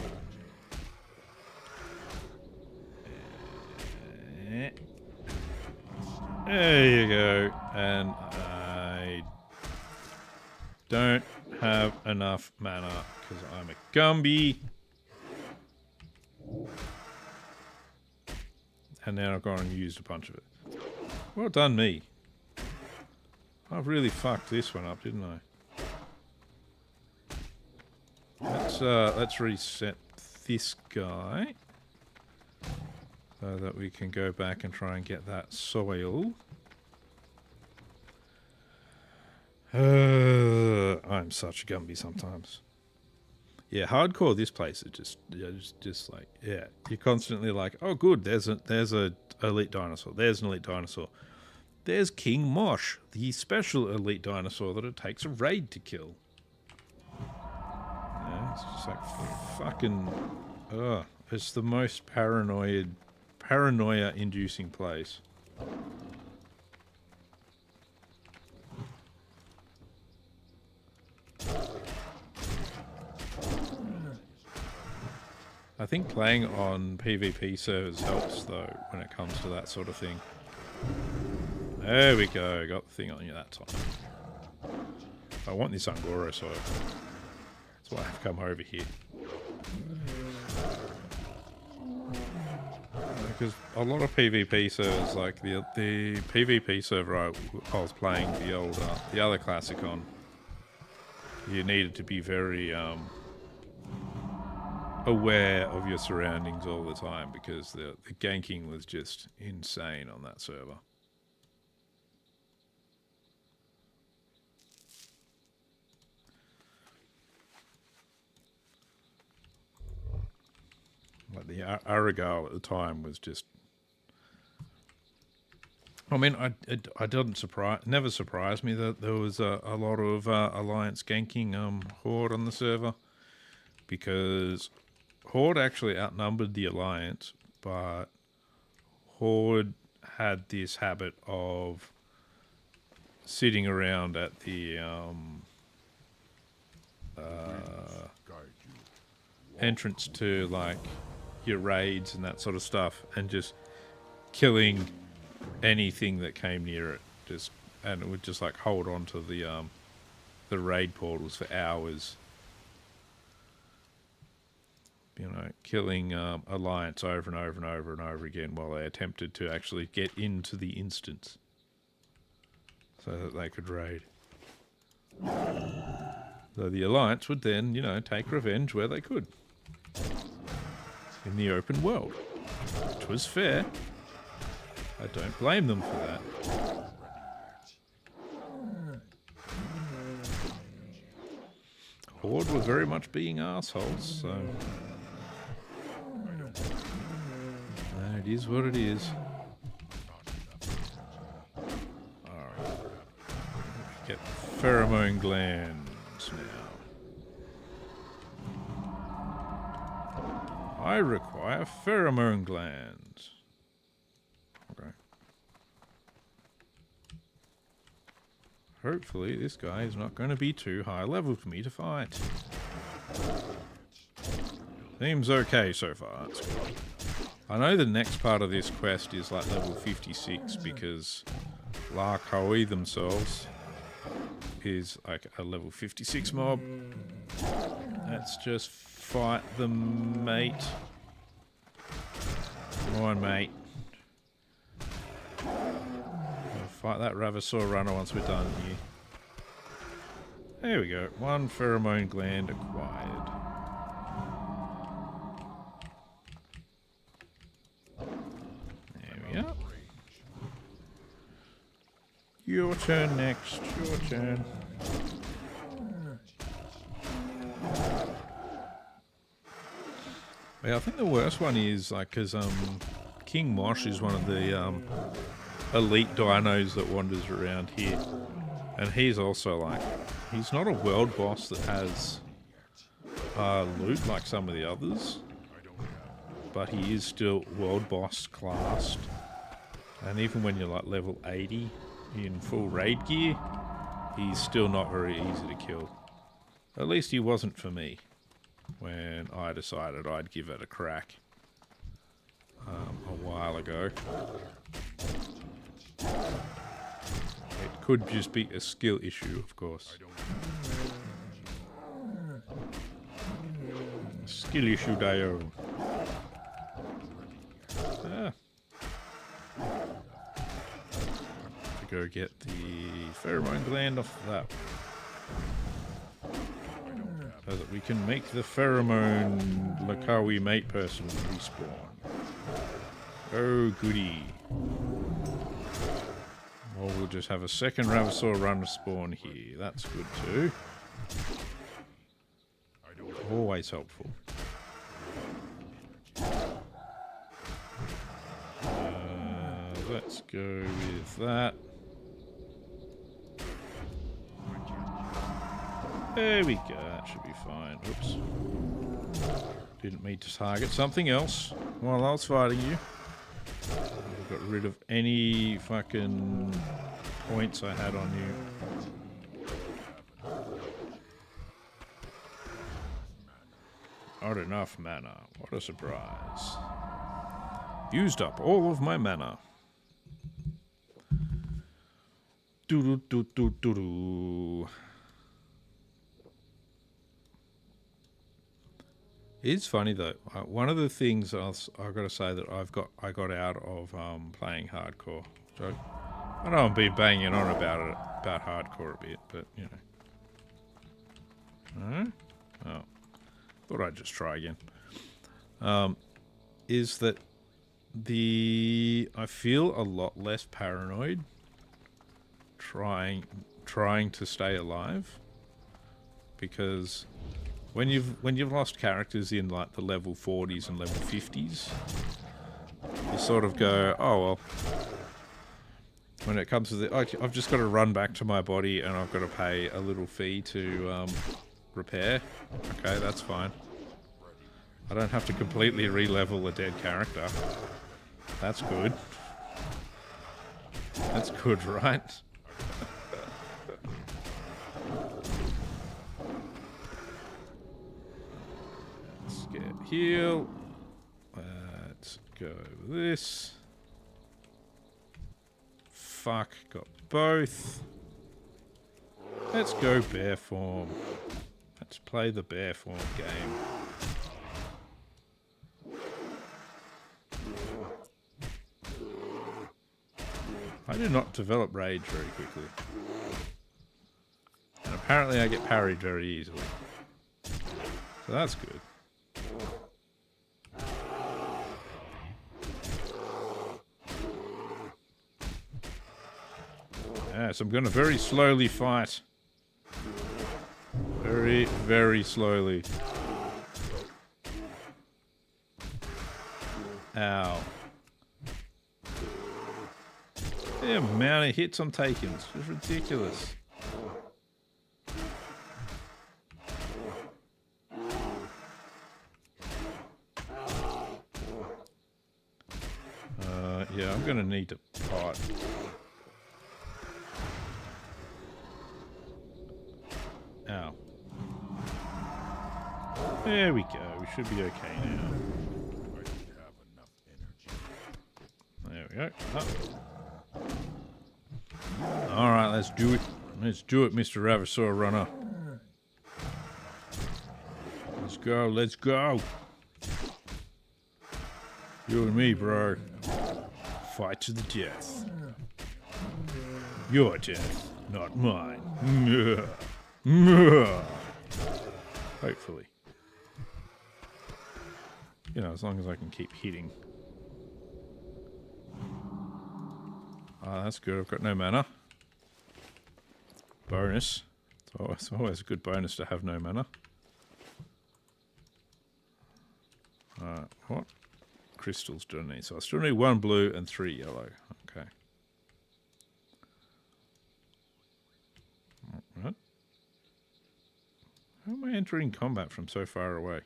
There you go. And I don't have enough mana because I'm a Gumby. And now I've gone and used a bunch of it. Well done, me. I've really fucked this one up, didn't I? Let's reset this guy so that we can go back and try and get that soil. I'm such a Gumby sometimes. Yeah, hardcore. This place is just like, yeah. You're constantly like, oh, good. There's a elite dinosaur. There's an elite dinosaur. There's King Mosh, the special elite dinosaur that it takes a raid to kill. Yeah, it's just like fucking. It's the most paranoia-inducing place. I think playing on PvP servers helps, though, when it comes to that sort of thing. There we go, got the thing on you that time. I want this Angoro soil. That's why I've come over here. Because a lot of PvP servers, like the PvP server I was playing, the other classic on, you needed to be very aware of your surroundings all the time because the ganking was just insane on that server. Like the Aragal at the time was just. I mean, it never surprised me that there was a lot of Alliance ganking Horde on the server, because Horde actually outnumbered the Alliance, but Horde had this habit of sitting around at entrance to like your raids and that sort of stuff, and just killing anything that came near it. And it would just like hold on to the raid portals for hours. You know, killing Alliance over and over and over and over again while they attempted to actually get into the instance so that they could raid. So the Alliance would then, you know, take revenge where they could. In the open world. Which was fair. I don't blame them for that. Horde were very much being assholes, so... It is what it is. Alright. Get pheromone glands now. I require pheromone glands. Okay. Hopefully this guy is not going to be too high level for me to fight. Seems okay so far. That's good. I know the next part of this quest is like level 56 because Larkoi themselves is like a level 56 mob. Let's just fight them, mate. Come on, mate. We'll fight that Ravasaur runner once we're done here. There we go. 1 pheromone gland acquired. Yeah. Your turn next. Your turn. Yeah, I think the worst one is like because King Mosh is one of the elite dinos that wanders around here, and he's also like he's not a world boss that has loot like some of the others, but he is still world boss classed. And even when you're like level 80 in full raid gear, he's still not very easy to kill. At least he wasn't for me when I decided I'd give it a crack a while ago. It could just be a skill issue, of course. Skill issue, Dio. Ah. Go get the pheromone gland off that, so that we can make the pheromone Lakawi mate person respawn. Oh goody. Or we'll just have a second Ravasaur run spawn here. That's good too. Always helpful. Let's go with that. There we go, that should be fine. Oops. Didn't mean to target something else while I was fighting you. I got rid of any fucking points I had on you. Not enough mana. What a surprise. Used up all of my mana. Do-do-do-do-do-do. It's funny though. One of the things I've got to say that I got out of playing hardcore. So I know I've been banging on about hardcore a bit, but you know. Oh, thought I'd just try again. Is that I feel a lot less paranoid trying to stay alive, because when you've lost characters in like the level 40s and level 50s, you sort of go, oh well, when it comes to I've just got to run back to my body and I've got to pay a little fee to repair. Okay, that's fine. I don't have to completely re-level a dead character. That's good. That's good, right? Let's heal. Let's go with this. Fuck, got both. Let's go bear form. Let's play the bear form game. I do not develop rage very quickly. And apparently I get parried very easily. So that's good. Yes, I'm going to very slowly fight. Very, very slowly. Ow. The amount of hits I'm taking is just ridiculous. Yeah, I'm going to need to fight. Ow. There we go. We should be okay now. I don't have enough energy. There we go. Oh. Alright, let's do it. Let's do it, Mr. Ravasaur Runner. Let's go, let's go. You and me, bro. Fight to the death. Your death, not mine. Hopefully. You know, as long as I can keep hitting. Ah, that's good. I've got no mana. Bonus. It's always a good bonus to have no mana. What? Crystals do I need? So I still need 1 blue and 3 yellow. Okay. What? How am I entering combat from so far away?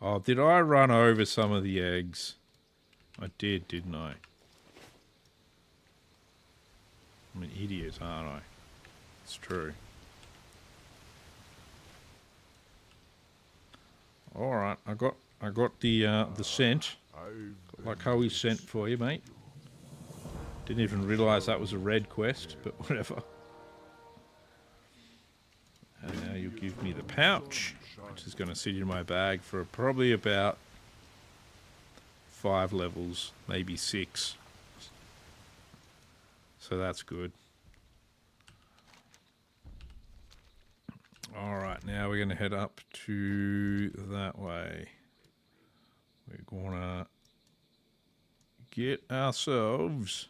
Oh, did I run over some of the eggs? I did, didn't I? I'm an idiot, aren't I? It's true. Alright, I got the scent. Like how we sent for you, mate. Didn't even realise that was a red quest, but whatever. And now you give me the pouch, which is going to sit in my bag for probably about 5 levels, maybe 6. So that's good. Alright, now we're going to head up to that way. We're going to get ourselves,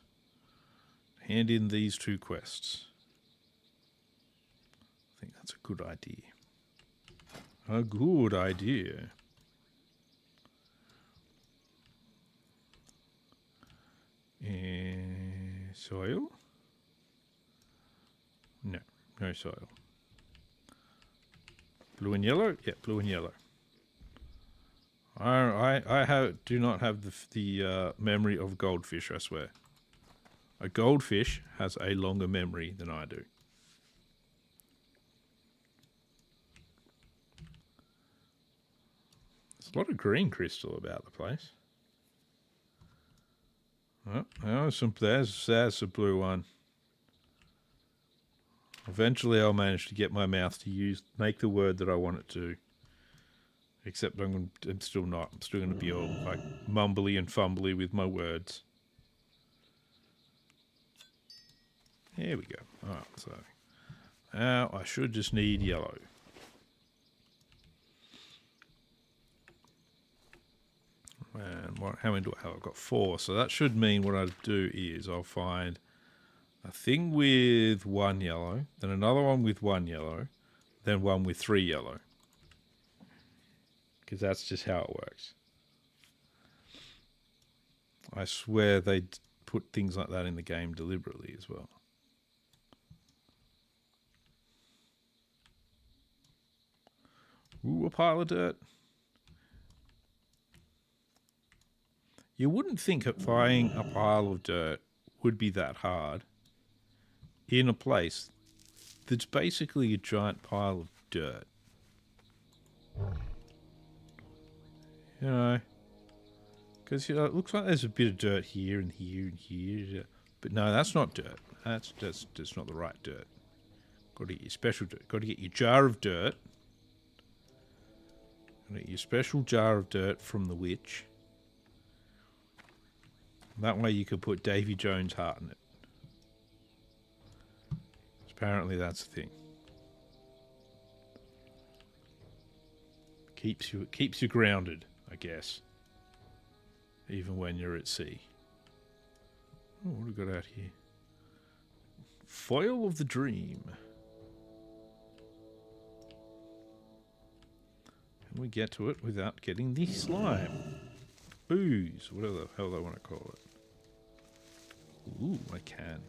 hand in these 2 quests. I think that's a good idea. A good idea. Soil? No, no soil. Blue and yellow? Yeah, blue and yellow. I do not have the memory of goldfish, I swear. A goldfish has a longer memory than I do. There's a lot of green crystal about the place. Oh, there's a blue one. Eventually I'll manage to get my mouth to make the word that I want it to. Except I'm still not. I'm still going to be all like mumbly and fumbly with my words. There we go. Alright, so now I should just need yellow. And how many do I have? I've got 4. So that should mean what I'll do is I'll find a thing with 1 yellow, then another one with 1 yellow, then one with 3 yellow. Because that's just how it works. I swear they put things like that in the game deliberately as well. Ooh, a pile of dirt. You wouldn't think that finding a pile of dirt would be that hard in a place that's basically a giant pile of dirt. You know, because it looks like there's a bit of dirt here and here and here. But no, that's not dirt. That's not the right dirt. Got to get your special dirt. Got to get your jar of dirt. Got to get your special jar of dirt from the witch. That way you could put Davy Jones' heart in it. Apparently that's the thing. Keeps you grounded, I guess. Even when you're at sea. Oh, what have we got out here? Foil of the Dream. Can we get to it without getting the slime? Ooze, whatever the hell they want to call it. Ooh, I can.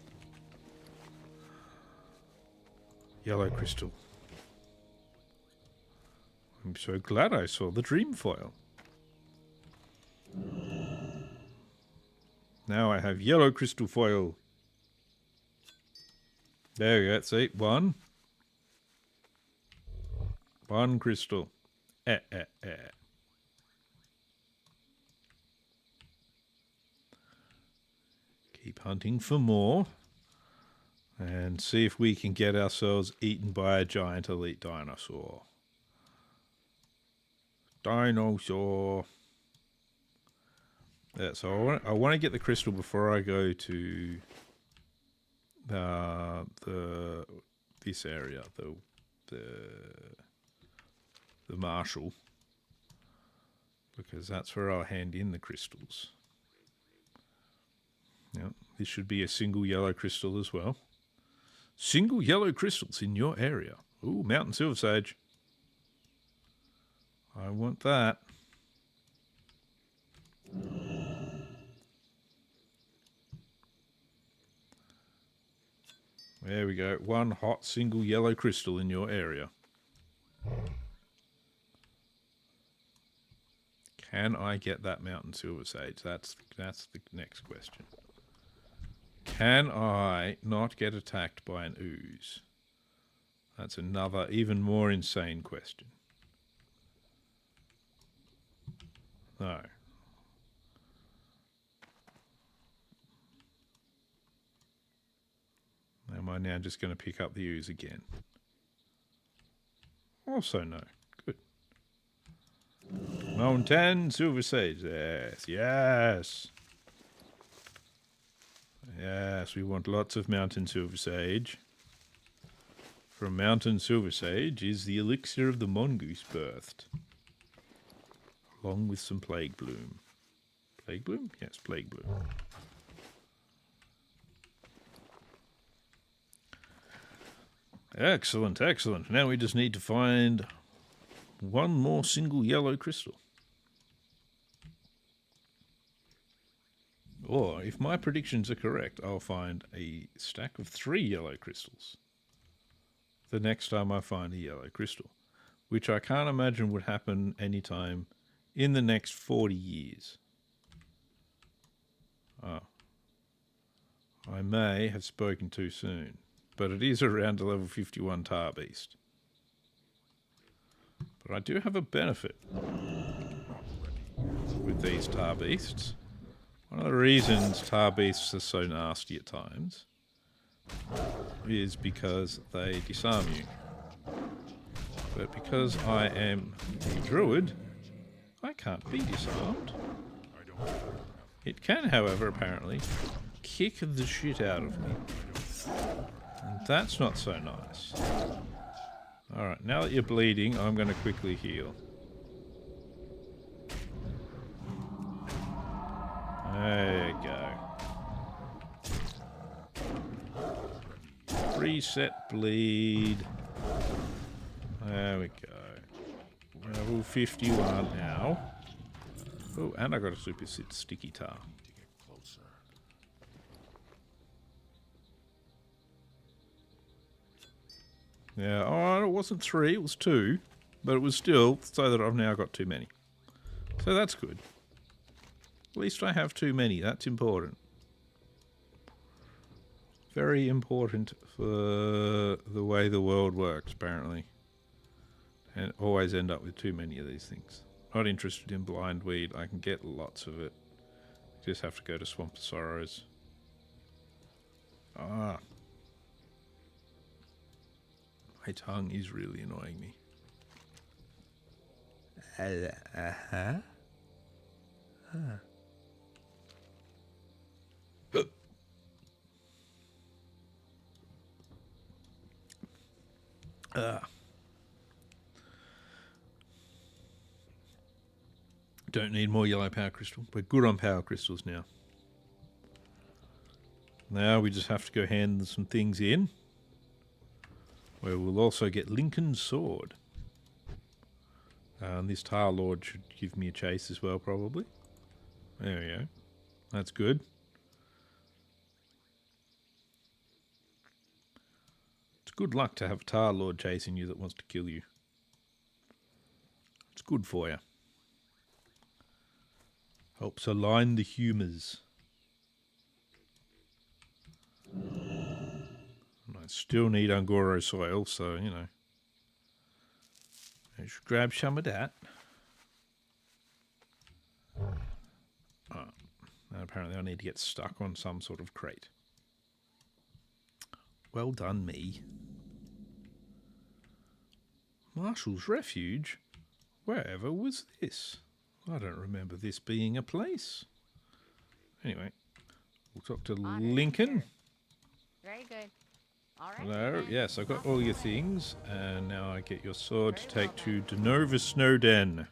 Yellow crystal. I'm so glad I saw the dream foil. Now I have yellow crystal foil. There we go. See, one. One crystal. Keep hunting for more. And see if we can get ourselves eaten by a giant elite dinosaur. Dinosaur. Yeah, so I want to get the crystal before I go to this area, the marshal, because that's where I'll hand in the crystals. Yeah, this should be a single yellow crystal as well. Single yellow crystals in your area. Ooh, mountain silver sage. I want that. There we go. One hot single yellow crystal in your area. Can I get that mountain silver sage? That's the next question. Can I not get attacked by an ooze? That's another, even more insane question. No. Am I now just going to pick up the ooze again? Also no. Good. Mountain silver sage. Yes, yes. Yes, we want lots of mountain silver sage. From mountain silver sage is the elixir of the mongoose birthed. Along with some plague bloom. Plague bloom? Yes, plague bloom. Excellent, excellent. Now we just need to find one more single yellow crystal. Or, if my predictions are correct, I'll find a stack of 3 yellow crystals the next time I find a yellow crystal, which I can't imagine would happen anytime in the next 40 years. Oh. I may have spoken too soon, but it is around a level 51 tar beast. But I do have a benefit with these tar beasts. One of the reasons tar beasts are so nasty at times is because they disarm you. But because I am a druid, I can't be disarmed. It can, however, apparently, kick the shit out of me. And that's not so nice. Alright, now that you're bleeding, I'm going to quickly heal. There you go. Reset bleed. There we go. Level 51 now. Oh, and I got a super sticky tar. Yeah, oh, it wasn't 3, it was 2. But it was still so that I've now got too many. So that's good. At least I have too many, that's important. Very important for the way the world works, apparently. And always end up with too many of these things. Not interested in blindweed. I can get lots of it. Just have to go to Swamp of Sorrows. Ah. My tongue is really annoying me. Uh-huh. Don't need more yellow power crystal. We're good on power crystals now. Now we just have to go hand some things in, where we'll also get Lincoln's sword. And this Tar Lord should give me a chase as well, probably. There we go. That's good. It's good luck to have a Tar Lord chasing you that wants to kill you. It's good for you. Helps align the humours. And I still need Angoro soil, so, you know. I should grab some of that. Oh, and apparently I need to get stuck on some sort of crate. Well done, me. Marshall's Refuge? Wherever was this? I don't remember this being a place. Anyway, we'll talk to Lincoln. Very good. All right. Hello. Yes, I've got all your things, and now I get your sword to take to Denova Snowden.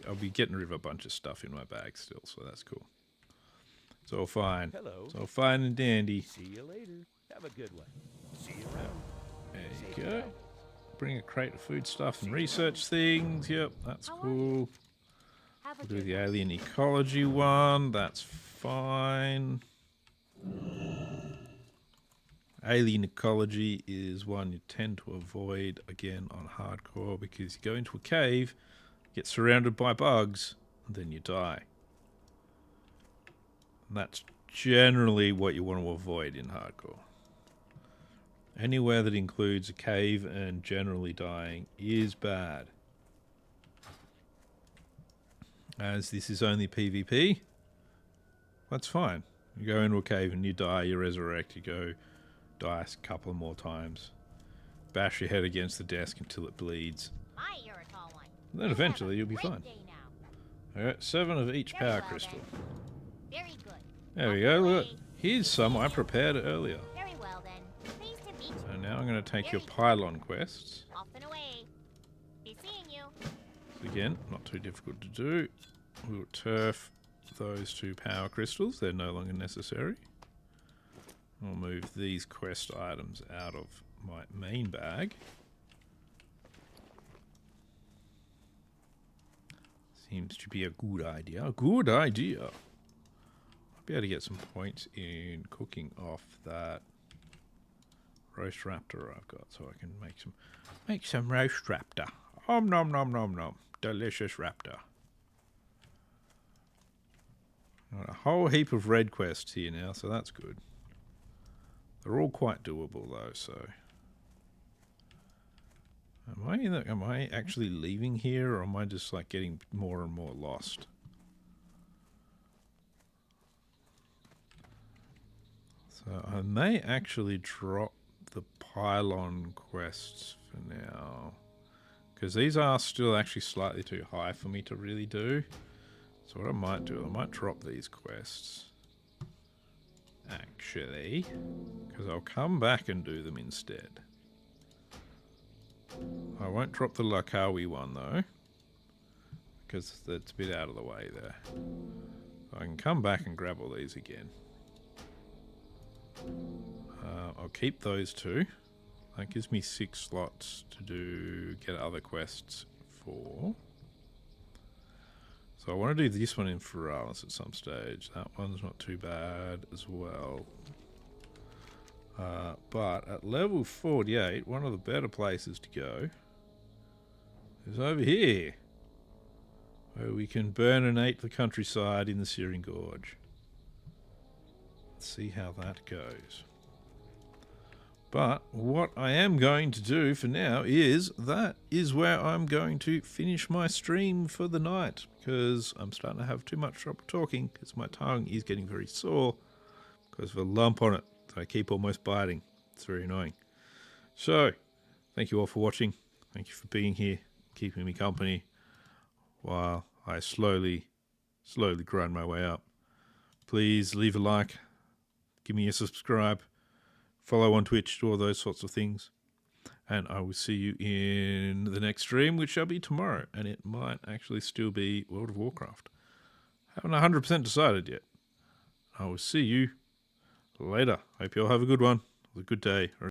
I'll be getting rid of a bunch of stuff in my bag still, so that's cool. It's all fine. Hello. It's all fine and dandy. See you later. Have a good one. See you around. There you go. Bring a crate of food stuff and research things. Yep, that's cool. We'll do the alien ecology one. That's fine. Alien ecology is one you tend to avoid again on hardcore because you go into a cave, get surrounded by bugs, and then you die. And that's generally what you want to avoid in hardcore. Anywhere that includes a cave and generally dying is bad. As this is only PvP, that's fine. You go into a cave and you die, you resurrect, you go die a couple more times. Bash your head against the desk until it bleeds. You're a tall one. And then eventually you'll be fine. Alright, 7 of each power crystal. Very good. There we go, look. Here's some I prepared earlier. Very well then. Pleased to meet you. And now I'm going to take your pylon quests. Off and away. Be seeing you. Again, not too difficult to do. We'll turf those 2 power crystals. They're no longer necessary. I'll move these quest items out of my main bag. Seems to be a good idea. A good idea. I'll be able to get some points in cooking off that roast raptor I've got, so I can make some roast raptor. Om nom nom nom nom. Delicious raptor. Got a whole heap of red quests here now, so that's good. They're all quite doable though, so. Am I actually leaving here, or am I just like getting more and more lost? So I may actually drop the pylon quests for now, because these are still actually slightly too high for me to really do. So what I might do, I might drop these quests, actually, because I'll come back and do them instead. I won't drop the Lakawi one though, because that's a bit out of the way there. I can come back and grab all these again. I'll keep those 2. That gives me 6 slots to get other quests for. So I want to do this one in Feralis at some stage. That one's not too bad as well. But at level 48, one of the better places to go is over here, where we can burninate the countryside in the Searing Gorge. Let's see how that goes. But what I am going to do for now is that is where I'm going to finish my stream for the night, because I'm starting to have too much trouble talking because my tongue is getting very sore because of a lump on it that I keep almost biting. It's very annoying. So, thank you all for watching. Thank you for being here, keeping me company while I slowly grind my way up. Please leave a like, give me a subscribe, follow on Twitch, do all those sorts of things. And I will see you in the next stream, which shall be tomorrow. And it might actually still be World of Warcraft. Haven't 100% decided yet. I will see you later. Hope you all have a good one, a good day.